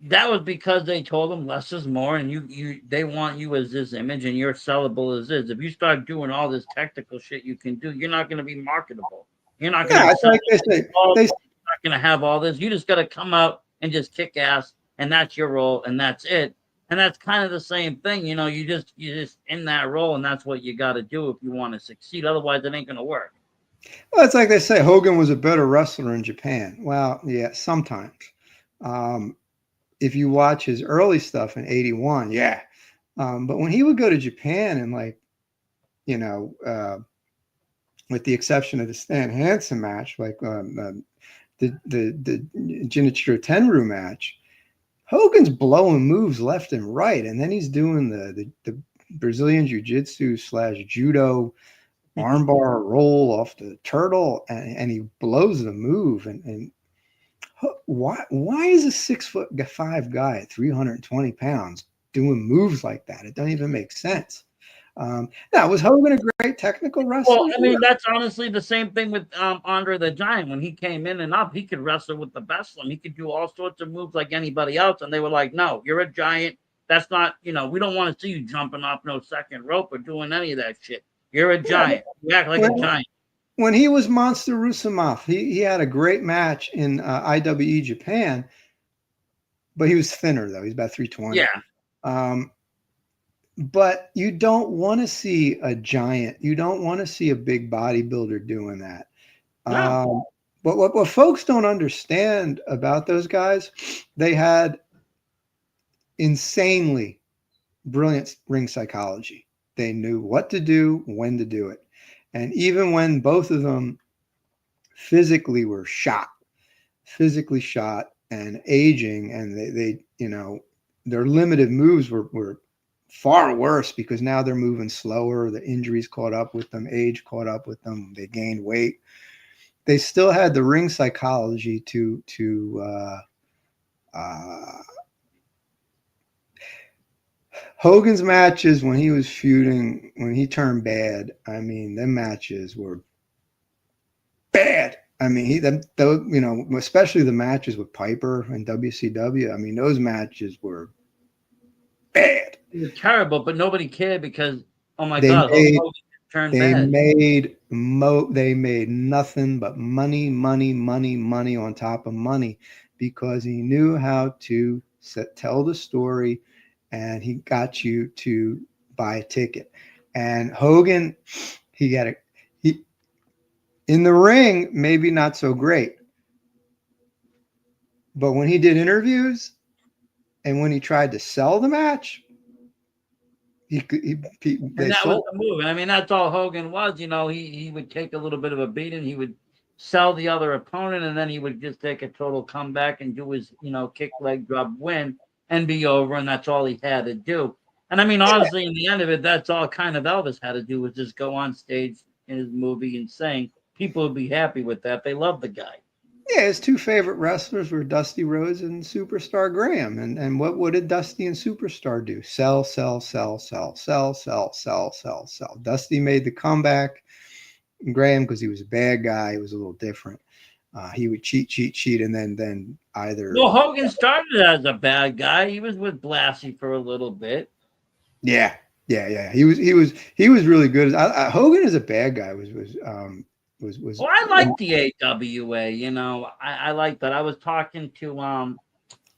that was because they told him less is more, and they want you as this image, and you're sellable as is. If you start doing all this technical shit you can do, you're not going to be marketable. You're not going to Yeah, it's sell. like they say. They Not going to have all this. You just got to come out and just kick ass, and that's your role, and that's it. And that's kind of the same thing. You just in that role, and that's what you got to do if you want to succeed. Otherwise, it ain't going to work. Well, it's like they say Hogan was a better wrestler in Japan. Well, yeah, sometimes. Um, if you watch his early stuff in '81, yeah. But when he would go to Japan and you know, uh, with the exception of the Stan Hansen match, like the Genichiro Tenryu match, Hogan's blowing moves left and right, and then he's doing the Brazilian Jiu Jitsu slash Judo armbar roll off the turtle, and he blows the move. And why is a 6'5" guy at 320 pounds doing moves like that? It doesn't even make sense. Now, was Hogan a great technical Well, wrestler? I mean, that's honestly the same thing with Andre the Giant. When he came in and up, he could wrestle with the best of them. He could do all sorts of moves like anybody else. And they were like, no, you're a giant. That's not, we don't want to see you jumping off no second rope or doing any of that shit. You're a Yeah. giant. You act like a When, giant. when he was Monster Rusamov, he had a great match in IWE Japan, but he was thinner, though. He's about 320. Yeah. Um, but you don't want to see a giant. You don't want to see a big bodybuilder doing that. No. But what folks don't understand about those guys, they had insanely brilliant ring psychology. They knew what to do, when to do it. And even when both of them physically were physically shot and aging, and they their limited moves were far worse because now they're moving slower. The injuries caught up with them, age caught up with them. They gained weight. They still had the ring psychology to Hogan's matches when he was feuding, when he turned bad. I mean, them matches were bad. I mean, especially the matches with Piper and WCW. I mean, those matches were bad. It was terrible, but nobody cared because, oh my They God, made Hogan turned they bad. made nothing but money on top of money because he knew how to tell the story, and he got you to buy a ticket. And Hogan, he in the ring, maybe not so great, but when he did interviews and when he tried to sell the match, And they that was sold. the move. And I mean, that's all Hogan was. He would take a little bit of a beating. He would sell the other opponent, and then he would just take a total comeback and do his, kick, leg drop, win, and be over. And that's all he had to do. And I mean, honestly, in the end of it, that's all kind of Elvis had to do was just go on stage in his movie and sing. People would be happy with that. They love the guy. Yeah, his two favorite wrestlers were Dusty Rhodes and Superstar Graham. And what did Dusty and Superstar do? Sell, sell, sell, sell, sell, sell, sell, sell, sell. Dusty made the comeback. Graham, because he was a bad guy, he was a little different. He would cheat, and then either Well, Hogan started as a bad guy. He was with Blassie for a little bit. yeah. He was really good. Hogan as a bad guy was Well, I like the AWA. I like that. I was talking to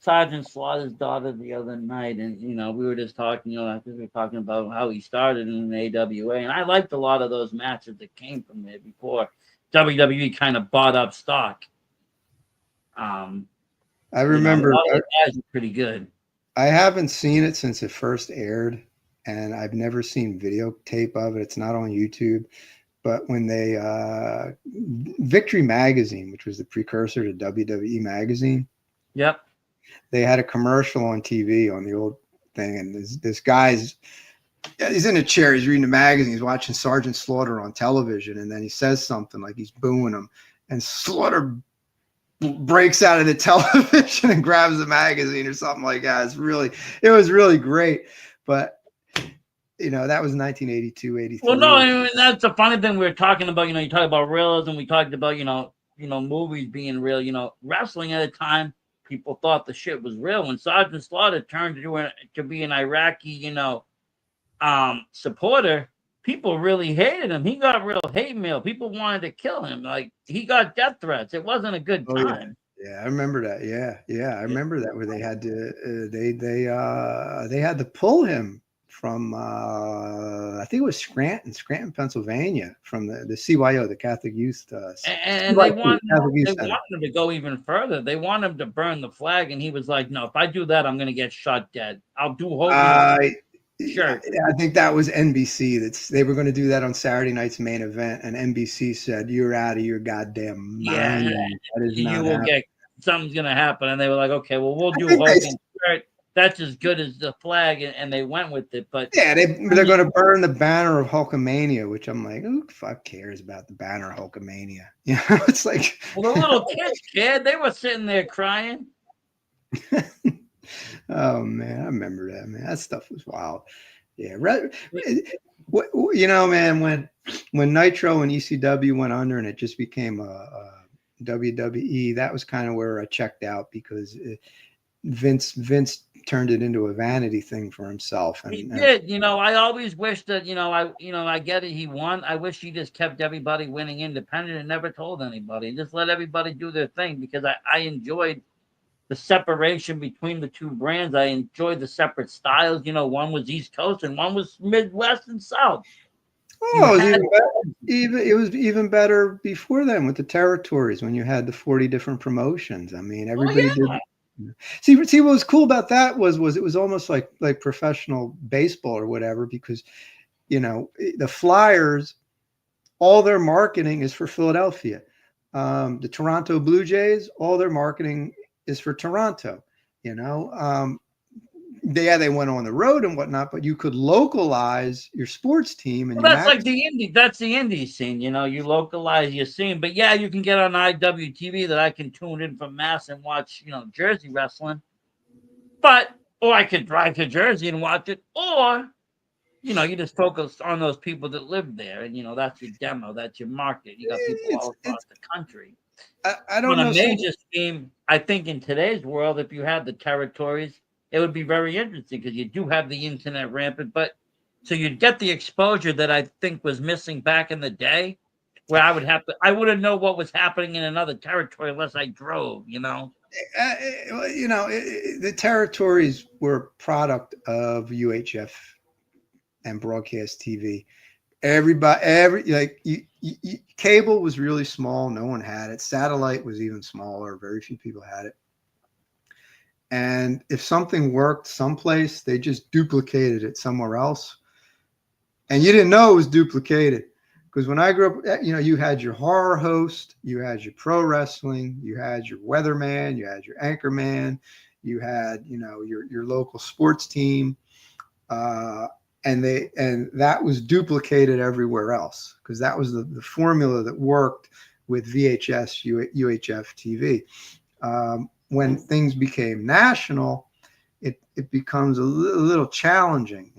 Sergeant Slaughter's daughter the other night, and we were just talking. I think we were talking about how he started in the AWA, and I liked a lot of those matches that came from there before WWE kind of bought up stock. I remember. A lot of the guys are pretty good. I haven't seen it since it first aired, and I've never seen videotape of it. It's not on YouTube. But when they Victory Magazine, which was the precursor to WWE Magazine, Yep. they had a commercial on TV on the old thing, and this guy's he's in a chair, he's reading the magazine, he's watching Sergeant Slaughter on television, and then he says something like he's booing him, and Slaughter breaks out of the television and grabs the magazine or something like that. It was really great, but that was 1982, 83. Well, no, I mean, that's the funny thing we were talking about. You talk about realism. We talked about movies being real. Wrestling at the time, people thought the shit was real. When Sergeant Slaughter turned to be an Iraqi, supporter, people really hated him. He got real hate mail. People wanted to kill him. Like he got death threats. It wasn't a good time. Yeah, I remember that. Yeah, I remember that where they had to they had to pull him from I think it was Scranton, Pennsylvania, from the CYO, the Catholic Youth. And they wanted him to go even further. They wanted him to burn the flag, and he was like, "No, if I do that, I'm going to get shot dead. I'll do Hogan." Sure. I think that was NBC. They were going to do that on Saturday night's main event, and NBC said, "You're out of your goddamn mind. Yeah, that is not you will happening." something's going to happen." And they were like, "Okay, well, we'll do Hogan's shirt. That's as good as the flag," and they went with it. But yeah, they're going to burn the banner of Hulkamania, which I'm like, who the fuck cares about the banner of Hulkamania? It's like, well, the little kids cared. They were sitting there crying. Oh man, I remember that, man. That stuff was wild. Yeah, You know, man, when Nitro and ECW went under and it just became a WWE, that was kind of where I checked out because Vince turned it into a vanity thing for himself, He and did. I always wish that, I get it. He won. I wish he just kept everybody winning independent and never told anybody. And just let everybody do their thing because I enjoyed the separation between the two brands. I enjoyed the separate styles. One was East Coast and one was Midwest and South. You oh, it was had even better. Even it was even better before then with the territories when you had the 40 different promotions. I mean, Oh everybody did. yeah. See what was cool about that was it was almost like professional baseball or whatever because the Flyers, all their marketing is for Philadelphia. The Toronto Blue Jays, all their marketing is for Toronto. You know, they went on the road and whatnot, but you could localize your sports team and Well, you that's match. like the indie. That's the indie scene. You localize your scene. But yeah, you can get on IWTV that I can tune in from Mass and watch, Jersey wrestling. Or I could drive to Jersey and watch it. Or you just focus on those people that live there, and that's your demo, that's your market. You got people all It's across the country. I don't On a know some. major scheme, I think in today's world, if you had the territories, it would be very interesting because you do have the internet rampant. But so you'd get the exposure that I think was missing back in the day, where I wouldn't know what was happening in another territory unless I drove. The territories were a product of UHF and broadcast TV. Everybody, cable was really small. No one had it. Satellite was even smaller. Very few people had it. And if something worked someplace, they just duplicated it somewhere else. And you didn't know it was duplicated. Because when I grew up, you had your horror host, you had your pro wrestling, you had your weatherman, you had your anchor man, you had, your local sports team. And that was duplicated everywhere else because that was the formula that worked with VHS, UHF TV. When things became national, it becomes a little challenging,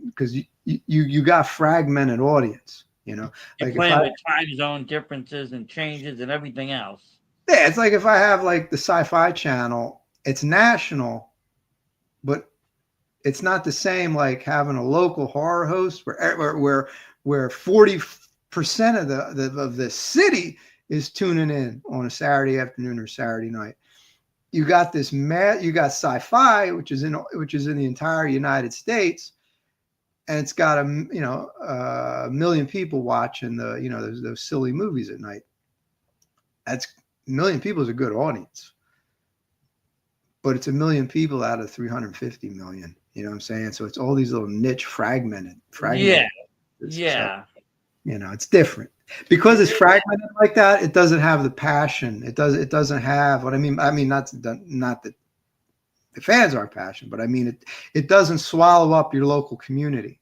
because you got fragmented audience, You're like if playing I with time zone differences and changes and everything else. yeah, it's like if I have like the Sci-Fi Channel, it's national, but it's not the same like having a local horror host where 40% of the city is tuning in on a Saturday afternoon or Saturday night. You got you got Sci-Fi, which is in the entire United States, and it's got a million people watching those silly movies at night. That's a million people is a good audience, but it's a million people out of 350 million. You know what I'm saying? So it's all these little niche fragmented. Yeah, So yeah. it's different because it's fragmented like that. It doesn't have the passion. It doesn't have what I mean. I mean, not that the fans aren't passionate, but I mean it doesn't swallow up your local community.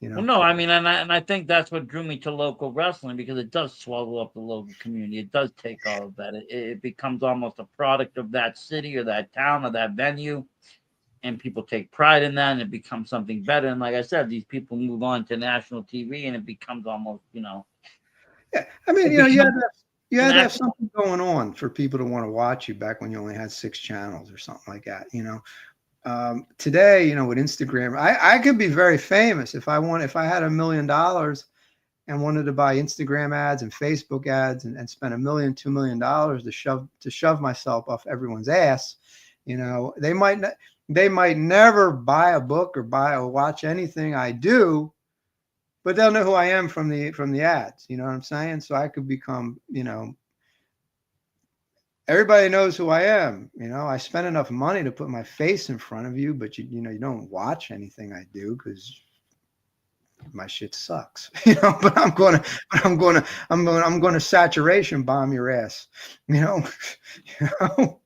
Well, no, I mean, and I think that's what drew me to local wrestling because it does swallow up the local community. It does take all of that. It becomes almost a product of that city or that town or that venue, and people take pride in that, and it becomes something better. And like I said, these people move on to national TV, and it becomes almost, Yeah, I mean, it becomes you an had to have act. something going on for people to want to watch you back when you only had 6 channels or something like that. Today, with Instagram, I could be very famous if I had $1 million and wanted to buy Instagram ads and Facebook ads and spend $1 million, $2 million to shove myself off everyone's ass. They might never buy a book or watch anything I do, but they'll know who I am from the ads. You know what I'm saying? So I could become, everybody knows who I am. I spend enough money to put my face in front of you, but you don't watch anything I do because my shit sucks. But I'm going to saturation bomb your ass. You know, you know.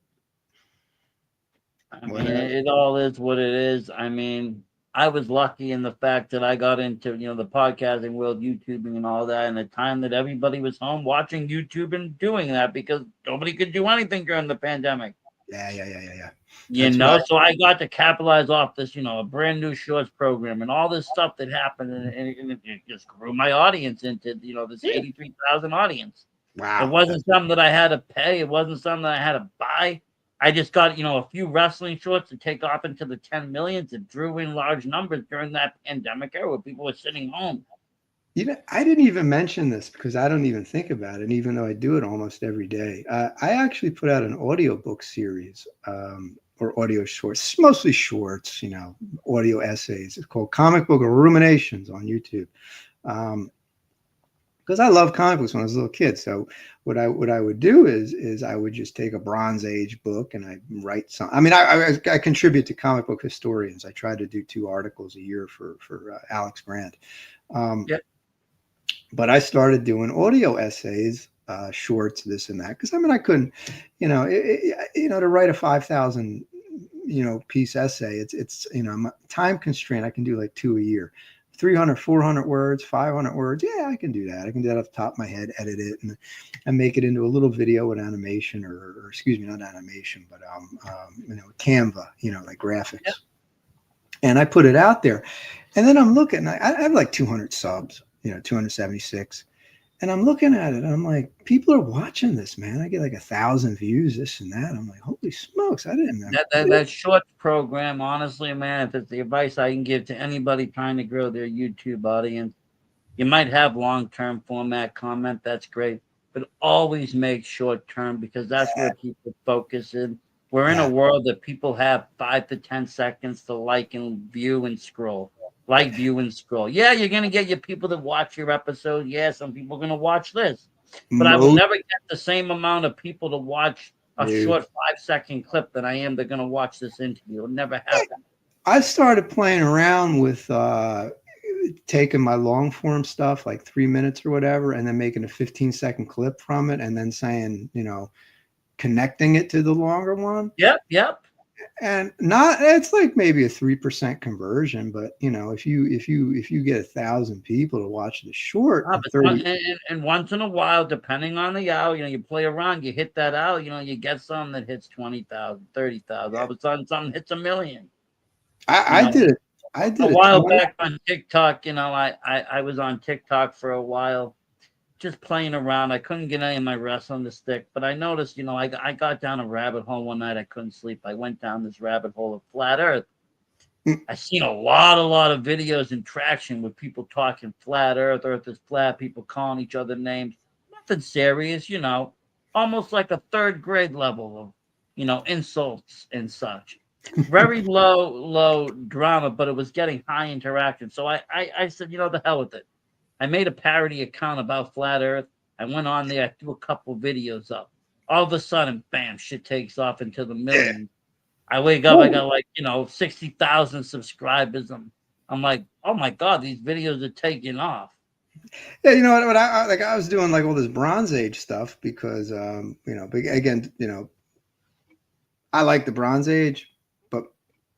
I mean, Whatever. it all is what it is. I mean, I was lucky in the fact that I got into, the podcasting world, YouTubing and all that, in a time that everybody was home watching YouTube and doing that because nobody could do anything during the pandemic. Yeah. You That's what know, so I got to capitalize off this, a brand new shorts program and all this stuff that happened, and it just grew my audience into, this yeah. 83,000 audience. It Wow. wasn't something that I had to pay. It wasn't something that I had to buy. I just got, a few wrestling shorts to take off into the 10 millions. It drew in large numbers during that pandemic era where people were sitting home. I didn't even mention this because I don't even think about it, even though I do it almost every day. I actually put out an audiobook series or audio shorts, mostly shorts, audio essays. It's called Comic Book Ruminations on YouTube. Because I love comic books when I was a little kid. So what I would do is I would just take a Bronze Age book and I write some. I mean, I contribute to Comic Book Historians. I try to do 2 articles a year for Alex Brand. Yep. But I started doing audio essays, shorts, this and that. Because I mean, I couldn't, to write a 5,000 piece essay. It's I'm time constraint. I can do like 2 a year. 300, 400 words, 500 words. Yeah, I can do that. I can do that off the top of my head, edit it, and make it into a little video with animation, or excuse me, not animation, but Canva, like graphics. Yep. And I put it out there, and then I'm looking. I have like 200 subs, 276. And I'm looking at it, and I'm like, people are watching this, man. I get like 1,000 views, this and that. I'm like, holy smokes, I didn't know. That short program, honestly, man, if it's the advice I can give to anybody trying to grow their YouTube audience, you might have long-term format comment. That's great, but always make short-term because that's where people focus in. We're in a world that people have 5 to 10 seconds to like and view and scroll. Like, view, and scroll. Yeah, you're gonna get your people that watch your episode. Yeah, some people are gonna watch this, but I will never get the same amount of people to watch a short 5-second clip that I am. They're gonna watch this interview. It'll never happen. I started playing around with taking my long form stuff, like 3 minutes or whatever, and then making a 15-second clip from it, and then saying, connecting it to the longer one. Yep. And it's like maybe a 3% conversion, but if you get 1,000 people to watch the short, and once in a while, depending on the hour, you play around, you hit that out, you get something that hits 20,000, 30,000. All of a sudden, something hits 1 million. I did it. I did a while back on TikTok. I was on TikTok for a while, just playing around. I couldn't get any of my wrestling to stick, but I noticed, I got down a rabbit hole one night. I couldn't sleep. I went down this rabbit hole of flat Earth. I seen a lot of videos and traction with people talking flat Earth. Earth is flat. People calling each other names. Nothing serious, almost like a 3rd grade level of, insults and such. Very low drama, but it was getting high interaction. So I said, the hell with it. I made a parody account about flat Earth. I went on there, I threw a couple videos up. All of a sudden, bam, shit takes off into the millions. I wake up, I got like, 60,000 subscribers. I'm like, oh my God, these videos are taking off. Yeah, you know what I was doing like all this Bronze Age stuff because again, I like the Bronze Age, but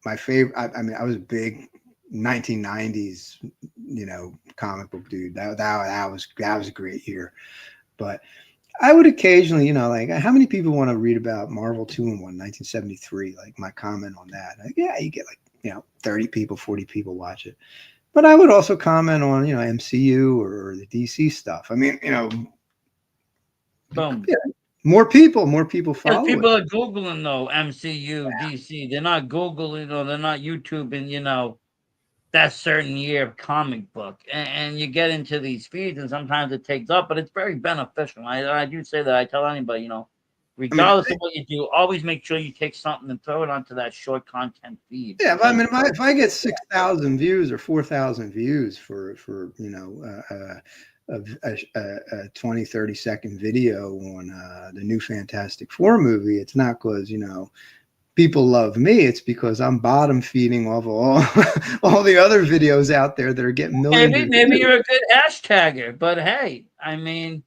my favorite, I mean, I was a big 1990s, comic book dude. That was a great year. But I would occasionally, like, how many people want to read about Marvel 2-in-1, 1973? Like, my comment on that. Like, yeah, you get like, 30 people, 40 people watch it. But I would also comment on, MCU or the DC stuff. I mean, boom. Yeah, more people follow. People are Googling though, MCU, DC. They're not Googling, they're not YouTubing, that certain year of comic book. And you get into these feeds and sometimes it takes up, but it's very beneficial. I do say that. I tell anybody, regardless of what you do, always make sure you take something and throw it onto that short content feed. Yeah, but I mean, if I get 6,000 views or 4,000 views for a 20, 30-second video on the new Fantastic Four movie, it's not because, people love me. It's because I'm bottom feeding off of all the other videos out there that are getting millions. Maybe you're a good hashtagger, but hey, I mean,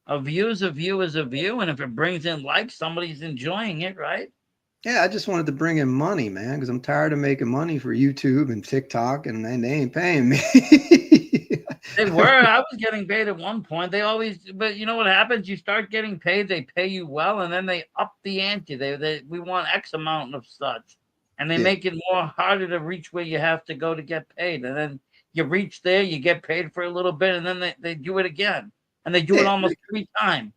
a view is a view is a view, and if it brings in likes, somebody's enjoying it, right? Yeah, I just wanted to bring in money, man, because I'm tired of making money for YouTube and TikTok, and they ain't paying me. They were. I was getting paid at one point. They always, but you know what happens? You start getting paid, they pay you well, and then they up the ante. We want X amount of such, and they Yeah, make it more harder to reach where you have to go to get paid. And then you reach there, you get paid for a little bit, and then they do it again, and they do it yeah, almost every time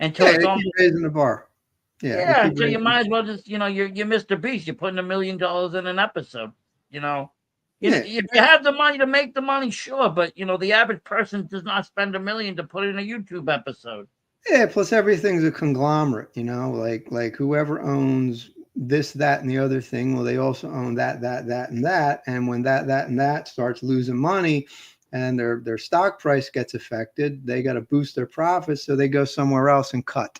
until yeah. it's They keep almost raising the bar. Yeah, they yeah. keep So you raising. might as well just you're Mr. Beast. You're putting $1 million in an episode. You know. Yeah, If you have the money to make the money, sure, but the average person does not spend $1 million to put in a YouTube episode. yeah. Plus, everything's a conglomerate. Like whoever owns this, that, and the other thing. Well, they also own that, and that. And when that, and that starts losing money, and their stock price gets affected, they got to boost their profits, so they go somewhere else and cut.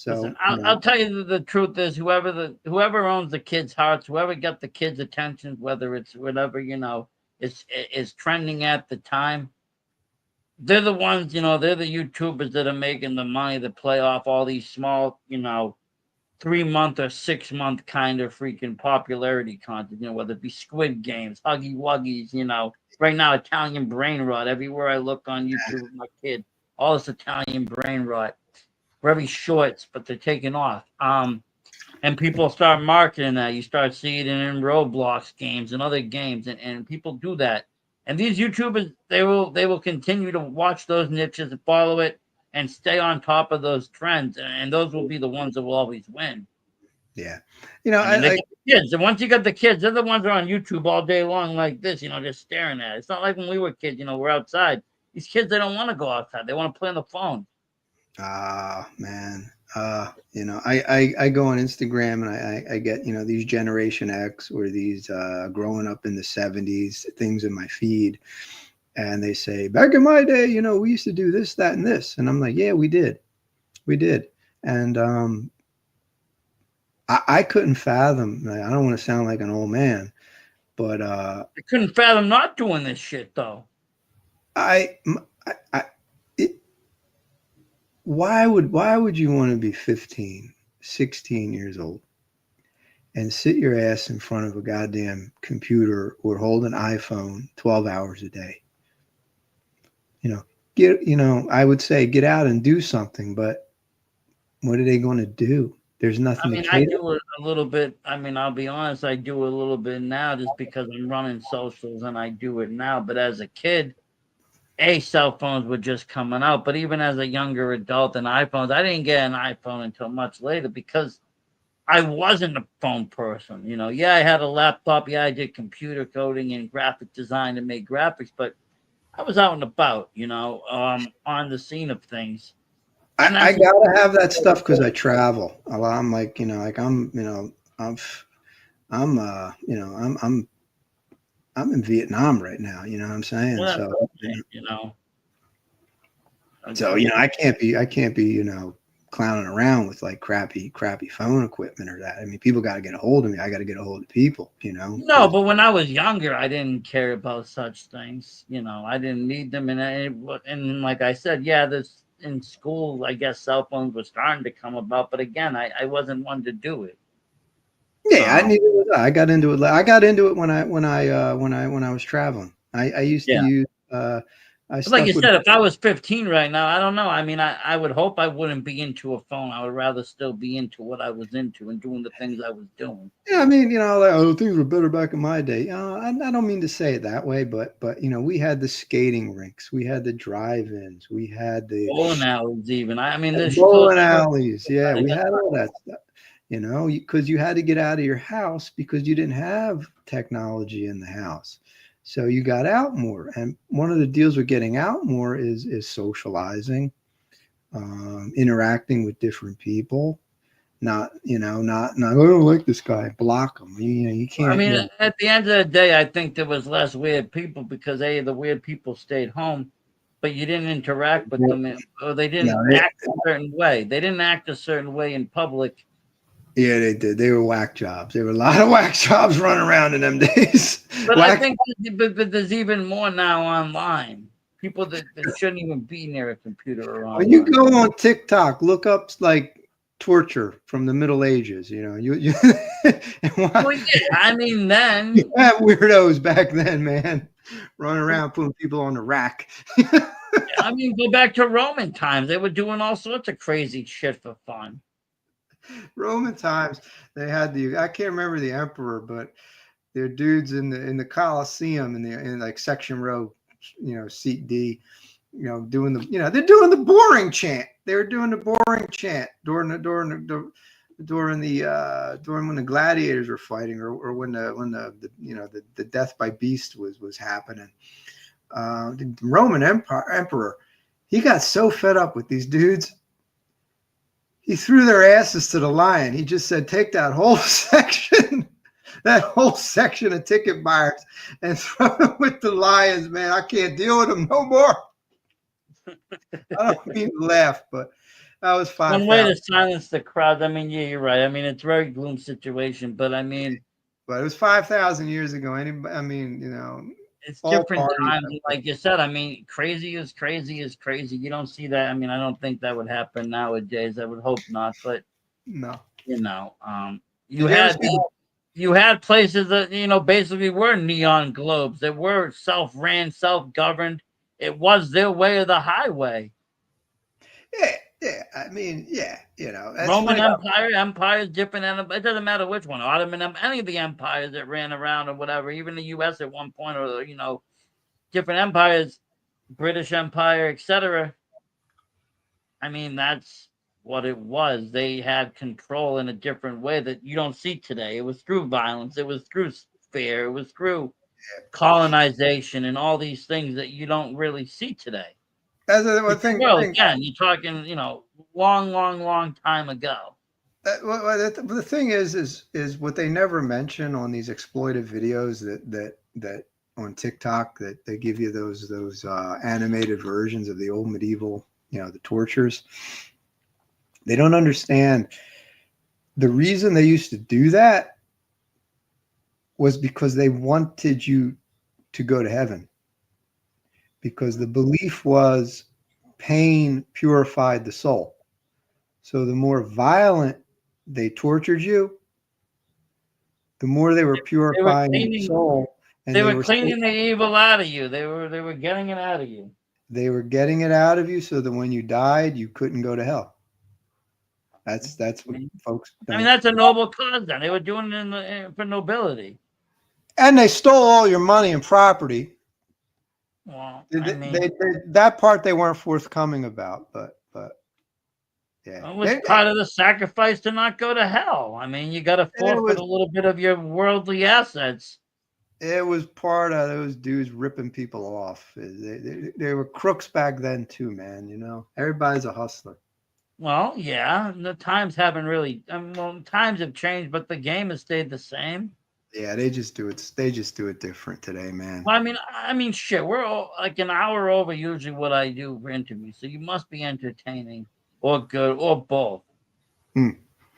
Listen, So I'll tell you the truth is whoever owns the kids' hearts, whoever got the kids' attention, whether it's whatever is trending at the time. They're the ones, they're the YouTubers that are making the money that play off all these small, 3 month or 6 month kind of freaking popularity content, whether it be Squid Games, Huggy Wuggies, right now Italian brain rot. Everywhere I look on YouTube with my kid, all this Italian brain rot. Very shorts, but they're taking off. And people start marketing that. You start seeing it in Roblox games and other games, and people do that. And these YouTubers, they will continue to watch those niches and follow it and stay on top of those trends, and those will be the ones that will always win. yeah, I mean, they get the kids, and once you got the kids, they're the ones that are on YouTube all day long like this, just staring at it. It's not like when we were kids, we're outside. These kids, they don't want to go outside. They want to play on the phone. Man. I go on Instagram and I get, these Generation X or these growing up in the 70s things in my feed. And they say, back in my day, we used to do this, that, and this. And I'm like, yeah, we did. We did. And I couldn't fathom, I don't want to sound like an old man, but I couldn't fathom not doing this shit, though. Why would you want to be 15, 16 years old and sit your ass in front of a goddamn computer or hold an iPhone 12 hours a day? I would say get out and do something, but what are they going to do? There's nothing I to mean, I cater. do it a little bit. I mean, I'll be honest, I do a little bit now just because I'm running socials and I do it now. But as a kid, cell phones were just coming out. But even as a younger adult and iPhones, I didn't get an iPhone until much later because I wasn't a phone person. Yeah, I had a laptop. Yeah, I did computer coding and graphic design and made graphics, but I was out and about, on the scene of things. And I that's gotta have that stuff because I travel a lot. I'm like, I'm in Vietnam right now. You know what I'm saying? well, So, okay, I can't be, clowning around with like crappy phone equipment or that. I mean, people got to get a hold of me. I got to get a hold of people, No, but when I was younger, I didn't care about such things. I didn't need them, and like I said, yeah, this in school, I guess cell phones were starting to come about, but again, I wasn't one to do it. Yeah, I Um, needed it. I got into it. I got into it when I was traveling. I used to yeah. use. I But like you stuck with. said, if I was 15 right now, I don't know. I mean, I would hope I wouldn't be into a phone. I would rather still be into what I was into and doing the things I was doing. Yeah, I mean, like, oh, things were better back in my day. I don't mean to say it that way, but we had the skating rinks, we had the drive-ins, we had the Bowling alleys, even. I mean, this close bowling short. alleys. Yeah, we had all that stuff. Because you had to get out of your house because you didn't have technology in the house. So you got out more. And one of the deals with getting out more is socializing, interacting with different people. Not, I don't like this guy. Block him. You I can't. mean, at the end of the day, I think there was less weird people because the weird people stayed home, but you didn't interact with them, or they No, didn't act a certain way. They didn't act a certain way in public. yeah, they did. They were whack jobs. There were a lot of whack jobs running around in them days. But I Whack. think but there's even more now online. People that shouldn't even be near a computer or When you online. go on TikTok, look up like torture from the Middle Ages. And Well, yeah, I mean, you then have weirdos back then, man. running around putting people on the rack. I mean, go back to Roman times. They were doing all sorts of crazy shit for fun. Roman times, they had I can't remember the emperor, but they're dudes in the Colosseum in like section row, seat D, doing they're doing the boring chant. They were doing the boring chant during when the gladiators were fighting, or when the death by beast was happening. The Roman emperor, he got so fed up with these dudes, he threw their asses to the lion. He just said, take that whole section of ticket buyers and throw them with the lions, man. I can't deal with them no more. I don't mean to laugh, but that was 5,000. One way to silence the crowd. I mean, yeah, you're right. I mean, it's a very gloom situation, but I mean, but it was 5,000 years ago. it's all different parties. times. Like you said, I mean, crazy is crazy is crazy. You don't see that. I mean, I don't think that would happen nowadays. I would hope not, but No. You Did you ever had see you had places that basically were neon globes. That were self-ran, self-governed. It was their way or the highway. Yeah. I mean, yeah. That's Roman funny. Empire is different. And it doesn't matter which one. Any of the empires that ran around or whatever. Even the U.S. at one point, or different empires, British Empire, etc. I mean, that's what it was. They had control in a different way that you don't see today. It was through violence. It was through fear. It was through colonization and all these things that you don't really see today. That's the thing. Well, again, you're talking, long, long, long time ago. The thing is what they never mention on these exploitive videos that on TikTok, that they give you those animated versions of the old medieval, the tortures. They don't understand the reason they used to do that was because they wanted you to go to heaven, because the belief was pain purified the soul. So the more violent they tortured you, the more they were purifying the soul, and they were cleaning the evil out of you. They were getting it out of you. They were getting it out of you so that when you died, you couldn't go to hell. That's what folks don't. I mean, that's a noble cause. Then they were doing it for nobility. And they stole all your money and property. Well, that part they weren't forthcoming about, but yeah, it was part of the sacrifice to not go to hell. I mean, you got to forfeit a little bit of your worldly assets. It was part of those dudes ripping people off. They were crooks back then too, man. Everybody's a hustler. Well, yeah, the times haven't really. Times have changed, but the game has stayed the same. Yeah, they just do it. They just do it different today, man. Well, I mean, shit. We're like an hour over usually what I do for interviews, so you must be entertaining or good or both.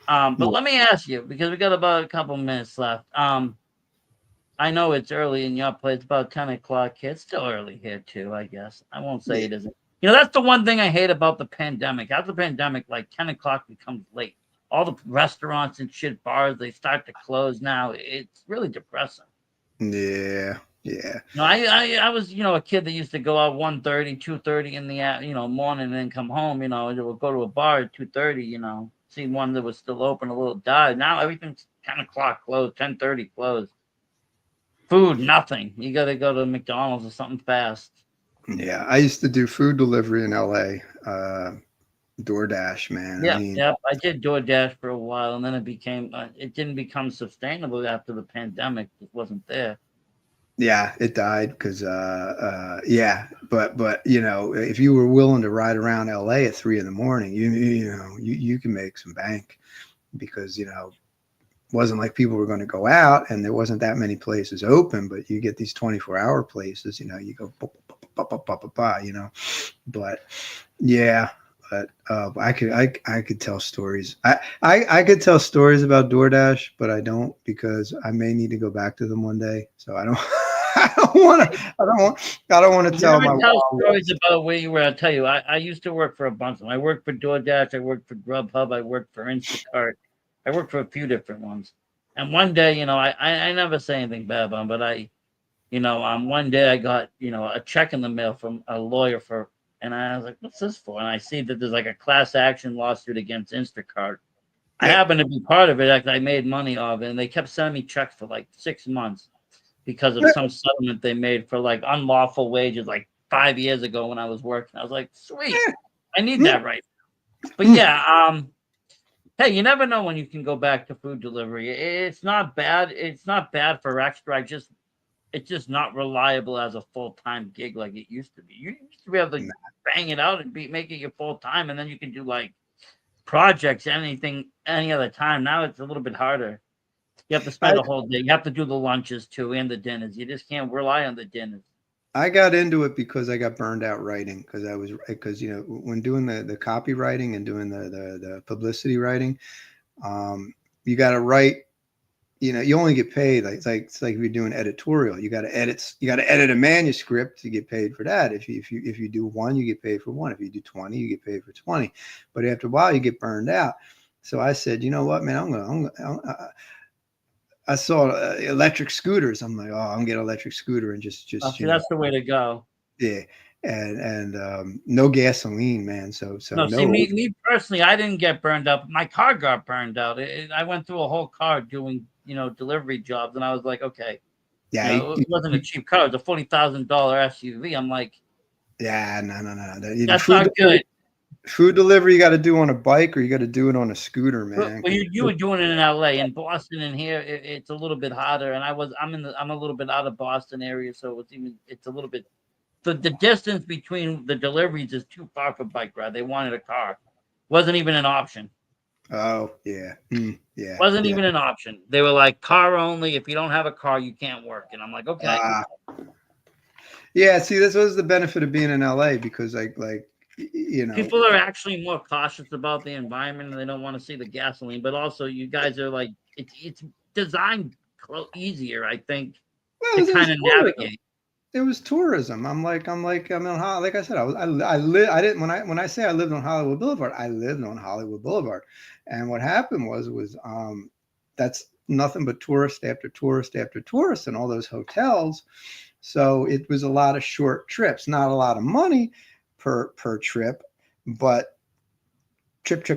But let me ask you, because we got about a couple minutes left. I know it's early in your place. It's about 10 o'clock here. It's still early here too, I guess. I won't say it isn't. That's the one thing I hate about the pandemic. After the pandemic, like 10 o'clock becomes late. All the restaurants and shit bars, they start to close now. It's really depressing. Yeah. No, I was, a kid that used to go out 1:30, 2:30 in the morning and then come home, they would go to a bar at 2:30, see one that was still open, a little dive. Now everything's 10 o'clock closed, 10:30 closed. Food, nothing. You got to go to McDonald's or something fast. Yeah, I used to do food delivery in LA. DoorDash, man. Yeah, I did DoorDash for a while, and then it didn't become sustainable after the pandemic. It wasn't there. Yeah, it died because but if you were willing to ride around LA at 3 a.m, you can make some bank, because it wasn't like people were going to go out and there wasn't that many places open, but you get these 24-hour places, you go but yeah. But I could tell stories. I could tell stories about DoorDash, but I don't, because I may need to go back to them one day. So I don't. I don't want to tell my stories about where you were. I'll tell you. I used to work for a bunch of them. I worked for DoorDash. I worked for Grubhub. I worked for Instacart. I worked for a few different ones. And one day, I never say anything bad about them, but One day I got, a check in the mail from a lawyer and I was like, what's this for? And I see that there's like a class action lawsuit against Instacart. I Yep. happened to be part of it. Like I made money off it, and they kept sending me checks for like 6 months because of some settlement they made for like unlawful wages like 5 years ago when I was working. I was like, sweet, I need that right now. But yeah, hey, you never know when you can go back to food delivery. It's not bad. It's not bad for extra. It's just not reliable as a full-time gig like it used to be. You used to be able to bang it out and make it your full-time, and then you can do like projects, anything, any other time. Now it's a little bit harder. You have to spend I a whole day. You have to do the lunches too and the dinners. You just can't rely on the dinners. I got into it because I got burned out writing because when doing the copywriting and doing the publicity writing, you got to write. You only get paid it's like if you're doing editorial. You got to edit a manuscript to get paid for that. If you do one, you get paid for one. If you do 20, you get paid for 20. But after a while, you get burned out. So I said, you know what, man, I saw electric scooters. I'm like, oh, I'm gonna get an electric scooter and just See, that's the way to go. yeah, and no gasoline, man. So No, see, no, me personally, I didn't get burned out. My car got burned out. I went through a whole car doing, delivery jobs, and I was like, okay, yeah, it wasn't a cheap car. It was a $40,000 SUV. I'm like, yeah, no. that's not good. Food delivery you got to do on a bike or you got to do it on a scooter, man. Well, you were doing it in LA, in Boston, and here it's a little bit hotter. And I'm a little bit out of Boston area, so it's a little bit. The distance between the deliveries is too far for bike ride. They wanted a car, wasn't even an option. Oh yeah, yeah, Wasn't yeah. even an option. They were like, car only. If you don't have a car, you can't work. And I'm like, okay. Yeah. See, this was the benefit of being in LA because People are actually more cautious about the environment and they don't want to see the gasoline. But also, you guys are like, it's designed easier, I think, well, to it was kind of tourism. navigate. It was tourism. I'm on like I said, I didn't when I say I lived on Hollywood Boulevard, I lived on Hollywood Boulevard, and what happened was that's nothing but tourist after tourist after tourist in all those hotels. So it was a lot of short trips, not a lot of money per trip, but trip,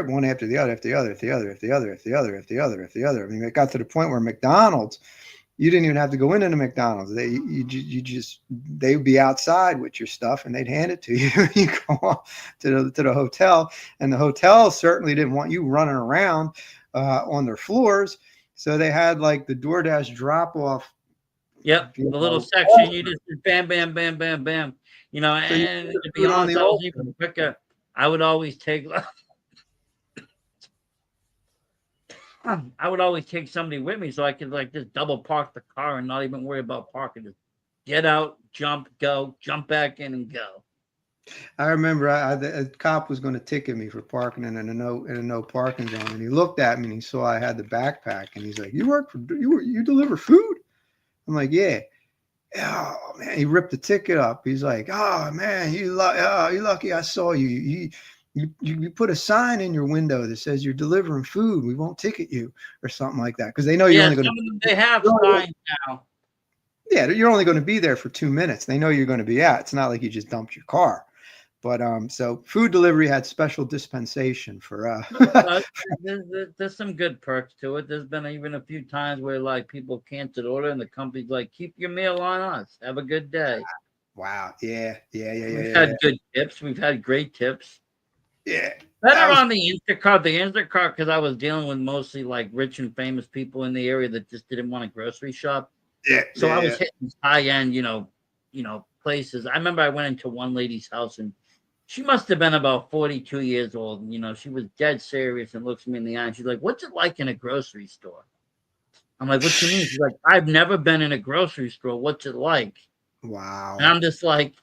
one after the other, after the other, after the other, after the other, after the other, after the other, after the other. I mean, it got to the point where McDonald's, you didn't even have to go into McDonald's. They'd be outside with your stuff and they'd hand it to you. You go off to the hotel, and the hotel certainly didn't want you running around on their floors. So they had like the DoorDash drop off. Yep, the little section you just bam, bam, bam, bam, bam. So you And put the to be food on honest, the I was open. even quicker. I would always take somebody with me so I could like just double park the car and not even worry about parking. Just get out, jump, go, jump back in and go. I remember a cop was going to ticket me for parking in a no parking zone, and he looked at me and he saw I had the backpack, and he's like, you deliver food?" I'm like, "Yeah." Oh man, he ripped the ticket up. He's like, "Oh man, you lucky I saw you. You put a sign in your window that says you're delivering food. We won't ticket you," or something like that, because they know you're Yeah, only some going of them they have to. signs now. Yeah, you're only going to be there for 2 minutes. They know you're going to be out. It's not like you just dumped your car. But so food delivery had special dispensation for There's some good perks to it. There's been even a few times where like people canceled order and the company's like, keep your meal on us. Have a good day. wow. Yeah. We've had good tips. We've had great tips. Yeah. Better That was on the Instacart. The Instacart, because I was dealing with mostly like rich and famous people in the area that just didn't want a grocery shop. So I was yeah. hitting high end, places. I remember I went into one lady's house and she must have been about 42 years old. And, she was dead serious and looks me in the eye. And she's like, "What's it like in a grocery store?" I'm like, "What you mean?" She's like, "I've never been in a grocery store. What's it like?" And Wow. I'm just like,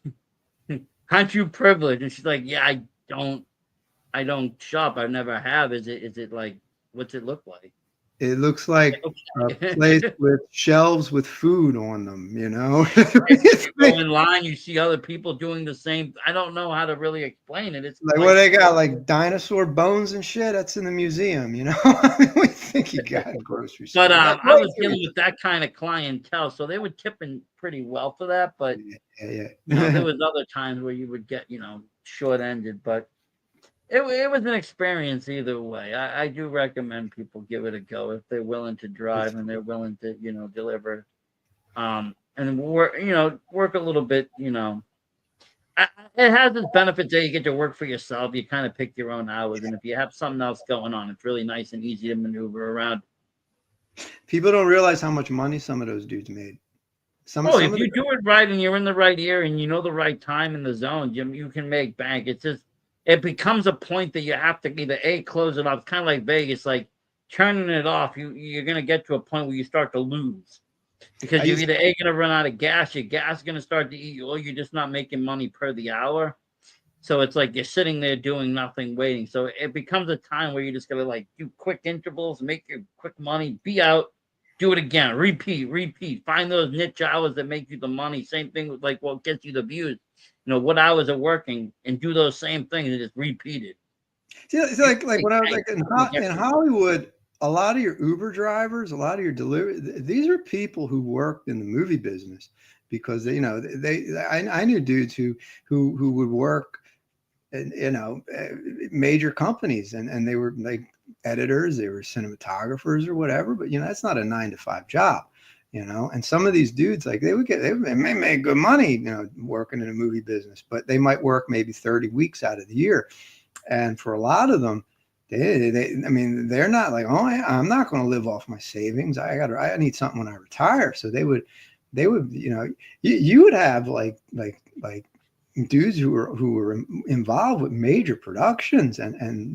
"Aren't you privileged?" And she's like, "Yeah, I don't shop. I never have. Is it like, what's it look like?" It looks like a place Okay. with shelves with food on them, you know? You It's go like, in line, you see other people doing the same. I don't know how to really explain it. It's like what quite. they got, like dinosaur bones and shit. That's in the museum, you know. I mean, we think you got a grocery But store. That's I way was too dealing with that kind of clientele, so they were tipping pretty well for that. But expensive. Yeah, there yeah. was other times where you would get short ended. But it was an experience either way. I do recommend people give it a go if they're willing to drive and they're willing to deliver. And work a little bit. It has its benefits that you get to work for yourself. You kind of pick your own hours, and if you have something else going on, it's really nice and easy to maneuver around. People don't realize how much money some of those dudes made. Oh, Some if of the you do it right and you're in the right area and you know the right time in the zone, you can make bank. It's just it becomes a point that you have to either close it off. It's kind of like Vegas, like turning it off. You're gonna get to a point where you start to lose I because you're used either gonna run out of gas, your gas is gonna start to eat you, or you're just not making money per the hour. So it's like you're sitting there doing nothing, waiting. So it becomes a time where you just gotta like do quick intervals, make your quick money, be out, do it again, repeat, repeat. Find those niche hours that make you the money. Same thing with like what gets you the views. What hours are working, and do those same things and just repeat it. See, it's You like make when I was bank like before you get In to the top. Hollywood, a lot of your Uber drivers, a lot of your delivery, these are people who worked in the movie business because I knew dudes who would work in major companies and they were like editors, they were cinematographers or whatever, but that's not a 9 to 5 job. And some of these dudes, like they may make good money, working in a movie business, but they might work maybe 30 weeks out of the year. And for a lot of them, I mean, they're not like, oh, I'm not going to live off my savings. I need something when I retire. So they would, you would have like dudes who were involved with major productions and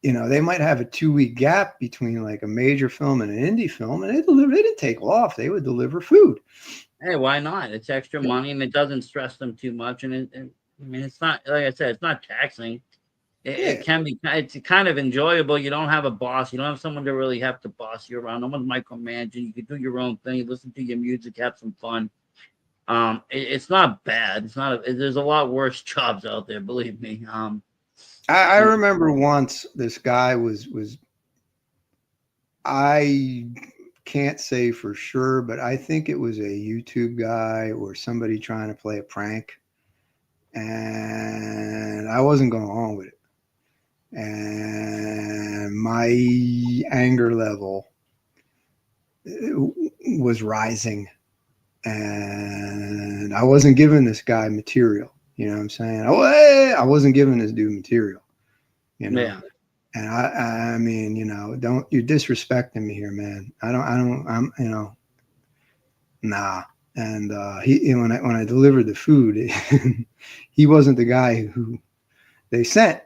they might have a 2 week gap between like a major film and an indie film, and they didn't take off. They would deliver food. Hey, why not? It's extra money and it doesn't stress them too much. And I mean, it's not like I said, it's not taxing. It Yeah. can be. It's kind of enjoyable. You don't have a boss. You don't have someone to really have to boss you around. No one's micromanaging. You can do your own thing. Listen to your music. Have some fun. It's not bad. It's not. There's a lot worse jobs out there. Believe me. I You know, remember once this guy was I can't say for sure, but I think it was a YouTube guy or somebody trying to play a prank, and I wasn't going along with it. And my anger level was rising, and I wasn't giving this guy material. You know what I'm saying? I wasn't giving this dude material. You know, yeah. and I mean, don't you're disrespecting me here, man. I'm nah. And when I delivered the food, he wasn't the guy who they sent.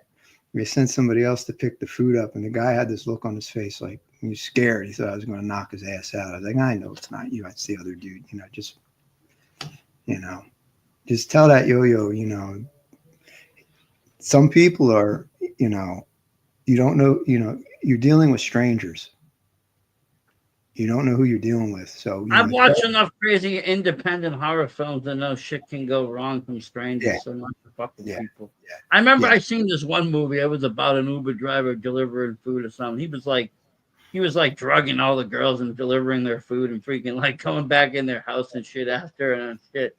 They sent somebody else to pick the food up, and the guy had this look on his face like he was scared. He thought I was going to knock his ass out. I was like, I know it's not you. It's the other dude. You know, just tell that yo-yo. Some people are, you don't know. You're dealing with strangers. You don't know who you're dealing with. So I've watched enough crazy independent horror films to know shit can go wrong from yeah, strangers. So not to fuck with yeah, people. I remember yeah, I seen this one movie. It was about an Uber driver delivering food or something. He was like drugging all the girls and delivering their food and freaking like coming back in their house and shit after and shit.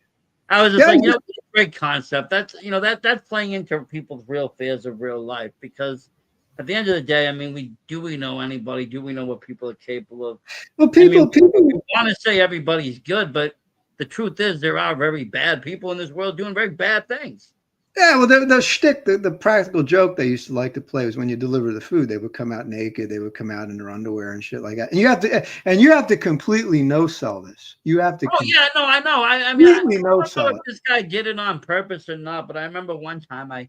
I was just yeah. like, great concept. That's playing into people's real fears of real life because at the end of the day, I mean, we know anybody? Do we know what people are capable of? Well, I mean, we people. want to say everybody's good, but the truth is there are very bad people in this world doing very bad things. Yeah, well, the shtick, the practical joke they used to like to play was when you deliver the food, they would come out naked, they would come out in their underwear and shit like that. And you have to completely no sell this. You have to Oh yeah, no, I know. I mean, I completely no don't know sell if it. this guy did it on purpose or not, but I remember one time I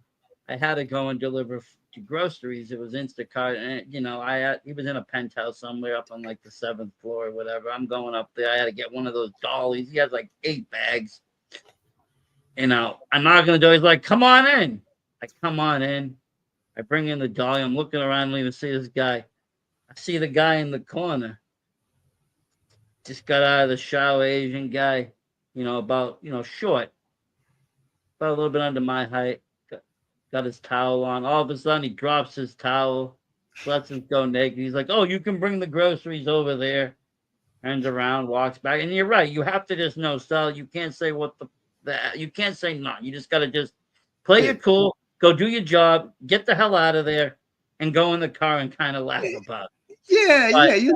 had to go and deliver to groceries. It was Instacart, and he was in a penthouse somewhere up on like the seventh floor or whatever. I'm going up there. I had to get one of those dollies. He has like 8 bags. I'm not gonna do. He's like, "Come on in." I come on in. I bring in the dolly. I'm looking around, I don't even see this guy. I see the guy in the corner. Just got out of the shower, Asian guy, about, short, about a little bit under my height. Got his towel on. All of a sudden, he drops his towel, lets him go naked. He's like, "Oh, you can bring the groceries over there." Turns around, walks back, and you're right. You have to just know, Sal. You can't say you can't say no. You just gotta just play Yeah, it cool, go do your job, get the hell out of there, and go in the car and kind of laugh about it. yeah, But yeah.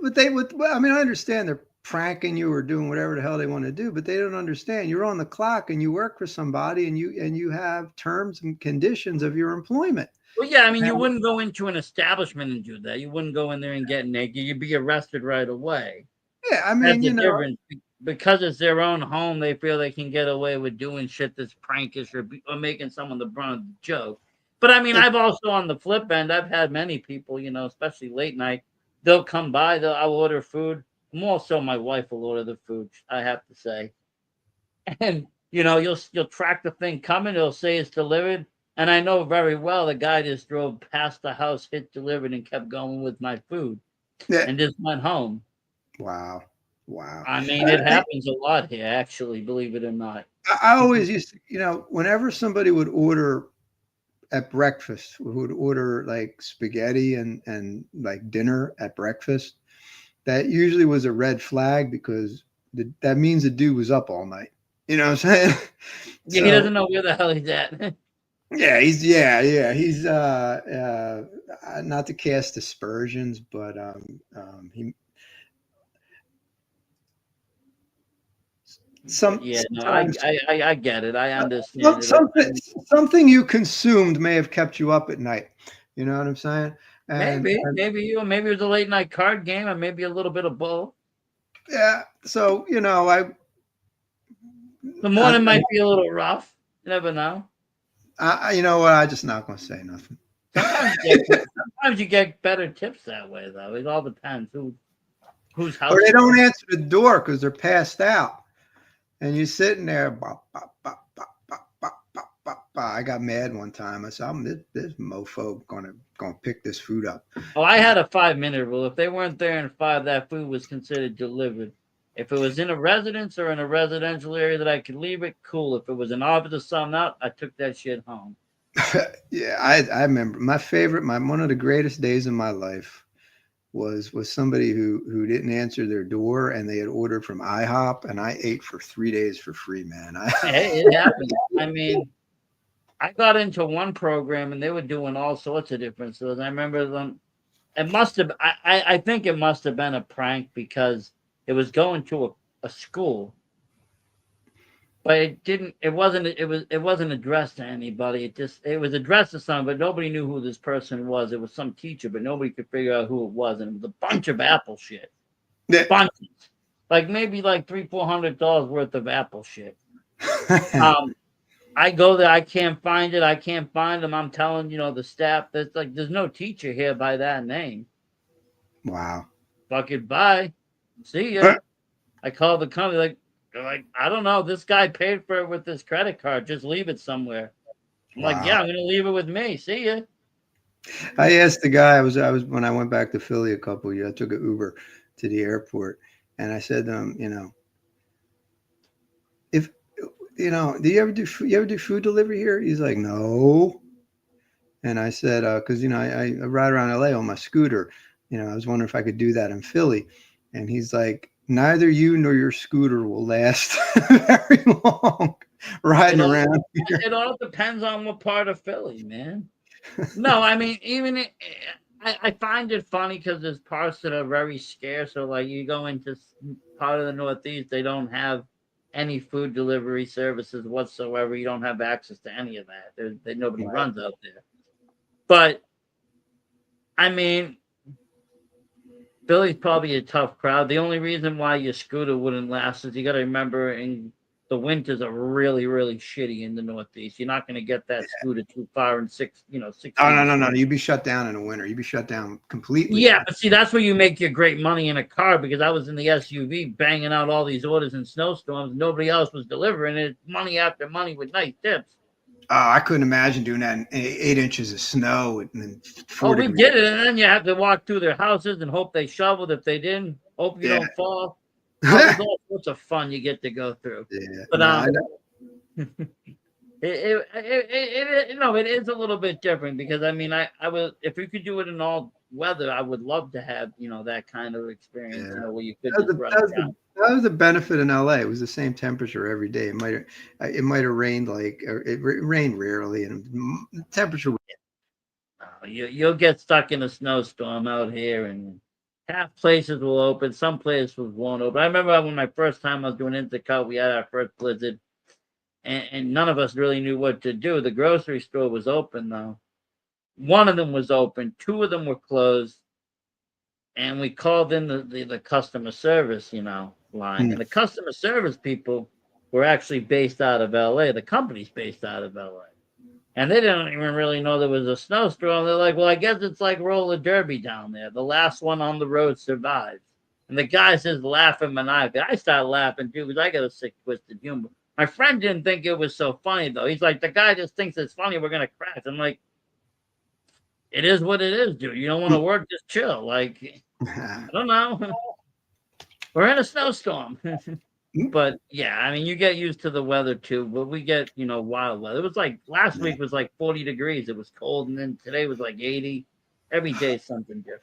But they would. Well, I mean, I understand they're pranking you or doing whatever the hell they want to do, but they don't understand. You're on the clock and you work for somebody, and you have terms and conditions of your employment. well, yeah, I mean, you And, wouldn't go into an establishment and do that. You wouldn't go in there and get naked. You'd be arrested right away. yeah, I That's mean, the difference. Because it's their own home, they feel they can get away with doing shit that's prankish or making someone the brunt of the joke. But I mean, it, I've also on the flip end, I've had many people, especially late night, they'll come by, I'll order food. More so, my wife will order the food. I have to say, and you'll track the thing coming. It'll say it's delivered, and I know very well the guy just drove past the house, hit delivered, and kept going with my food, yeah, and just went home. wow, wow. I mean, it happens a lot here, actually, believe it or not. I always used to, whenever somebody would order at breakfast, would order like spaghetti and like dinner at breakfast, that usually was a red flag because that means the dude was up all night. You know what I'm saying? Yeah, he So doesn't know where the hell he's at. he's not to cast aspersions, but he But yeah, no, I, sometimes I, I, I get it. I understand it. something something you consumed may have kept you up at night. You know what I'm saying? Maybe it was a late night card game, and maybe a little bit of both. Yeah, so The I, morning might be a little rough. You never know. you know what? I just not gonna say nothing. Sometimes you get better tips that way, though. It all depends whose house. Or they don't answer the door because they're passed out, and you're sitting there. Bop, bop, bop, bop, bop, bop, bop, bop, bop. I got mad one time. I said, this mofo gonna pick this food up." Oh, I had a 5-minute rule. If they weren't there in 5, that food was considered delivered. If it was in a residence or in a residential area that I could leave it, cool. If it was an office or something out, I took that shit home. Yeah, I remember my favorite, one of the greatest days of my life was somebody who didn't answer their door and they had ordered from IHOP and I ate for 3 days for free, man. Hey, it happens. I mean, I got into one program and they were doing all sorts of different stores. I remember them. It must have. I think it must have been a prank because it was going to a school, but it didn't. It wasn't. It wasn't addressed to anybody. It was addressed to someone, but nobody knew who this person was. It was some teacher, but nobody could figure out who it was, and it was a bunch of Apple shit. Yeah. Bunches, like maybe like $300-400 worth of Apple shit. I go there, I can't find it. I can't find them. I'm telling the staff there's no teacher here by that name. Wow. Fuck it, bye. See ya. I called the company they're like, I don't know. This guy paid for it with his credit card. Just leave it somewhere. I'm like, yeah, I'm gonna leave it with me. See ya. I asked the guy. I was when I went back to Philly a couple of years. I took an Uber to the airport, and I said to him, if do you ever do food delivery here? He's like, no. And I said, because I ride around LA on my scooter. I was wondering if I could do that in Philly. And he's like, neither you nor your scooter will last very long riding around here. It all depends on what part of Philly, man. No, I mean, I find it funny because there's parts that are very scarce. So, like, you go into part of the Northeast, they don't have any food delivery services whatsoever. You don't have access to any of that. Nobody runs out there. But, I mean, Philly's probably a tough crowd. The only reason why your scooter wouldn't last is you got to remember the winters are really, really shitty in the Northeast. You're not going to get that scooter too far in 6. Oh, no. You'd be shut down in the winter. You'd be shut down completely. Yeah, but see, that's where you make your great money in a car because I was in the SUV banging out all these orders in snowstorms. Nobody else was delivering it. Money after money with nice tips. Oh, I couldn't imagine doing that in 8 inches of snow and then Oh, four we degrees. did it, and then you have to walk through their houses and hope they shoveled. If they didn't, hope you Yeah. don't fall. Oh, there's all sorts of fun you get to go through. Yeah. But No, I know. no, it is a little bit different because I mean, I would if we could do it in all weather, I would love to have that kind of experience, Yeah. where you could That was just the ride that was around. the that was the benefit in LA. It was the same temperature every day. It might have rained like it rained rarely, and temperature. You'll get stuck in a snowstorm out here, and half places will open, some places won't open. I remember when my first time I was doing Intercut, we had our first blizzard, and none of us really knew what to do. The grocery store was open though. One of them was open, two of them were closed, and we called in the customer service, line, Hmm. and the customer service people were actually based out of LA. The company's based out of LA. And they didn't even really know there was a snowstorm. They're like, well, I guess it's like roller derby down there. The last one on the road survives. And the guy says, laughing maniacally. I started laughing too because I got a sick, twisted humor. My friend didn't think it was so funny, though. He's like, the guy just thinks it's funny. We're going to crash. I'm like, it is what it is, dude. You don't want to work, just chill. Like, I don't know. We're in a snowstorm. But yeah, I mean, you get used to the weather too. But we get, wild weather. It was like last Yeah. week was like 40 degrees. It was cold, and then today was like 80. Every day is something different.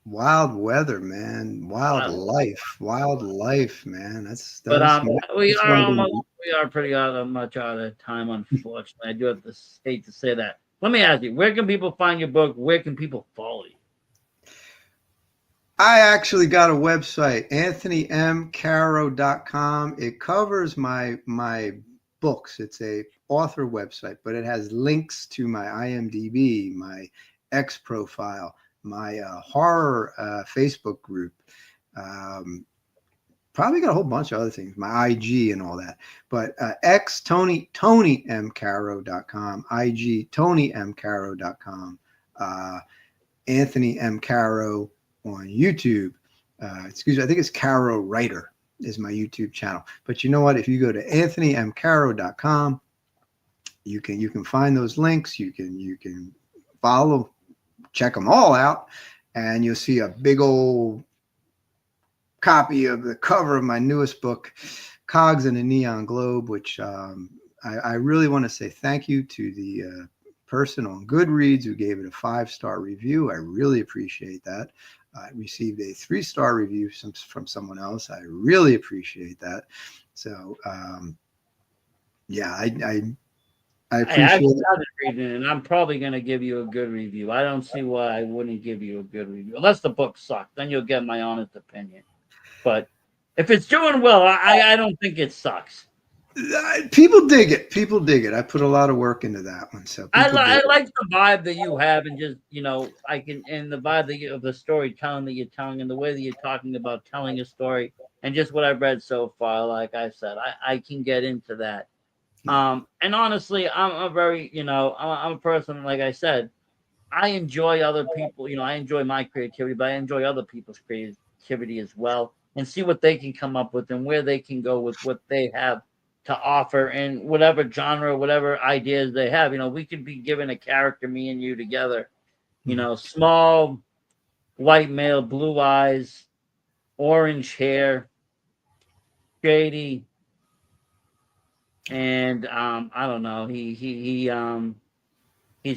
Wild weather, man. Wild weather. Wild life, man. That's But that's we that's are one almost thing. we are pretty much out of time, unfortunately. I do have to hate to say that. Let me ask you, where can people find your book? Where can people follow you? I actually got a website, anthonymcaro.com. It covers my books. It's a author website, but it has links to my IMDb, my X profile, my horror Facebook group. Um, Probably got a whole bunch of other things, my IG and all that. But X TonyMCaro.com, IG TonyMCaro.com, Anthony M. Caro on YouTube. Excuse me, I think it's Caro Writer is my YouTube channel. But you know what? If you go to anthonymcaro.com, you can find those links. You can follow, check them all out, and you'll see a big old copy of the cover of my newest book, Cogs in a Neon Globe, which I really want to say thank you to the person on Goodreads who gave it a 5-star review. I really appreciate that. I received a 3-star review from someone else. I really appreciate that. So, yeah, I I've appreciate it. started reading it, and I'm probably going to give you a good review. I don't see why I wouldn't give you a good review, unless the book sucks. Then you'll get my honest opinion. But if it's doing well, I don't think it sucks. People dig it. People dig it. I put a lot of work into that one, so people dig I it. like the vibe that you have, and just I can and the vibe of the storytelling that you're telling, and the way that you're talking about telling a story, and just what I've read so far. Like I said, I can get into that. And honestly, I'm a very I'm a person, like I said, I enjoy other people. I enjoy my creativity, but I enjoy other people's creativity as well, and see what they can come up with and where they can go with what they have to offer in whatever genre, whatever ideas they have. We could be given a character, me and you together. Small, white male, blue eyes, orange hair, shady, and I don't know. He's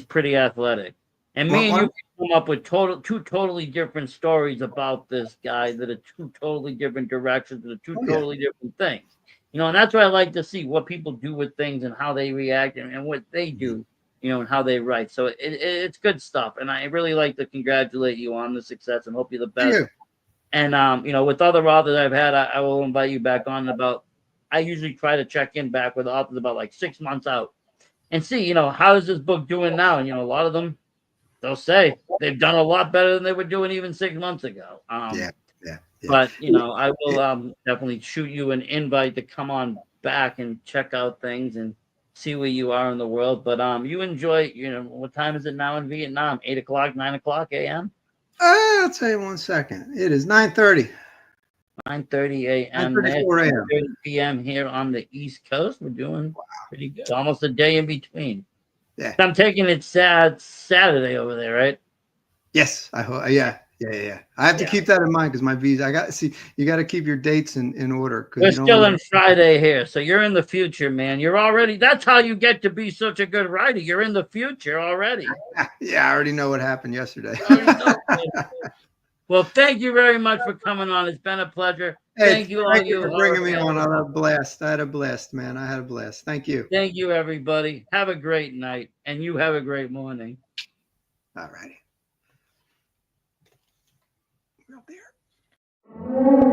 pretty athletic. And me and you Well, can come up with two totally different stories about this guy that are two totally different directions, that are two oh yeah. totally different things. And that's what I like to see, what people do with things and how they react, and what they do, and how they write. So it's good stuff. And I really like to congratulate you on the success and hope you're the Thank best. you. And with other authors I've had, I will invite you back on I usually try to check in back with authors about like 6 months out and see, how is this book doing now? And a lot of them, they'll say they've done a lot better than they were doing even 6 months ago. Yeah, yeah, yeah. But I will definitely shoot you an invite to come on back and check out things and see where you are in the world. But you enjoy. What time is it now in Vietnam? 8 o'clock, 9 o'clock a.m. I'll tell you 1 second. It is 9:30. 9:30 a.m. there, 9:34 a.m. 10:30 p.m. here on the East Coast. We're doing pretty good. Almost a day in between. Yeah. I'm taking it Saturday over there, right? Yes. I hope. Yeah. Yeah. I have to keep that in mind because my visa. You got to keep your dates in order because We're you don't still want in Friday here, so you're in the future, man. You're already. That's how you get to be such a good writer. You're in the future already. Yeah, I already know what happened yesterday. You already know. Well, thank you very much for coming on. It's been a pleasure. Hey, Thank you, all thank you you for horror bringing me fans. on. I had a blast. I had a blast, man. I had a blast. Thank you. Thank you, everybody. Have a great night, and you have a great morning. All righty. We're up there.